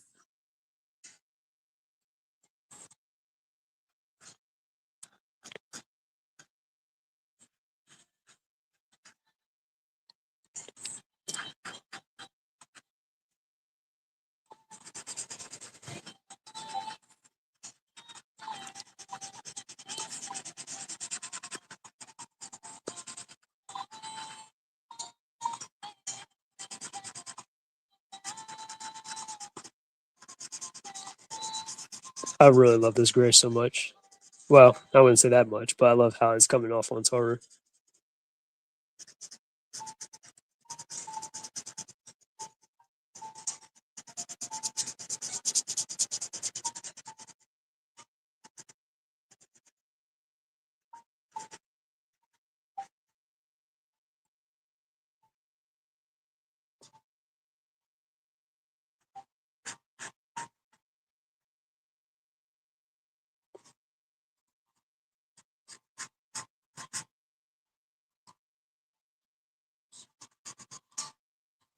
I really love this Gray so much. Well, I wouldn't say that much, but I love how it's coming off on Toru.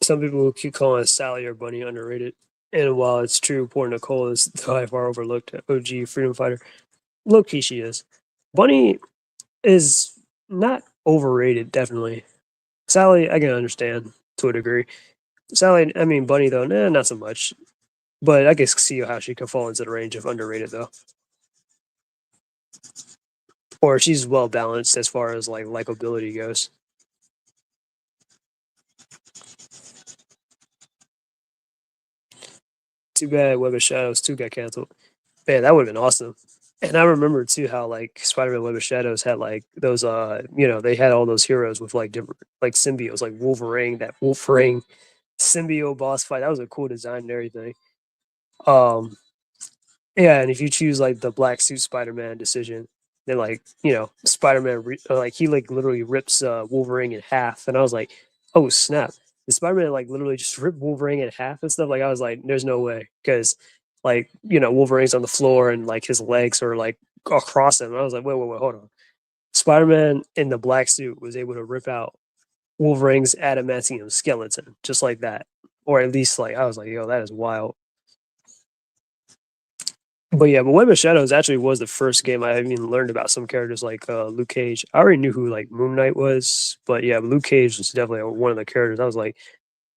Some people keep calling Sally or Bunny underrated. And while it's true, poor Nicole is the by far overlooked OG freedom fighter. Low key, she is. Bunny is not overrated, definitely. Sally, I can understand to a degree. Sally, I mean, Bunny, though, nah, not so much. But I can see how she could fall into the range of underrated, though. Or she's well balanced as far as like likability goes. Too bad Web of Shadows 2 got canceled. Man, that would have been awesome. And I remember too how like Spider-Man Web of Shadows had like those they had all those heroes with like different like symbiotes, like Wolverine, that Wolverine symbiote boss fight. That was a cool design and everything. Um yeah, and if you choose like the black suit Spider-Man decision, then like, Spider-Man like he like literally rips Wolverine in half and I was like, "Oh, snap." The Spider-Man like literally just ripped Wolverine in half and stuff. Like I was like, "There's no way." Cuz like, Wolverine's on the floor and like his legs are like across him. And I was like, "Wait, hold on." Spider-Man in the black suit was able to rip out Wolverine's adamantium skeleton, just like that. Or at least like I was like, yo, that is wild. But yeah, but Web of Shadows actually was the first game I even learned about some characters like Luke Cage. I already knew who like Moon Knight was, but yeah, Luke Cage was definitely one of the characters. I was like,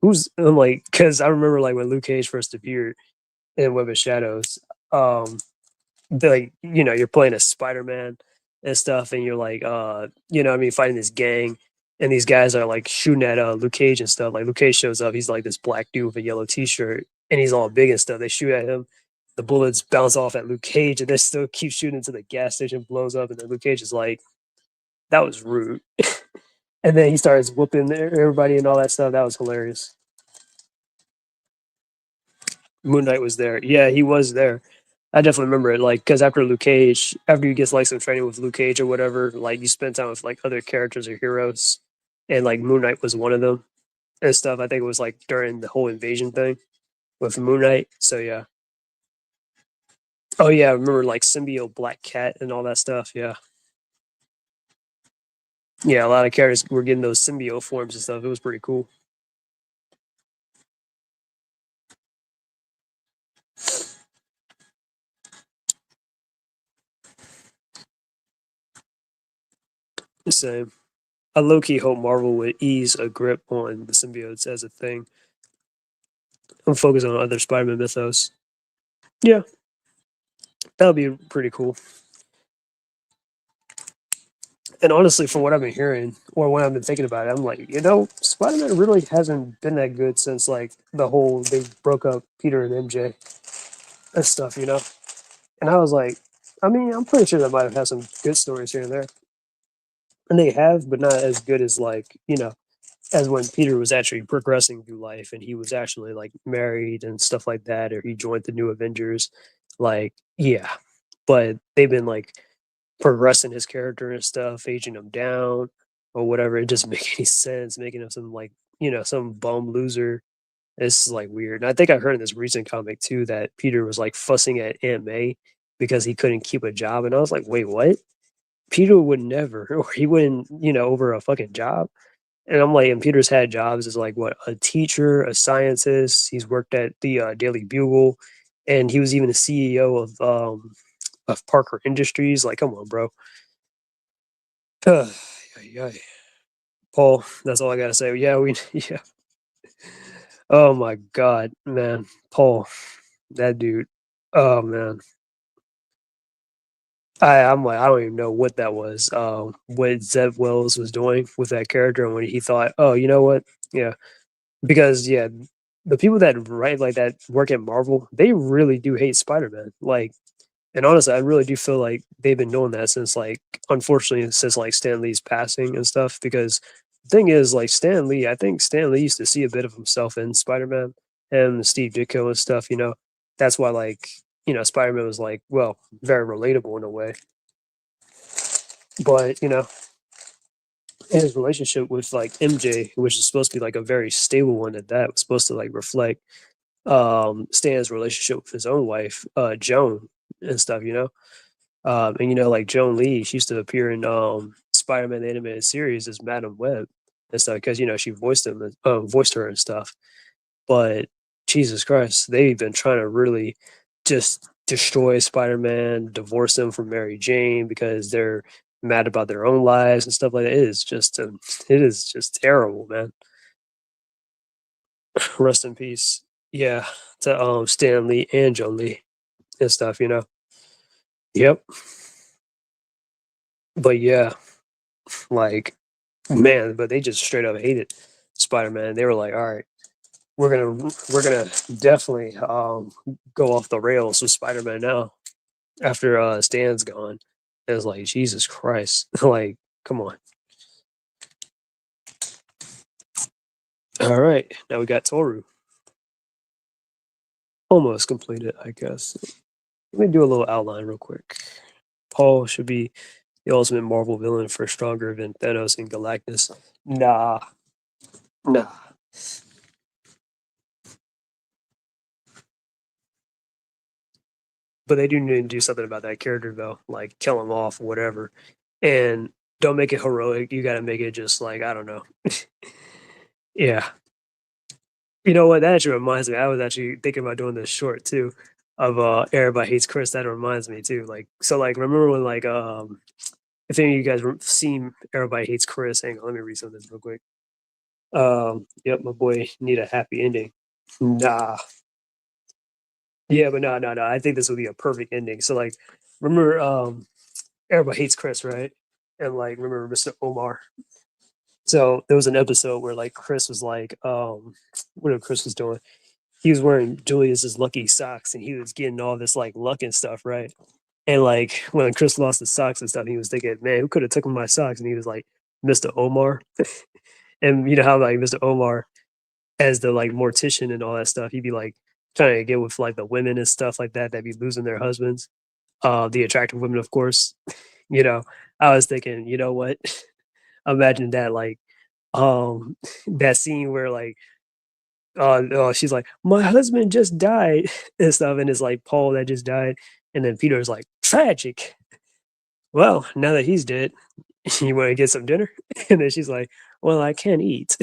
who's I'm like, because I remember like when Luke Cage first appeared in Web of Shadows, um, like you're playing a Spider-Man and stuff, and you're like, what I mean, fighting this gang, and these guys are like shooting at Luke Cage and stuff. Like Luke Cage shows up, he's like this black dude with a yellow T-shirt, and he's all big and stuff. They shoot at him, the bullets bounce off at Luke Cage, and they still keep shooting until the gas station blows up, and then Luke Cage is like, "That was rude," and then he starts whooping everybody and all that stuff. That was hilarious. Moon Knight was there. Yeah, he was there. I definitely remember it. Like, because after Luke Cage, after you get like some training with Luke Cage or whatever, like you spend time with like other characters or heroes, and like Moon Knight was one of them and stuff. I think it was like during the whole invasion thing with Moon Knight. So yeah. Oh yeah, I remember like Symbiote Black Cat and all that stuff. Yeah. Yeah, a lot of characters were getting those symbiote forms and stuff. It was pretty cool. Same. I low key hope Marvel would ease a grip on the symbiotes as a thing. I'm focused on other Spider-Man mythos. Yeah, that would be pretty cool. And honestly, from what I've been hearing or what I've been thinking about it, I'm like, Spider-Man really hasn't been that good since like the whole they broke up Peter and MJ and stuff. And I was like, I mean, I'm pretty sure that might have had some good stories here and there, and they have, but not as good as like as when Peter was actually progressing through life and he was actually like married and stuff like that, or he joined the New Avengers. Like, yeah, but they've been like progressing his character and stuff, aging him down or whatever. It doesn't make any sense, making him some like, some bum loser. It's like weird. And I think I heard in this recent comic too that Peter was like fussing at Aunt May because he couldn't keep a job. And I was like, wait, what? Peter would never, or he wouldn't, over a fucking job. And I'm like, and Peter's had jobs as like what, a teacher, a scientist. He's worked at the Daily Bugle, and he was even the CEO of Parker Industries. Like, come on, bro. Yeah. Paul, that's all I gotta say. Yeah, yeah. Oh my god, man, Paul, that dude. Oh man, I'm like, I don't even know what that was. What Zeb Wells was doing with that character, and when he thought, oh, you know what? Yeah, because yeah, the people that write like that work at Marvel, they really do hate Spider-Man. Like, and honestly, I really do feel like they've been doing that since like, unfortunately, since like Stan Lee's passing and stuff. Because the thing is, like Stan Lee, I think Stan Lee used to see a bit of himself in Spider-Man and Steve Ditko and stuff. That's why like Spider-Man was like, well, very relatable in a way. But his relationship with like MJ, which is supposed to be like a very stable one at that, was supposed to like reflect Stan's relationship with his own wife, Joan, and stuff. And like Joan Lee, she used to appear in Spider-Man the animated series as Madam Web and stuff because she voiced her and stuff. But Jesus Christ, they've been trying to really just destroy Spider-Man, divorce him from Mary Jane because they're mad about their own lives and stuff like that. It is just terrible, man. Rest in peace. Yeah, to Stan Lee and Joan Lee and stuff. Yep. But yeah, like man, but they just straight up hated Spider-Man. They were like, all right, we're gonna definitely go off the rails with Spider-Man now after Stan's gone. It was like Jesus Christ, like come on. All right, now we got Toru almost completed, I guess. Let me do a little outline real quick. Paul should be the ultimate Marvel villain for stronger than Thanos and Galactus. Nah, nah. But they do need to do something about that character though, like kill him off, or whatever. And don't make it heroic. You gotta make it just like I don't know. Yeah. You know what? That actually reminds me. I was actually thinking about doing this short too, of Everybody Hates Chris. That reminds me too. Like so, like remember when like if any of you guys seen Everybody Hates Chris? Hang on, let me read some of this real quick. Yep, my boy need a happy ending. Nah, yeah, but no. I think this would be a perfect ending. So like, remember Everybody Hates Chris, right? And like remember Mr. Omar. So there was an episode where like Chris was like, whatever Chris was doing, he was wearing Julius's lucky socks and he was getting all this like luck and stuff, right? And like when Chris lost his socks and stuff, he was thinking, man, who could have taken my socks? And he was like, Mr. Omar. And you know how like Mr. Omar, as the like mortician and all that stuff, he'd be like trying to get with like the women and stuff like that that be losing their husbands. The attractive women, of course. You know, I was thinking, you know what? Imagine that like that scene where like she's like, my husband just died and stuff, and it's like Paul that just died, and then Peter's like, tragic. Well, now that he's dead, you want to get some dinner? And then she's like, well, I can't eat.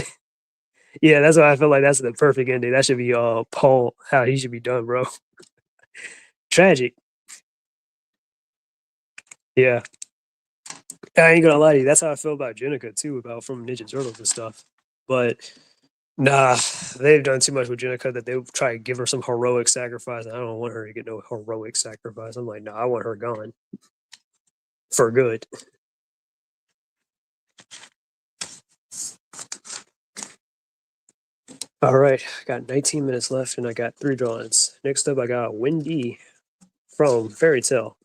Yeah, that's why I feel like that's the perfect ending. That should be Paul, how he should be done, bro. Tragic. Yeah. I ain't gonna lie to you. That's how I feel about Jenica too, about from Ninja Turtles and stuff. But nah, they've done too much with Jenica that they try to give her some heroic sacrifice. I don't want her to get no heroic sacrifice. I'm like, nah, I want her gone for good. All right, I got 19 minutes left and I got 3 drawings. Next up, I got Wendy from Fairy Tale.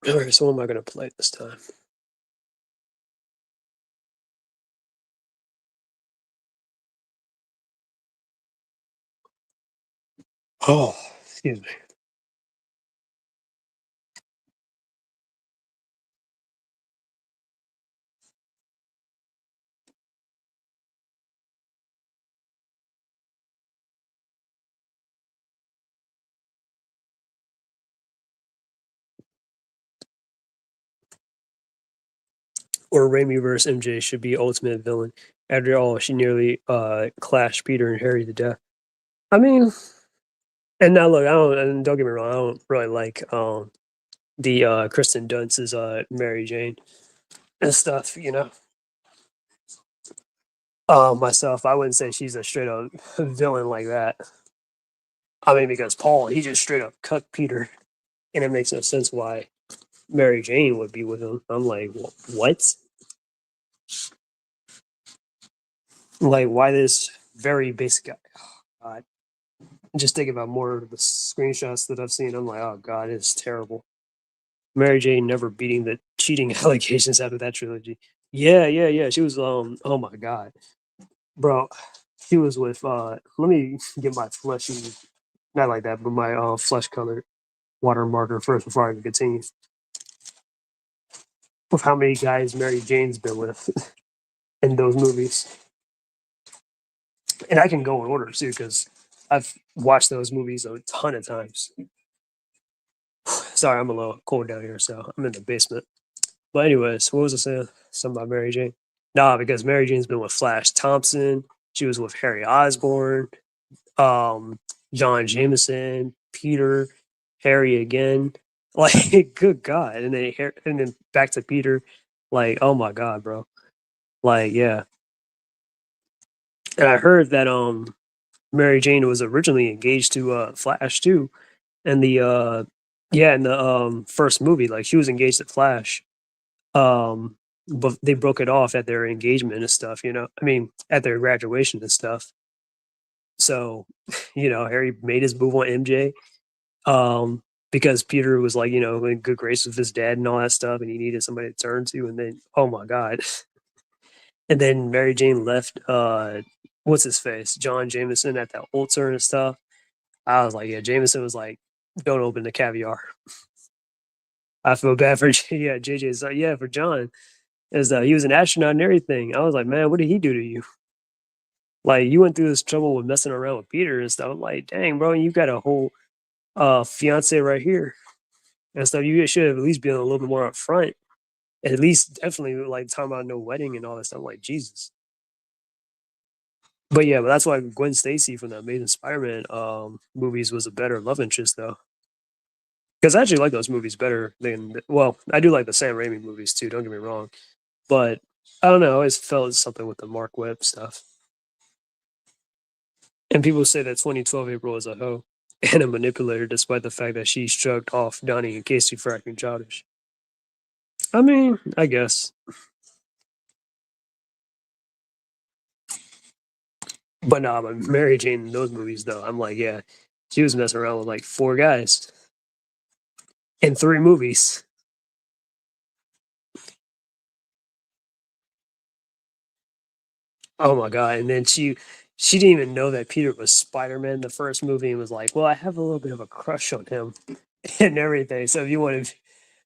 All right, so what am I going to play this time? Oh, excuse me. Or Raimi versus MJ should be ultimate villain. After all, she nearly clashed Peter and Harry to death. I mean, and now look, I don't, and don't get me wrong, I don't really like the Kristen Dunst's Mary Jane and stuff, you know. Myself, I wouldn't say she's a straight up villain like that. I mean, because Paul, he just straight up cut Peter, and it makes no sense why Mary Jane would be with him. I'm like, what? Like, why this very basic guy? Oh, God. Just thinking about more of the screenshots that I've seen, I'm like, oh God, it's terrible. Mary Jane never beating the cheating allegations after that trilogy. Yeah. She was oh my God. Bro, she was with let me get my fleshy not like that, but my flesh colored water marker first before I can continue. With how many guys Mary Jane's been with in those movies. And I can go in order too, because I've watched those movies a ton of times. Sorry, I'm a little cold down here, so I'm in the basement. But anyways, what was I saying? Something about Mary Jane? Nah, because Mary Jane's been with Flash Thompson. She was with Harry Osborn, um, John Jameson, Peter, Harry again. Like, good God. And then back to Peter. Like, oh my God, bro. Like, yeah. And I heard that Mary Jane was originally engaged to Flash too. And the yeah, in the first movie, like she was engaged to Flash. But they broke it off at their engagement and stuff, you know. I mean, at their graduation and stuff. So, you know, Harry made his move on MJ. Because Peter was like, you know, in good grace with his dad and all that stuff, and he needed somebody to turn to. And then, oh my God. And then Mary Jane left what's his face? John Jameson at that altar and stuff. I was like, yeah, Jameson was like, don't open the caviar. I feel bad for yeah, JJ's like, yeah, for John. As he was an astronaut and everything. I was like, man, what did he do to you? Like you went through this trouble with messing around with Peter and stuff. I'm like, dang, bro, you got a whole fiance right here. and stuff. You should have at least been a little bit more upfront. At least, definitely, like talking about no wedding and all that stuff. I'm like Jesus. But yeah, but that's why Gwen Stacy from the Amazing Spider-Man movies was a better love interest though. Because I actually like those movies better than well, I do like the Sam Raimi movies too. Don't get me wrong, but I don't know. I always felt something with the Mark Webb stuff. And people say that 2012 April is a hoe and a manipulator, despite the fact that she shrugged off Donnie and Casey for acting childish. I mean, I guess, but nah, but Mary Jane in those movies though, I'm like, yeah, she was messing around with like four guys in three movies. Oh my god! And then she didn't even know that Peter was Spider Man the first movie and was like, "Well, I have a little bit of a crush on him and everything." So if you want to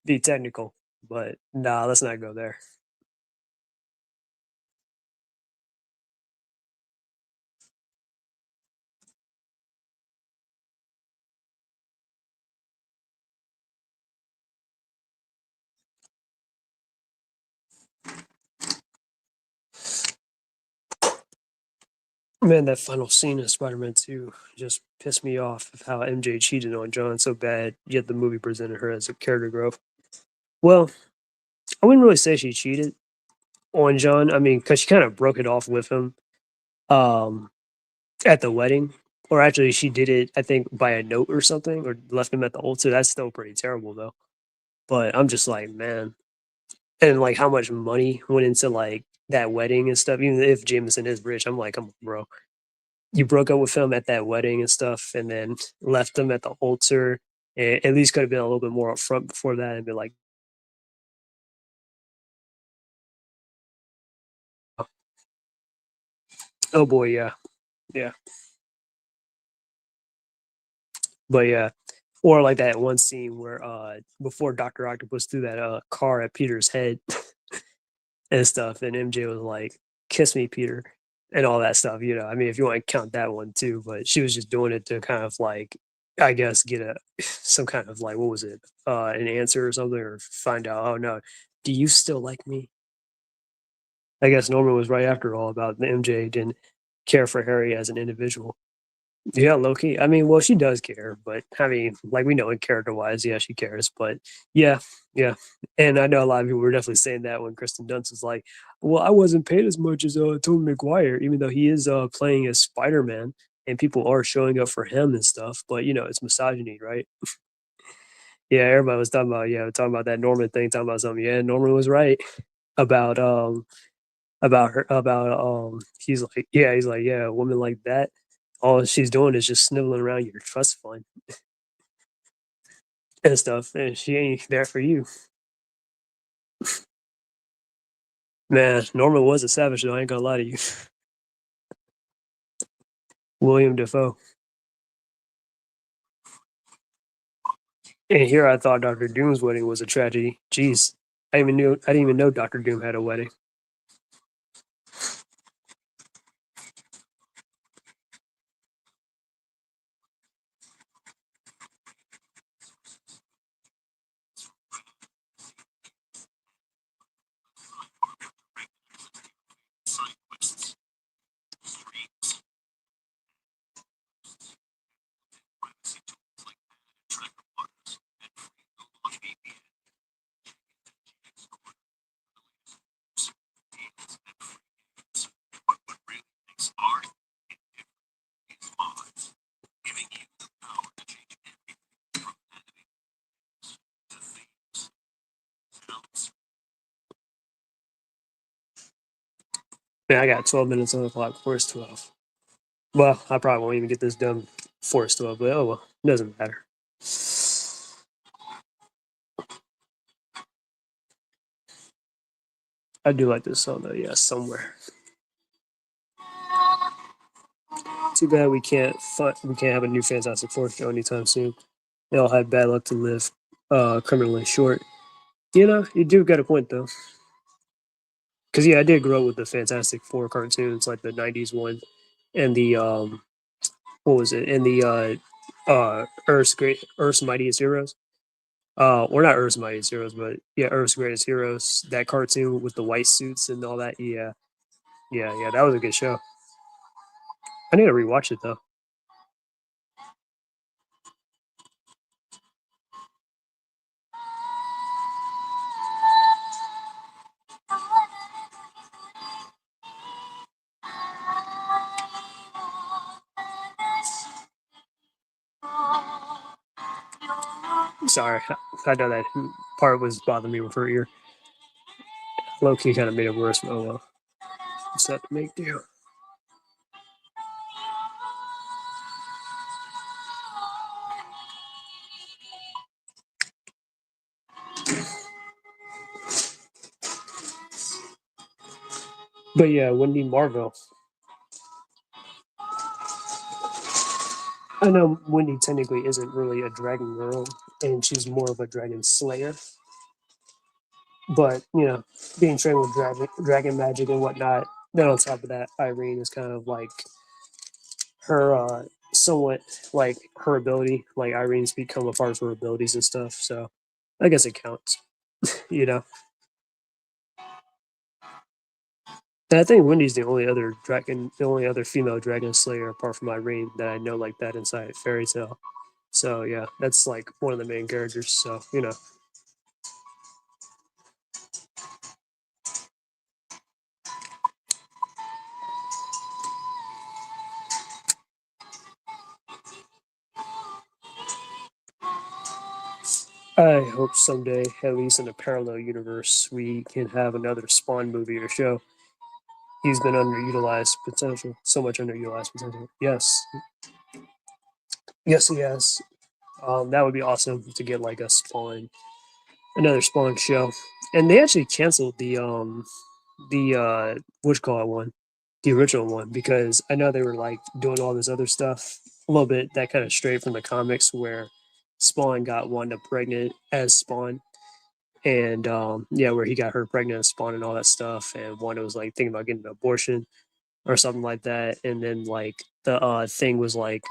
be technical, but nah, let's not go there. Man, that final scene of Spider Man Two just pissed me off of how MJ cheated on John so bad. Yet the movie presented her as a character growth. Well, I wouldn't really say she cheated on John. I mean, because she kind of broke it off with him. Um, at the wedding, or actually, she did it. I think by a note or something, or left him at the altar. That's still pretty terrible, though. But I'm just like, man, and like how much money went into like that wedding and stuff. Even if Jameson is rich, I'm like, come on, bro. You broke up with him at that wedding and stuff, and then left him at the altar. At least could have been a little bit more upfront before that, and be like, oh boy, yeah, yeah, but yeah, or like that one scene where before Doctor Octopus threw that car at Peter's head and stuff, and MJ was like, "Kiss me, Peter," and all that stuff. I mean, if you want to count that one too, but she was just doing it to kind of like, I guess, get a some kind of like, what was it, an answer or something, or find out. Oh no, do you still like me? I guess Norman was right after all about the MJ didn't care for Harry as an individual. Yeah, Loki. I mean, well, she does care, but I mean, like we know in character wise, yeah, she cares. But yeah, yeah, and I know a lot of people were definitely saying that when Kristen Dunst was like, "Well, I wasn't paid as much as Tobey Maguire, even though he is playing as Spider Man, and people are showing up for him and stuff." But it's misogyny, right? Yeah, everybody was talking about that Norman thing, talking about something. Yeah, Norman was right about her he's like, yeah, a woman like that, all she's doing is just sniveling around your trust fund and stuff, and she ain't there for you. Man, Norman was a savage though, I ain't gonna lie to you. William Defoe. And here I thought Dr. Doom's wedding was a tragedy. Jeez. I didn't even know Dr. Doom had a wedding. Man, I got 12 minutes on the clock before it's 12. Well, I probably won't even get this done before it's 12, but oh well, it doesn't matter. I do like this song though, yeah, somewhere. Too bad we can't have a new Fantastic Four show anytime soon. They all had bad luck to live criminally short. You do got a point though. Because yeah, I did grow up with the Fantastic Four cartoons, like the '90s one, and the what was it? And the Earth's Mightiest Heroes. Or not Earth's Mightiest Heroes, but yeah, Earth's Greatest Heroes. That cartoon with the white suits and all that. Yeah, yeah. That was a good show. I need to rewatch it though. Sorry, I know that part was bothering me with her ear. Low key kind of made it worse. But oh well. What's that to make do? But yeah, Wendy Marvel. I know Wendy technically isn't really a dragon girl, and she's more of a dragon slayer. But being trained with dragon magic and whatnot. Then on top of that, Irene is kind of like her somewhat like her ability. Like Irene's become a part of her abilities and stuff. So I guess it counts. you know. And I think Wendy's the only other female dragon slayer apart from Irene that I know like that inside Fairy Tale. So yeah, that's like one of the main characters. So I hope someday, at least in a parallel universe, we can have another Spawn movie or show. He's been underutilized potential, so much underutilized potential. Yes, yes, he has. That would be awesome to get like another Spawn show. And they actually canceled the which call it one, the original one, because I know they were like doing all this other stuff a little bit that kind of strayed from the comics where Spawn got Wanda pregnant as Spawn, and yeah, where he got her pregnant as Spawn and all that stuff, and Wanda was like thinking about getting an abortion or something like that, and then like the thing was like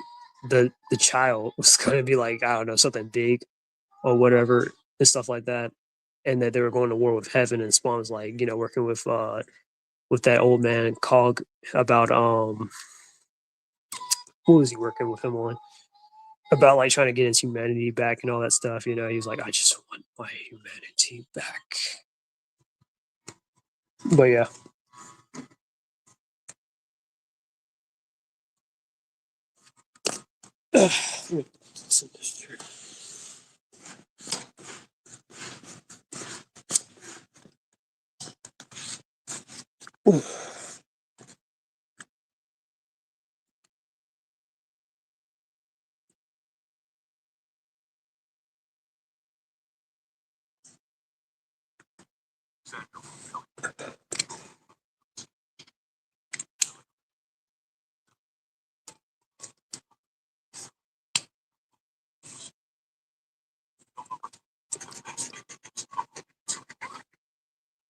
the child was gonna be like, I don't know, something big or whatever and stuff like that, and that they were going to war with heaven, and Spawn was like working with that old man Cog about what was he working with him on, about like trying to get his humanity back and all that stuff. He's like, I just want my humanity back. But yeah.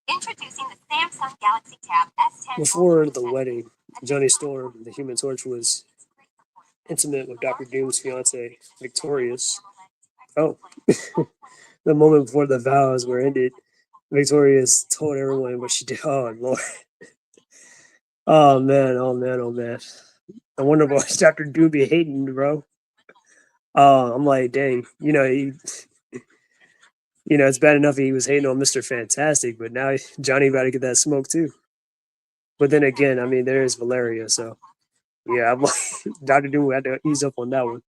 Introducing the Samsung Galaxy Tab S10. Before the wedding, Johnny Storm, the Human Torch, was intimate with Doctor Doom's fiance, Victorious. Oh, the moment before the vows were ended, Victorious told everyone what she did. Oh Lord. Oh man, oh man, oh man. I wonder why Doctor Doom be hating, bro. I'm like, dang, it's bad enough he was hating on Mr. Fantastic, but now Johnny about to get that smoke too. But then again, I mean, there is Valeria, so yeah, I'm like, Doctor Doom had to ease up on that one.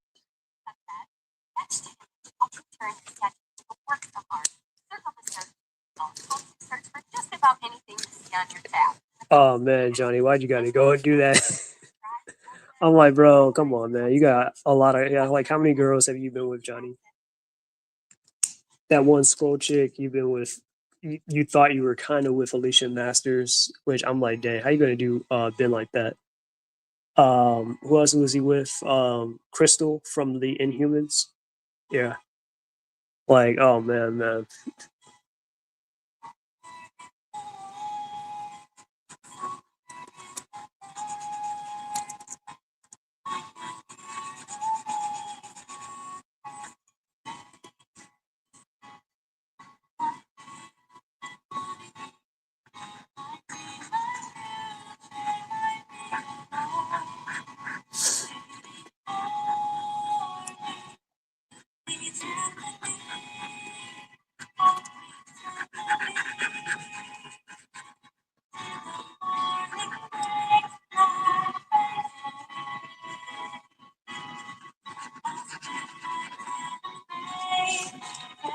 Oh man, Johnny, why'd you gotta go and do that? I'm like, bro, come on, man. You got a lot of like how many girls have you been with, Johnny? That one scroll chick you've been with. You thought you were kind of with Alicia Masters, which I'm like, dang, how you gonna do Ben like that? Who else was he with? Crystal from the Inhumans. Yeah, like, oh man.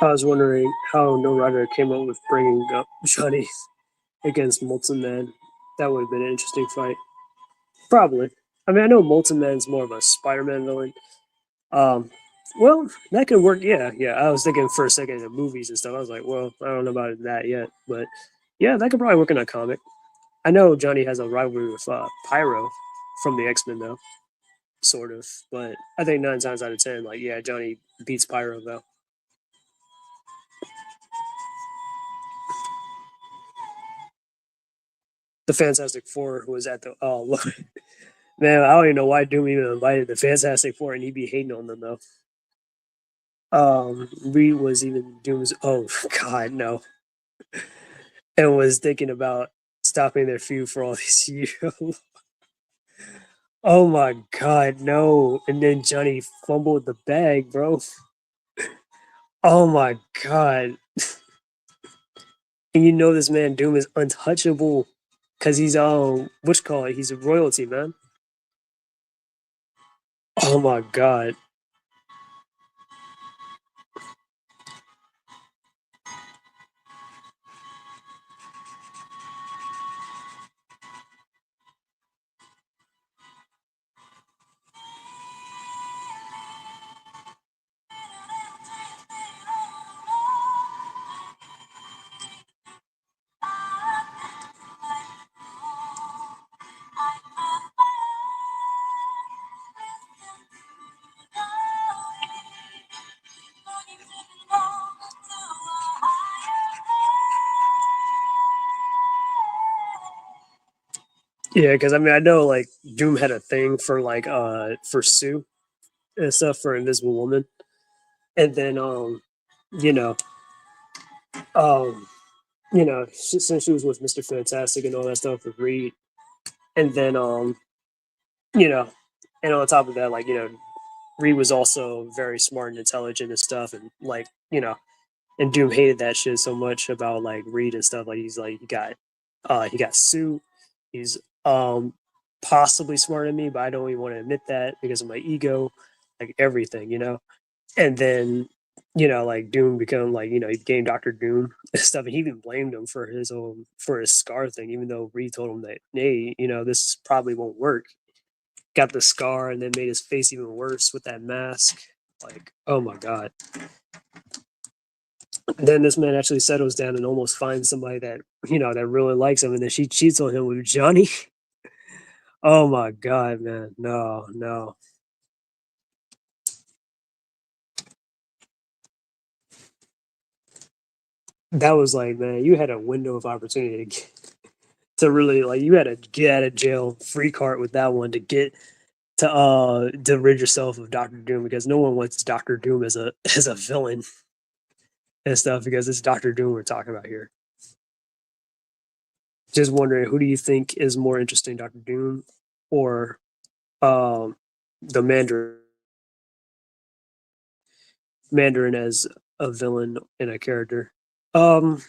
I was wondering how No Rider came up with bringing up Johnny against Molten Man. That would have been an interesting fight. Probably. I mean, I know Molten Man's more of a Spider-Man villain. Um, well, that could work. Yeah, yeah. I was thinking for a second of movies and stuff. I was like, well, I don't know about that yet, but yeah, that could probably work in a comic. I know Johnny has a rivalry with Pyro from the X Men, though, sort of. But I think 9 times out of 10, like, yeah, Johnny beats Pyro though. The Fantastic Four was at the oh look, man, I don't even know why Doom even invited the Fantastic Four, and he'd be hating on them though. Reed was even Doom's. Oh God, no, and was thinking about stopping their feud for all these years. Oh my God, no! And then Johnny fumbled the bag, bro. Oh my God! And you know this man Doom is untouchable because he's what you call it? He's a royalty, man. Oh my God! Yeah, because I mean I know like Doom had a thing for like for Sue and stuff for Invisible Woman, and then you know um since she was with Mister Fantastic and all that stuff with Reed, and then you know, and on top of that, like Reed was also very smart and intelligent and stuff, and like and Doom hated that shit so much about like Reed and stuff. Like he's like he got Sue. He's possibly smarter than me, but I don't even want to admit that because of my ego, like everything. And then like Doom become like he became Doctor Doom and stuff, and he even blamed him for his scar thing, even though Reed told him that hey, this probably won't work. Got the scar and then made his face even worse with that mask. Like, oh my god. Then this man actually settles down and almost finds somebody that that really likes him, and then she cheats on him with Johnny. Oh my god, man, no, no. That was like, man, you had a window of opportunity to really like you had a get out of jail free card with that one to rid yourself of Doctor Doom because no one wants Doctor Doom as a as a villain and stuff because it's Doctor Doom we're talking about here. Just wondering, who do you think is more interesting, Doctor Doom or um, the Mandarin as a villain and a character? Um,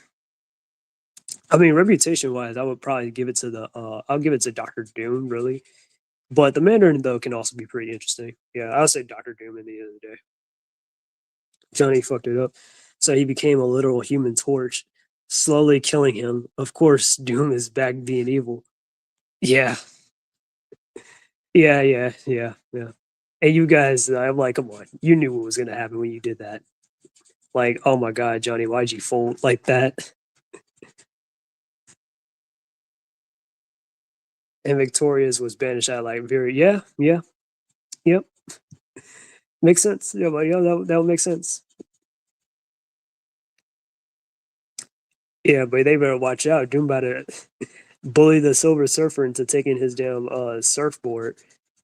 I mean, reputation wise, I would probably give it to I'll give it to Doctor Doom, really. But the Mandarin though can also be pretty interesting. Yeah, I would say Doctor Doom at the end of the day. Johnny fucked it up, so he became a literal Human Torch, slowly killing him. Of course, Doom is back being evil. Yeah, yeah. And you guys, I'm like, come on, you knew what was gonna happen when you did that. Like, oh my god, Johnny, why'd you fold like that? And Victoria's was banished out like very yep, makes sense. Yeah, but yeah, that would make sense. Yeah, but they better watch out. Doom about to bully the Silver Surfer into taking his damn surfboard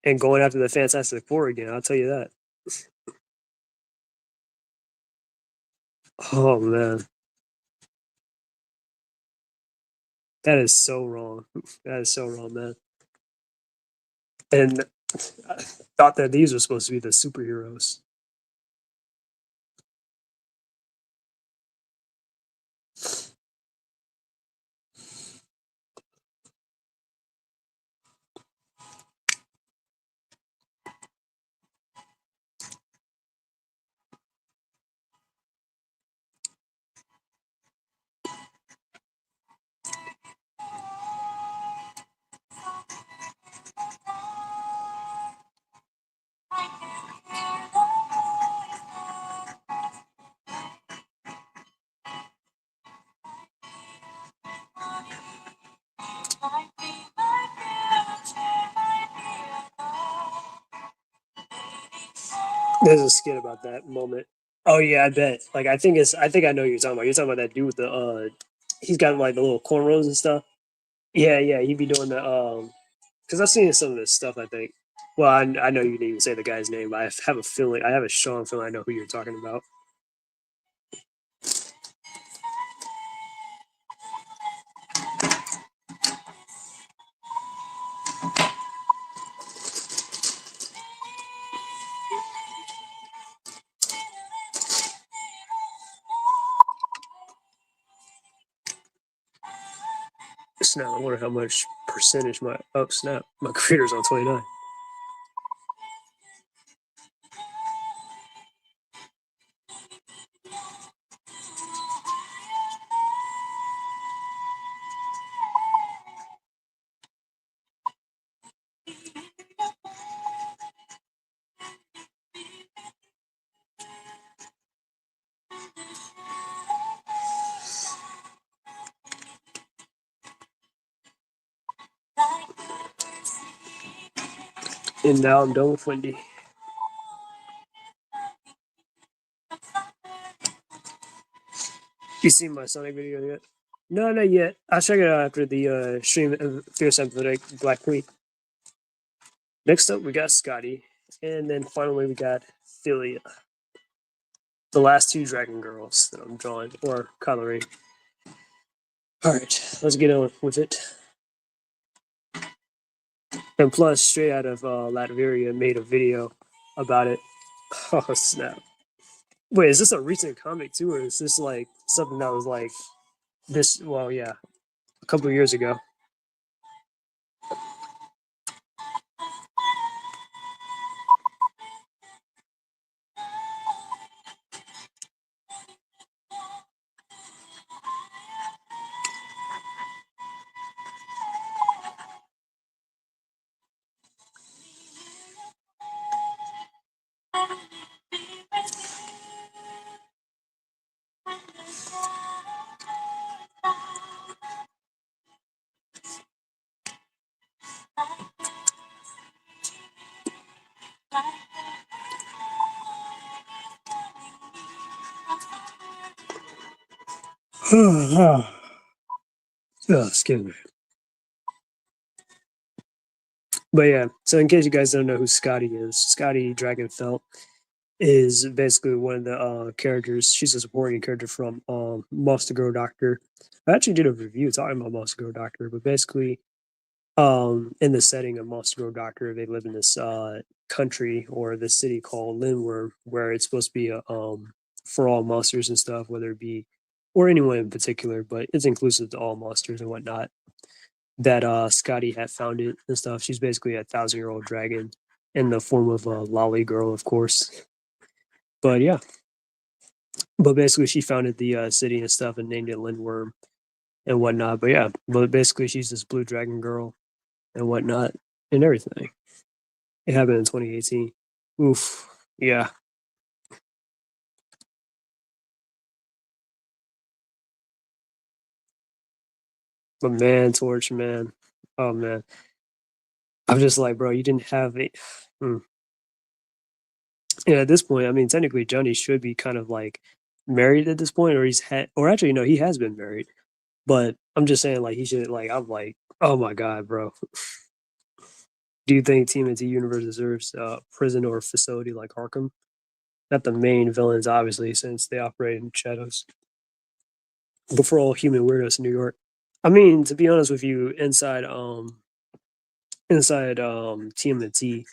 and going after the Fantastic Four again. I'll tell you that. Oh man, that is so wrong. That is so wrong, man. And I thought that these were supposed to be the superheroes. There's a skit about that moment. Oh yeah, I bet. Like I think I know what you're talking about. You're talking about that dude with the he's got like the little cornrows and stuff. Yeah, yeah, he'd be doing the because I've seen some of this stuff, I think. Well, I know you didn't even say the guy's name, but I have a feeling I have a strong feeling I know who you're talking about. Snap, I wonder how much percentage my snap. My computer's on 29. And now I'm done with Wendy. You seen my Sonic video yet? No, not yet. I'll check it out after the stream of Fierce Empathetic Black Queen. Next up, we got Scotty. And then finally, we got Philia. The last two Dragon Girls that I'm drawing, or coloring. Alright, let's get on with it. And plus, straight out of Latveria, made a video about it. Oh, snap. Wait, is this a recent comic too, or is this like something that was like this? Well, yeah, a couple of years ago. Oh, excuse me. But yeah, so in case you guys don't know who Scotty is, Scotty Dragonfelt is basically one of the characters. She's a supporting character from Monster Girl Doctor. I actually did a review talking about Monster Girl Doctor, but basically, in the setting of Monster Girl Doctor, they live in this country or the city called Lindworm, where it's supposed to be a for all monsters and stuff, whether it be or anyone in particular, but it's inclusive to all monsters and whatnot. That Scotty had founded and stuff. She's basically a 1,000-year-old dragon in the form of a lolly girl, of course. But yeah, but basically she founded the city and stuff and named it Lindworm and whatnot. But yeah, but basically she's this blue dragon girl and whatnot and everything. It happened in 2018. Oof, yeah. But man, Torch, man, oh man, I'm just like, bro, you didn't have it. Mm. And at this point, I mean, technically, Johnny should be kind of like married at this point, or he's had, or actually, no, he has been married. But I'm just saying, like, he should, like, I'm like, oh my god, bro. Do you think TMNT Universe deserves a prison or facility like Arkham? Not the main villains, obviously, since they operate in shadows, but for all human weirdos in New York. I mean, to be honest with you, inside TMNT,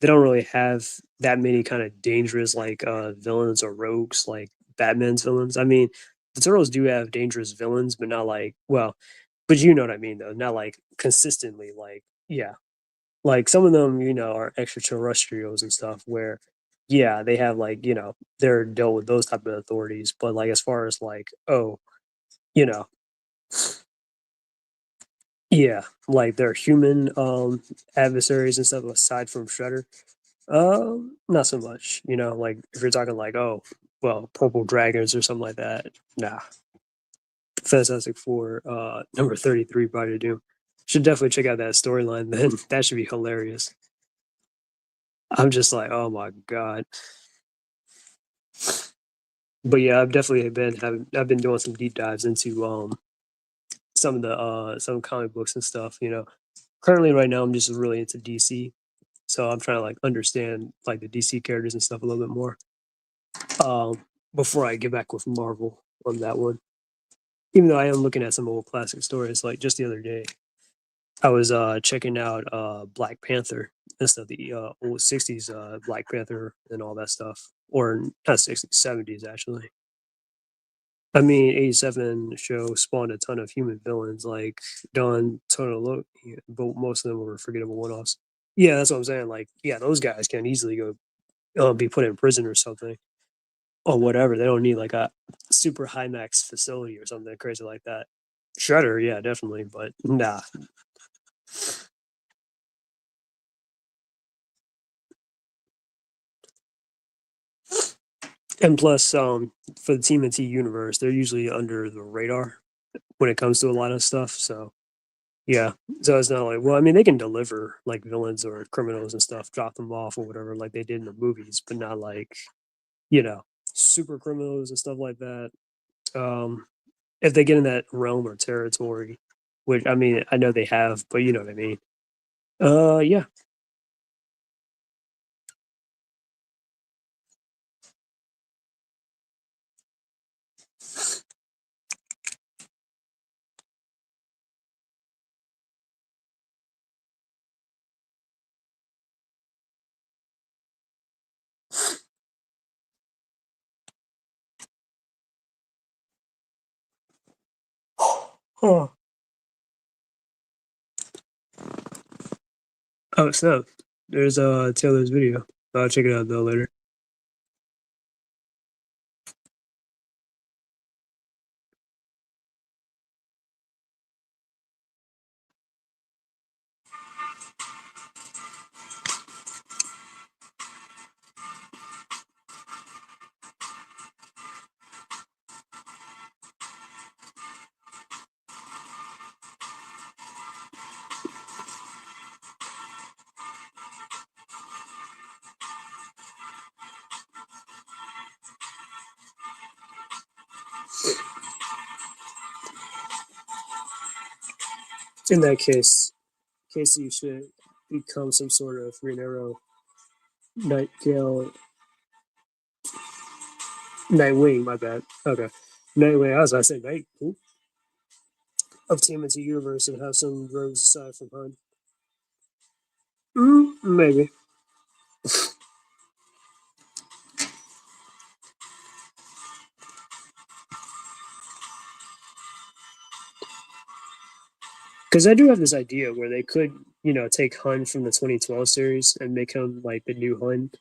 they don't really have that many kind of dangerous like villains or rogues like Batman's villains. I mean, the Turtles do have dangerous villains, but not like well, but you know what I mean though, not like consistently like yeah. Like some of them, you know, are extraterrestrials and stuff where yeah, they have like, you know, they're dealt with those type of authorities, but like as far as like, oh, you know, yeah, like they're human adversaries and stuff aside from Shredder. Not so much. You know, like if you're talking like, oh, well, Purple Dragons or something like that. Nah. Fantastic Four, number 33, Body Doom. Should definitely check out that storyline then. That should be hilarious. I'm just like, oh my god. But yeah, I've been doing some deep dives into some comic books and stuff. Currently right now I'm just really into DC, so I'm trying to like understand like the DC characters and stuff a little bit more. Before I get back with Marvel on that one. Even though I am looking at some old classic stories, like just the other day, I was checking out Black Panther and stuff, the old '60s Black Panther and all that stuff, or not '60s, '70s actually. I mean, '87 show spawned a ton of human villains like Don Totolo, but most of them were forgettable one-offs. Yeah, that's what I'm saying. Like, yeah, those guys can easily go be put in prison or something or whatever. They don't need like a super high max facility or something crazy like that. Shredder, yeah, definitely, but nah. And plus, for the TMNT universe, they're usually under the radar when it comes to a lot of stuff. So yeah, so it's not like, well, I mean, they can deliver like villains or criminals and stuff, drop them off or whatever, like they did in the movies, but not like you know super criminals and stuff like that. Um, if they get in that realm or territory, which I mean, I know they have, but you know what I mean. Yeah. Oh, oh, snap! There's Taylor's video. I'll check it out though later. In that case, Casey should become some sort of Green Arrow, Nightgale, Nightwing. My bad. Okay, Nightwing. I was about to say Night of TMNT Universe and have some rogues aside from Hun. Maybe because I do have this idea where they could, take Hun from the 2012 series and make him like the new Hun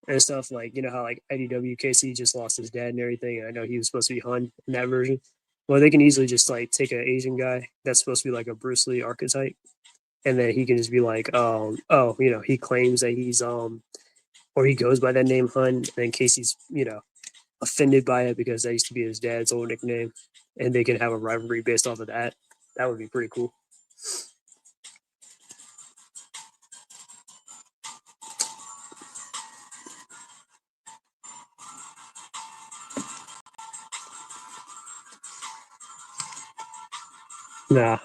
and stuff. Like how like IDW KC just lost his dad and everything. And I know he was supposed to be Hun in that version. Well, they can easily just like take an Asian guy that's supposed to be like a Bruce Lee archetype, and then he can just be like, oh, he claims that he's or he goes by that name Hun, and then Casey's offended by it because that used to be his dad's old nickname, and they can have a rivalry based off of that. That would be pretty cool. Nah.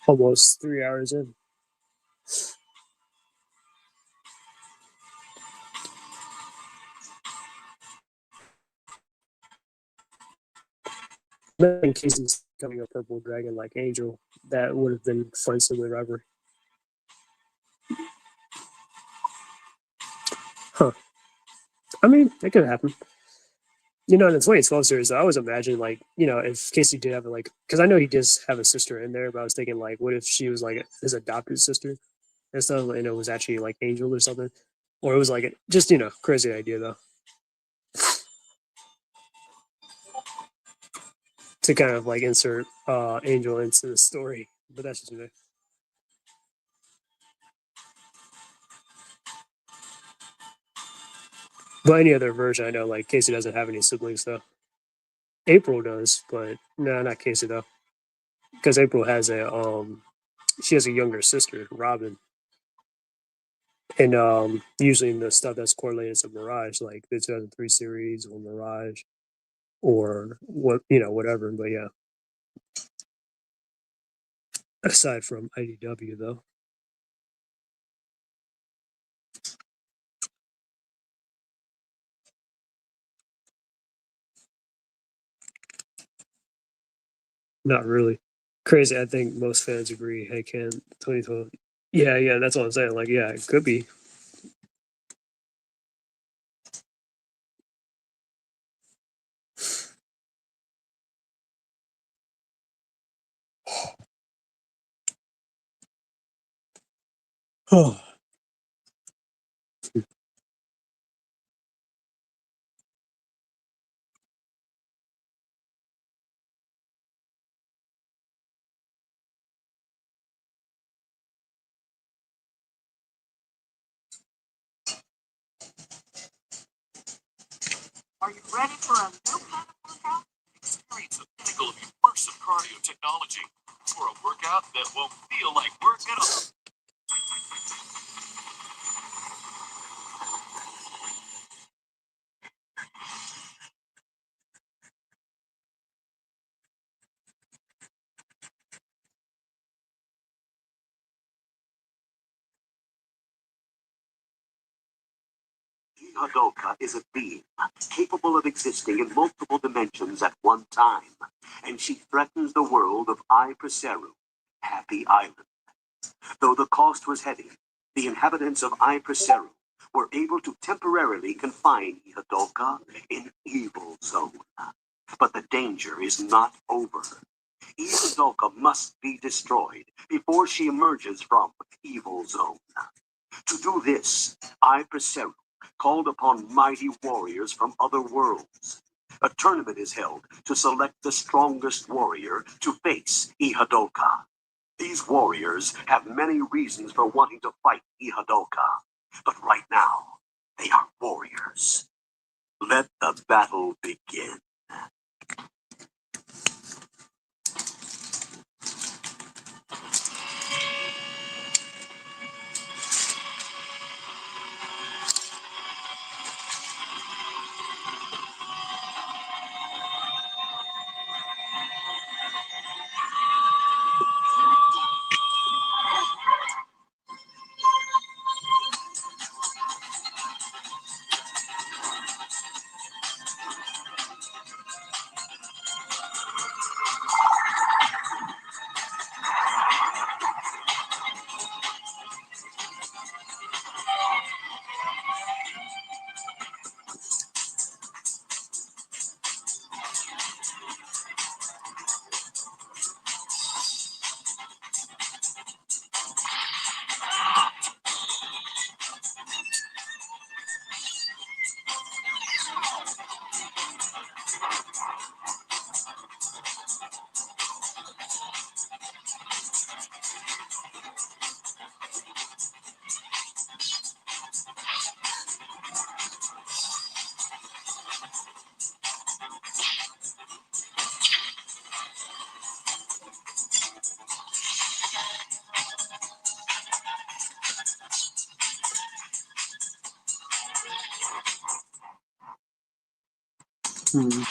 Almost 3 hours in. In Casey's coming a purple dragon like Angel, that would have been fun sibling rivalry. Huh. I mean, it could happen. In the 2012 series, I always imagine like, if Casey did have like, because I know he does have a sister in there, but I was thinking like, what if she was like his adopted sister? and stuff, and it was actually like Angel or something, or it was like just crazy idea though to kind of like insert Angel into the story, but that's just me. But any other version, I know like Casey doesn't have any siblings though. April does, but no, not Casey though, because April has she has a younger sister, Robin, and usually in the stuff that's correlated to Mirage, like the 2003 series or Mirage or whatever. But yeah, aside from IDW though. Not really. Crazy. I think most fans agree. Hey, Ken, 2012. Yeah, yeah, that's what I'm saying. Like, yeah, it could be. Oh. Are you ready for a new kind of workout? Experience the pinnacle of immersive cardio technology for a workout that won't feel like work at all. Hadoka is a being capable of existing in multiple dimensions at one time, and she threatens the world of Ai Preseru, Happy Island. Though the cost was heavy, the inhabitants of Ai Preseru were able to temporarily confine Hadoka in Evil Zone. But the danger is not over. Hadoka must be destroyed before she emerges from Evil Zone. To do this, Ai Preseru called upon mighty warriors from other worlds. A tournament is held to select the strongest warrior to face Ihadoka. These warriors have many reasons for wanting to fight Ihadoka, but right now, they are warriors. Let the battle begin. Hmm.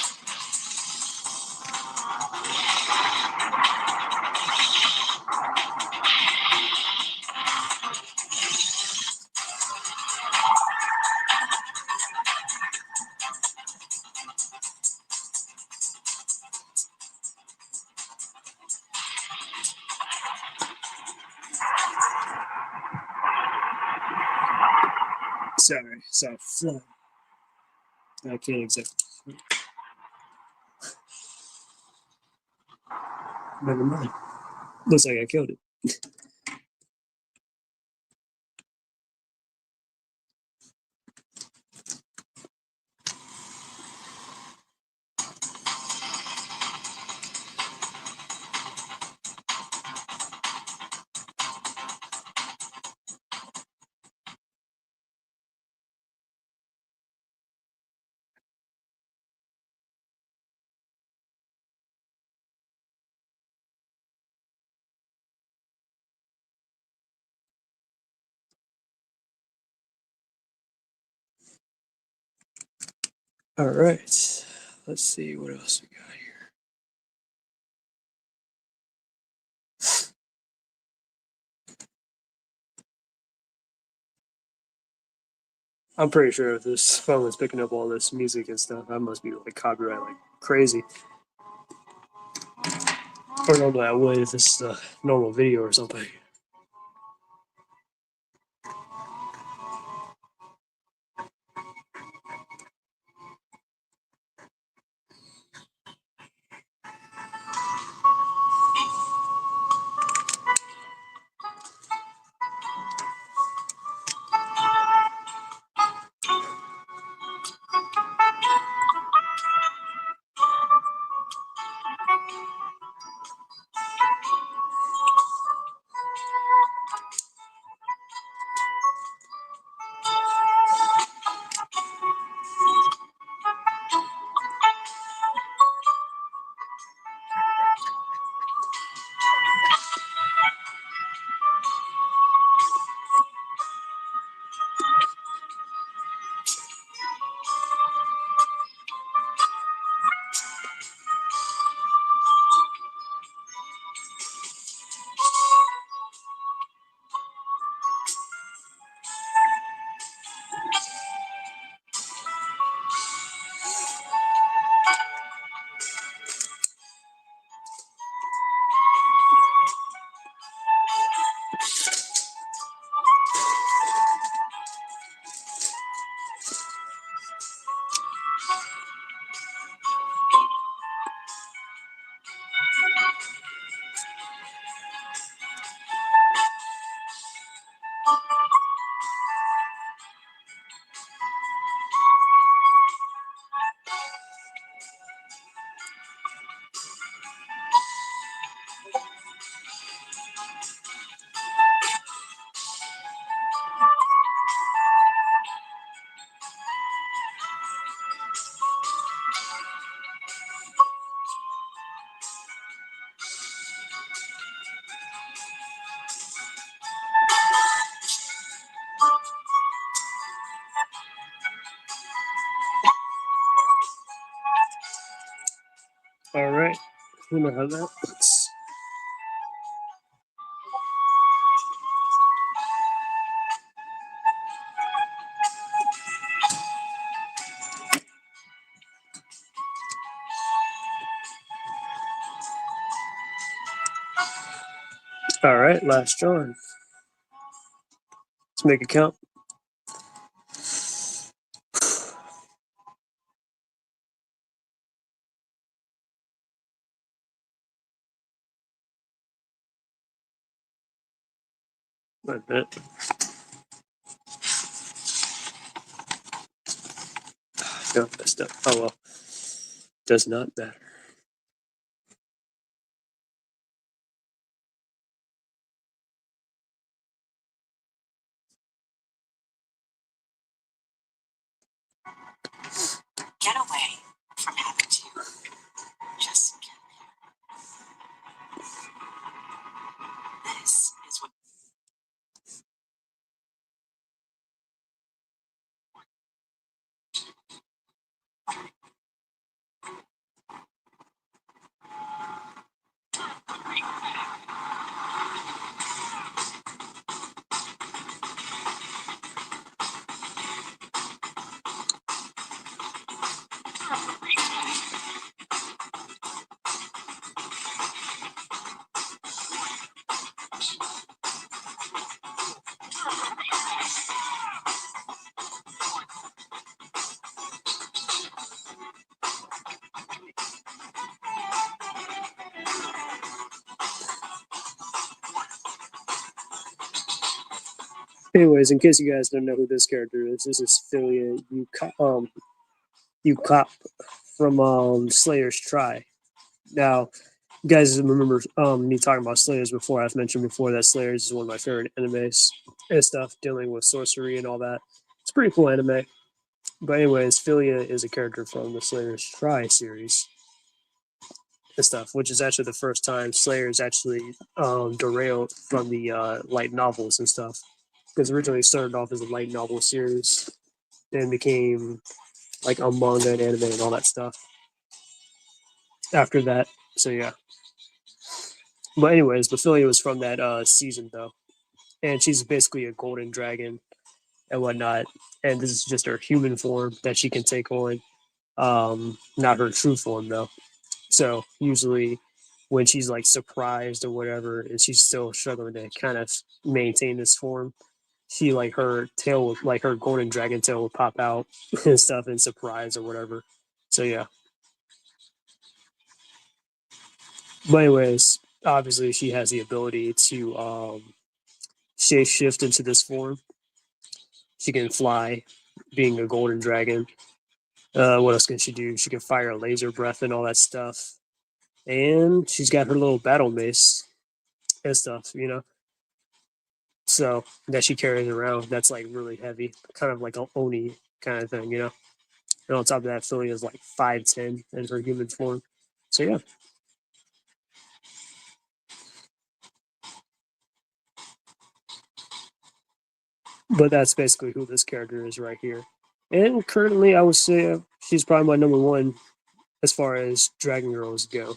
Sorry, flood. I can't exactly. Never mind. Looks like I killed it. All right, let's see what else we got here. I'm pretty sure if this phone is picking up all this music and stuff, I must be like copyright like crazy. Or normally I would if this is a normal video or something. All right, we know how that looks. All right, last drawing. Let's make it count. Wait a minute. No, messed up. Oh well. Does not matter. Get away from having to just get there. This is what Anyways, in case you guys don't know who this character is, this is Philia Ukop from Slayer's Try. Now, you guys remember me talking about Slayers before. I've mentioned before that Slayers is one of my favorite animes and stuff, dealing with sorcery and all that. It's a pretty cool anime. But anyways, Philia is a character from the Slayer's Try series and stuff, which is actually the first time Slayers actually derailed from the light novels and stuff. Because originally it started off as a light novel series, then became like on manga and anime and all that stuff after that. So yeah. But anyways, Bophilia was from that season though, and she's basically a golden dragon and whatnot. And this is just her human form that she can take on. Not her true form though. So usually when she's like surprised or whatever, and she's still struggling to kind of maintain this form, she like her tail, like her golden dragon tail, will pop out and stuff in surprise or whatever. So yeah. But anyways, obviously she has the ability to shape shift into this form. She can fly, being a golden dragon. What else can she do? She can fire a laser breath and all that stuff. And she's got her little battle mace and stuff, you know. So that she carries around, that's like really heavy, kind of like a oni kind of thing, you know. And on top of that, Philly is like 5'10" in her human form. So yeah. But that's basically who this character is right here. And currently, I would say she's probably my number one as far as Dragon Girls go.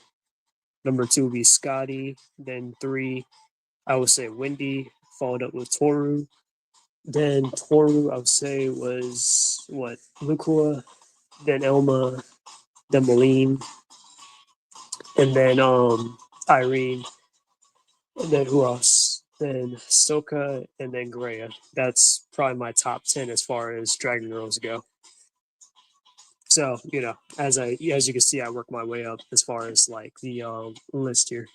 Number two would be Scotty. Then three, I would say Wendy, followed up with Toru. Then Toru, I would say was what Lukua. Then Elma. Then Maline. And then Irene. And then who else? Then Soka, and then Greya. That's probably my top 10 as far as Dragon Girls go. So, you know, as you can see, I work my way up as far as like the list here.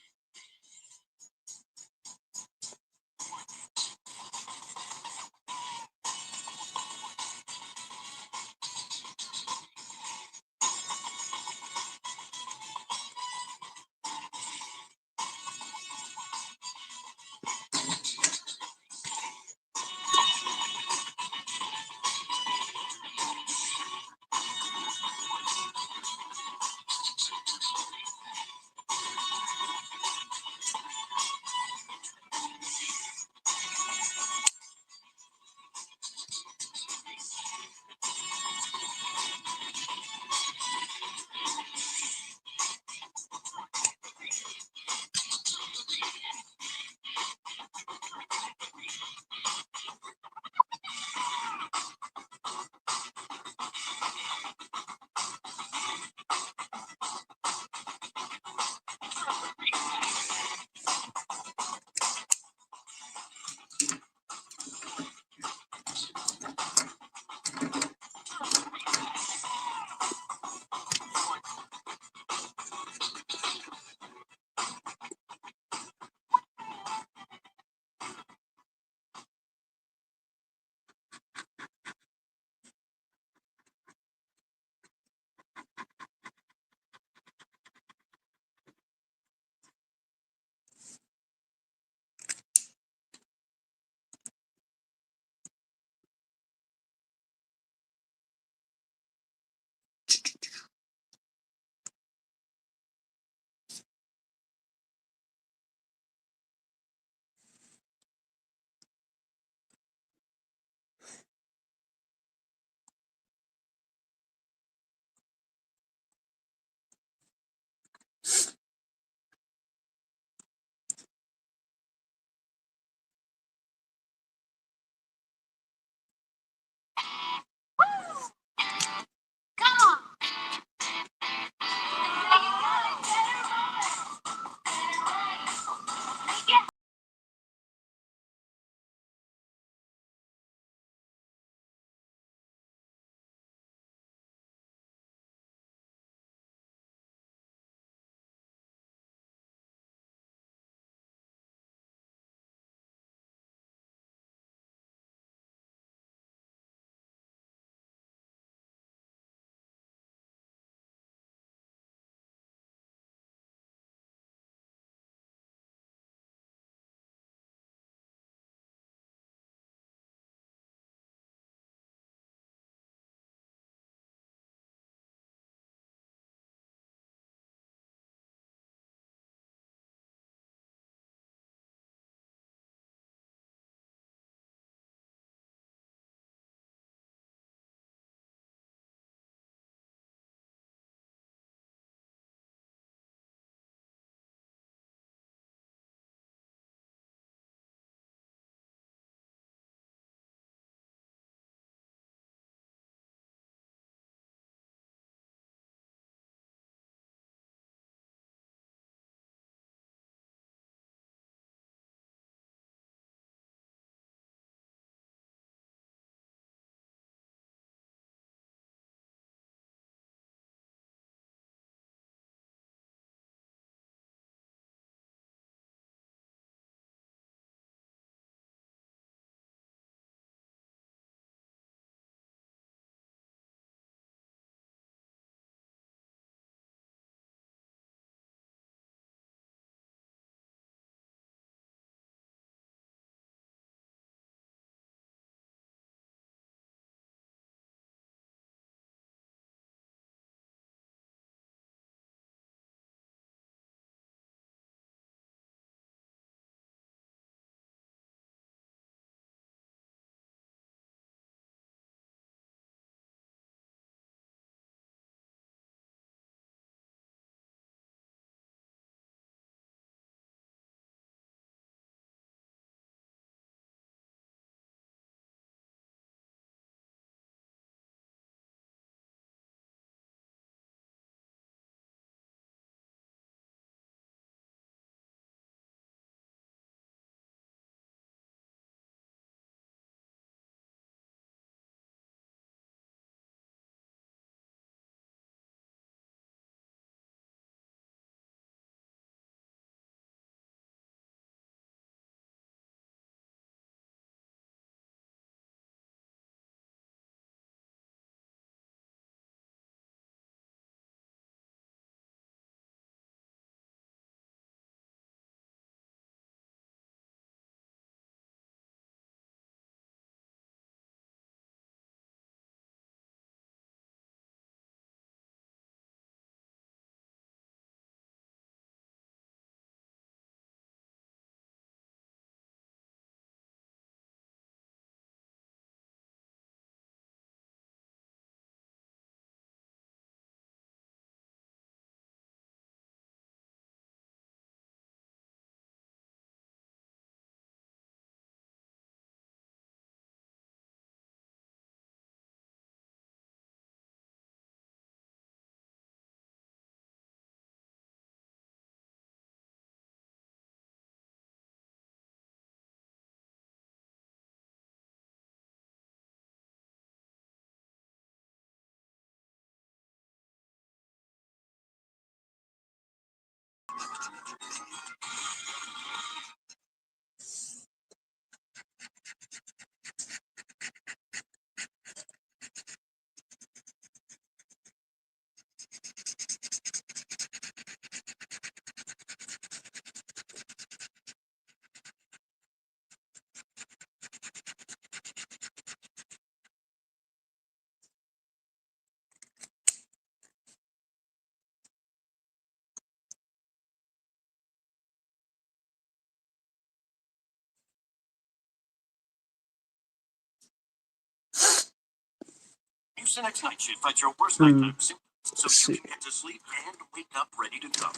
Mucinex Night Shift fights your worst Hmm. nighttime symptoms, so Let's you see. can get to sleep and wake up ready to go.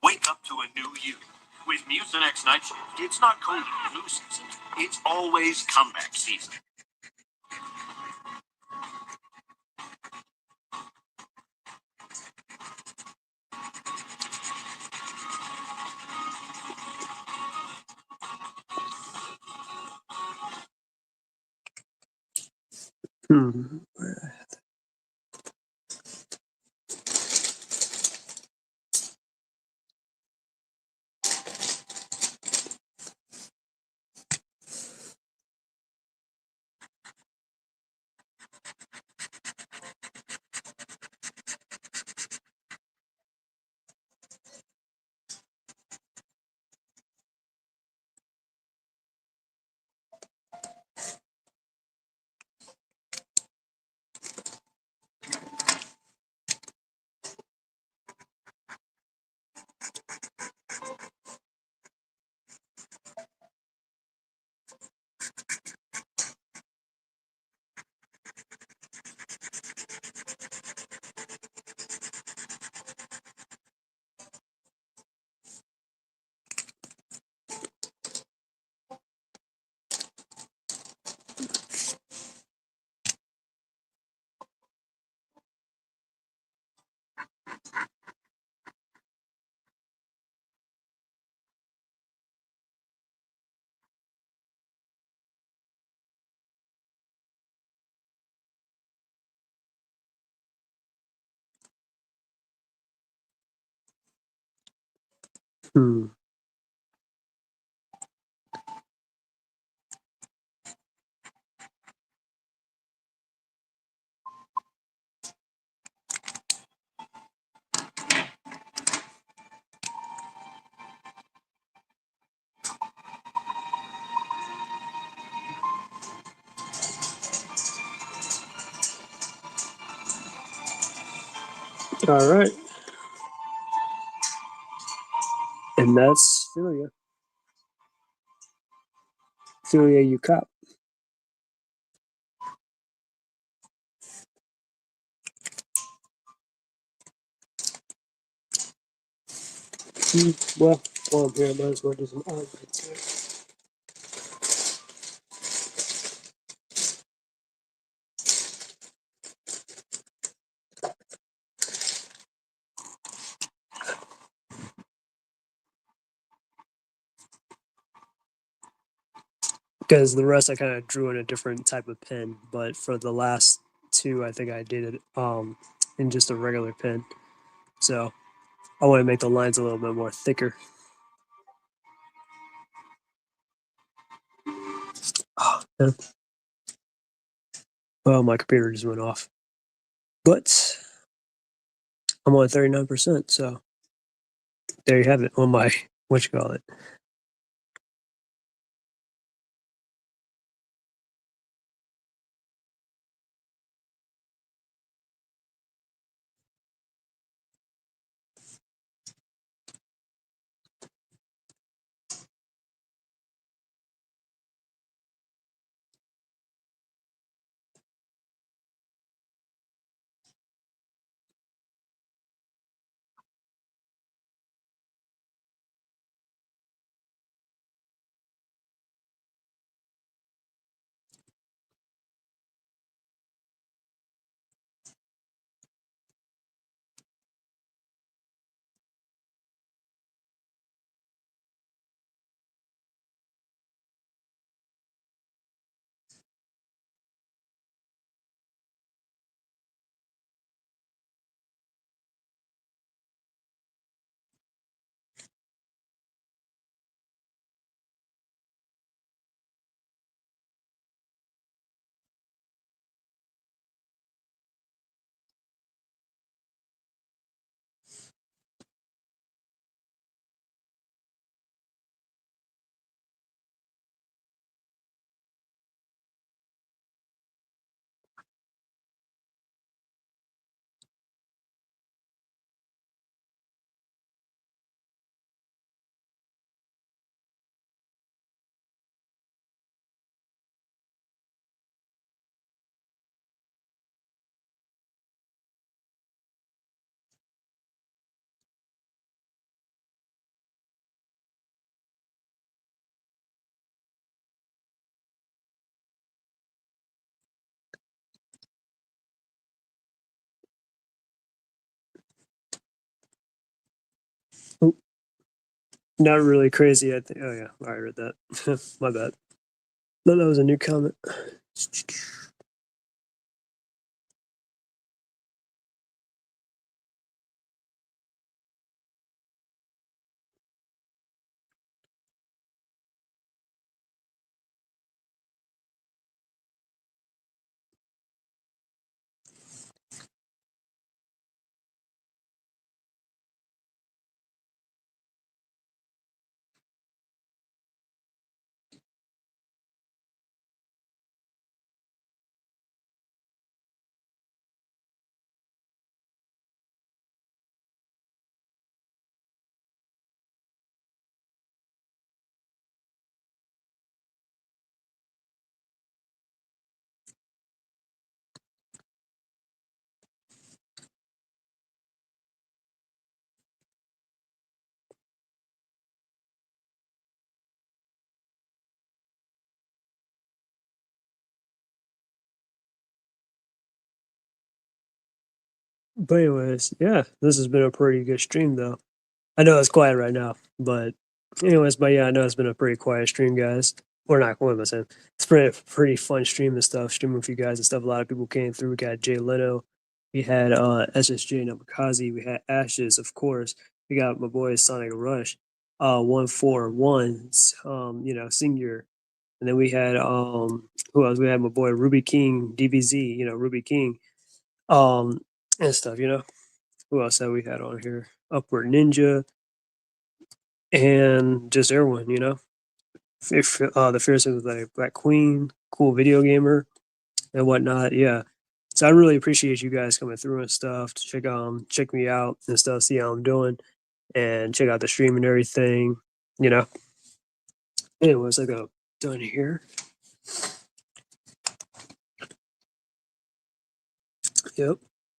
Wake up to a new you. With Mucinex Night Shift, it's not cold in the flu season. It's always comeback season. Hmm. Hmm. All right. And that's Philia. Philia, you cop. Well, while I'm here, I might as well do some odds. Because the rest I kind of drew in a different type of pen, but for the last two, I think I did it in just a regular pen. So I want to make the lines a little bit more thicker. Oh, man. Well, my computer just went off, but I'm on 39%. So there you have it on my what you call it. Not really crazy. I think. Oh yeah, I read that. My bad. No, that was a new comment. But anyways, yeah, this has been a pretty good stream though. I know it's quiet right now, but anyways, but yeah, I know it's been a pretty quiet stream, guys. Or not, what am I saying? It's pretty fun stream and stuff, streaming with you guys and stuff. A lot of people came through. We got Jay Leno, we had SSJ Namikaze, we had Ashes, of course. We got my boy Sonic Rush, 141, senior. And then we had who else? We had my boy Ruby King, DBZ, Ruby King, um, and stuff, Who else that we had on here? Upward Ninja, and just everyone, if the fierce is like Black Queen, cool video gamer and whatnot. Yeah, so I really appreciate you guys coming through and stuff to check me out and stuff, see how I'm doing, and check out the stream and everything. You know. Anyways, I got done here. Yep,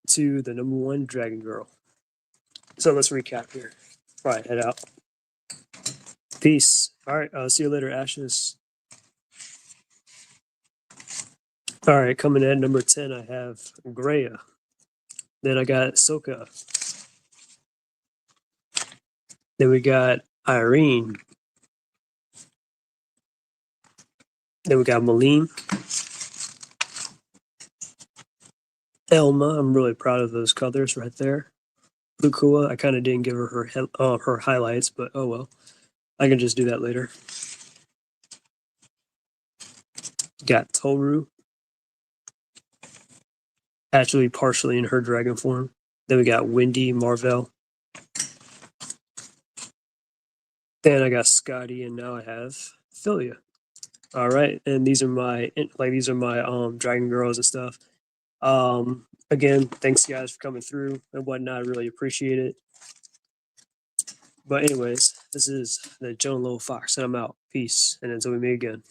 to the #1 Dragon Girl. So let's recap here. All right, head out. Peace. All right, see you later, Ashes. All right, coming in at number 10, I have Greya. Then I got Soka. Then we got Irene. Then we got Malene. Elma. I'm really proud of those colors right there. Lukua. I kind of didn't give her her highlights, but oh well. I can just do that later. Got Toru. Actually, partially in her dragon form. Then we got Wendy Marvell. Then I got Scotty, and now I have Philia. All right, and these are my dragon girls and stuff. Again, thanks guys for coming through and whatnot. I really appreciate it. But anyways, this is the Joan Little Fox, and I'm out. Peace, and until we meet again.